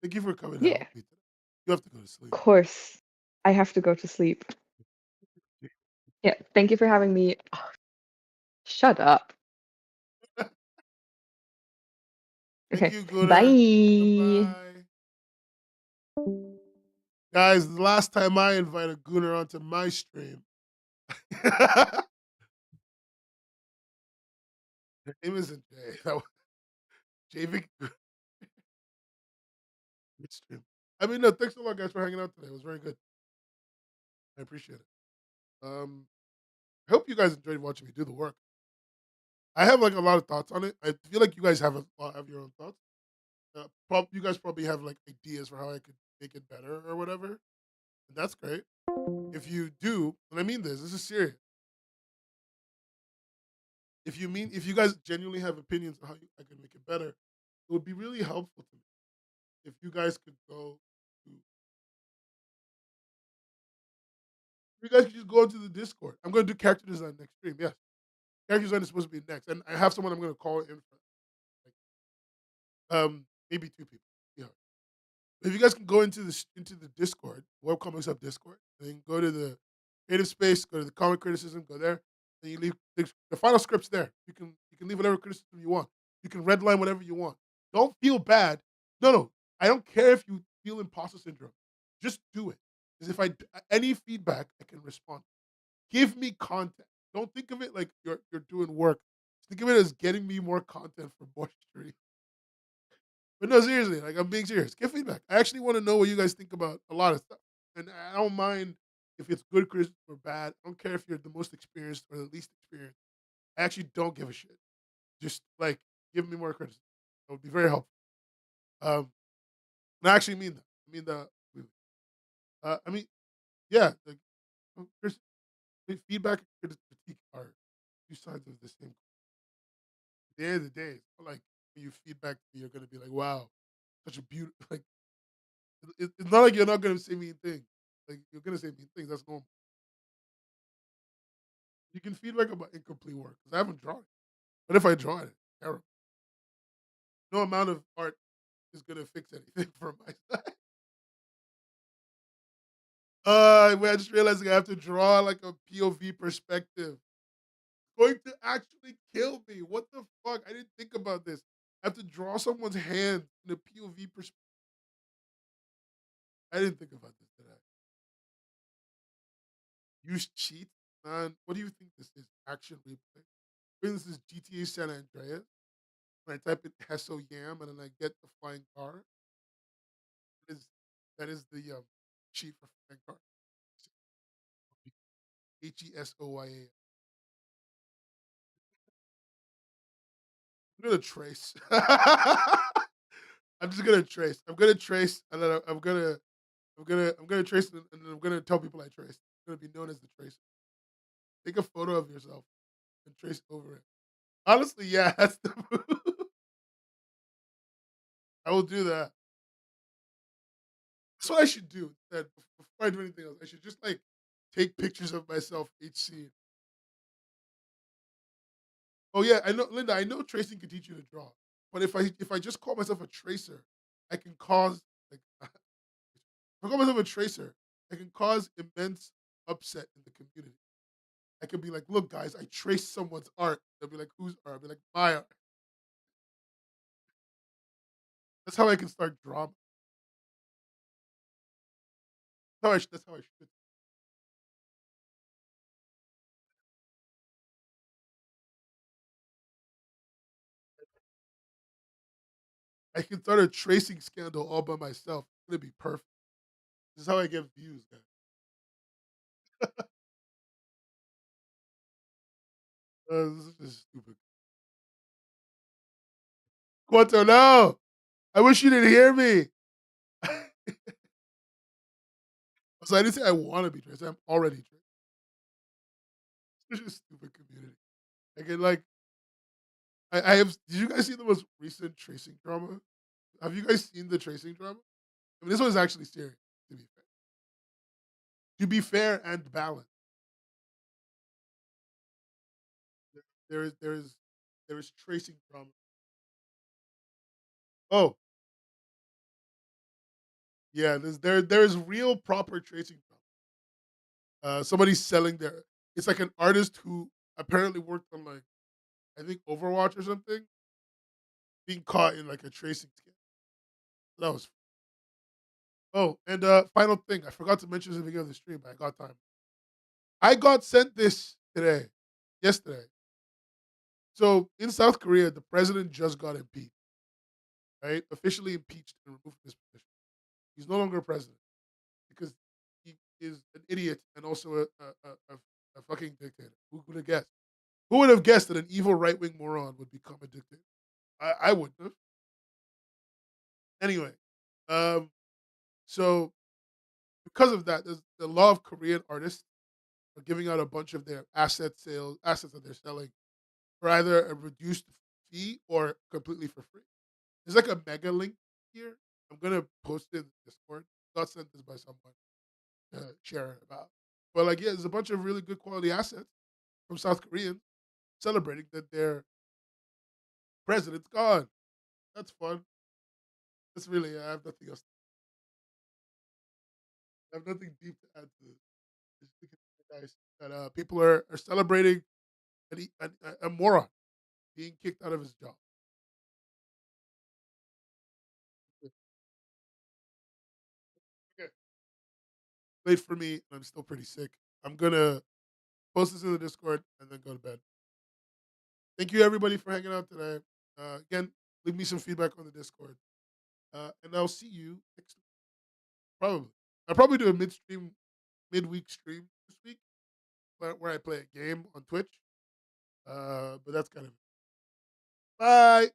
Thank you for coming to Yeah, help me today. You have to go to of sleep. course. I have to go to sleep. Yeah, thank you for having me. Oh, shut up. Thank Okay, you, Gunnar. bye. Goodbye. Guys, the last time I invited Gunnar onto my stream. Her name isn't Jay. That was Javik stream. I mean, no, thanks a lot, guys, for hanging out today. It was very good. I appreciate it. I hope you guys enjoyed watching me do the work. I have like a lot of thoughts on it. I feel like you guys have have your own thoughts. You guys probably have like ideas for how I could make it better or whatever. And that's great. If you do, and I mean this is serious. If you guys genuinely have opinions on how I can make it better, it would be really helpful to me if you guys could go to. You guys could just go into the Discord. I'm going to do character design next stream. Yes, character design is supposed to be next, and I have someone I'm going to call in for. Maybe two people. Yeah. If you guys can go into the Discord, Webcomics Hub Discord, and then go to the creative space, go to the comic criticism, go there, and you leave the final script's there. You can leave whatever criticism you want. You can redline whatever you want. Don't feel bad. No. I don't care if you feel imposter syndrome. Just do it. Because if any feedback, I can respond. Give me content. Don't think of it like you're doing work. Think of it as getting me more content for more streams. But no, seriously, like I'm being serious. Give feedback. I actually want to know what you guys think about a lot of stuff, and I don't mind if it's good criticism or bad. I don't care if you're the most experienced or the least experienced. I actually don't give a shit. Just like give me more criticism. That would be very helpful. And I actually mean that. I mean that. Really. I mean, yeah. Like, feedback and critique are two sides of the same. At the end of the day, it's not like when you feedback to me, you're gonna be like, "Wow, such a beautiful." Like, it's not like you're not gonna say mean things. Like you're gonna say mean things. That's normal. You can feedback about incomplete work because I haven't drawn it. But if I draw it, it's terrible. No amount of art is gonna fix anything from my side. I just realizing I have to draw like a POV perspective. Going to actually kill me. What the fuck? I didn't think about this. I have to draw someone's hand in a POV perspective. I didn't think about this today. Use cheat, man. What do you think this is? Action replay. This is GTA San Andreas. When I type in Hesso Yam and then I get the flying car, that is the cheat for flying car. HESOYA. I'm gonna trace. I'm just gonna trace. I'm gonna trace, and then I'm gonna trace, and then I'm gonna tell people I traced. I'm gonna be known as the tracer. Take a photo of yourself and trace over it. Honestly, yeah, that's the move. I will do that. That's what I should do instead. Before I do anything else, I should just like take pictures of myself each scene. Oh yeah, I know, Linda. I know tracing can teach you to draw, but if I just call myself a tracer, I can cause like if I call myself a tracer, I can cause immense upset in the community. I can be like, "Look, guys, I traced someone's art." They'll be like, "Whose art?" I'll be like, "My art." That's how I can start drama. That's how I should. I can start a tracing scandal all by myself. It's gonna be perfect. This is how I get views, guys. This is just stupid. Quanto, no! I wish you didn't hear me. So I didn't say I want to be traced. I'm already traced. It's just stupid community. I get like I have. Did you guys see the most recent tracing drama? Have you guys seen the tracing drama? I mean, this one is actually serious. To be fair and balanced, there is there is tracing drama. Oh yeah, there is real proper tracing drama. Somebody's selling their. It's like an artist who apparently worked on like I think Overwatch or something, being caught in like a tracing scam. That was. Oh, and final thing, I forgot to mention this at the beginning of the stream, but I got time. I got sent this today, yesterday. So in South Korea, the president just got impeached, right? Officially impeached and removed from his position. He's no longer president because he is an idiot and also a fucking dictator. Who would have guessed? Who would have guessed that an evil right wing moron would become a dictator? I wouldn't have. Anyway, um, so because of that, there's the law of Korean artists are giving out a bunch of their assets that they're selling for either a reduced fee or completely for free. There's like a mega link here. I'm gonna post it in Discord. Got sent this by someone to share it about. But like, yeah, there's a bunch of really good quality assets from South Koreans celebrating that their president's gone. That's fun. That's really. I have nothing else. I have nothing deep to add to it. Just think it's nice that people are celebrating a moron being kicked out of his job. Okay. Late for me. I'm still pretty sick. I'm gonna post this in the Discord and then go to bed. Thank you everybody for hanging out today. Again, leave me some feedback on the Discord, and I'll see you next week. Probably. I'll probably do a midweek stream this week where I play a game on Twitch. But that's kind of it. Bye.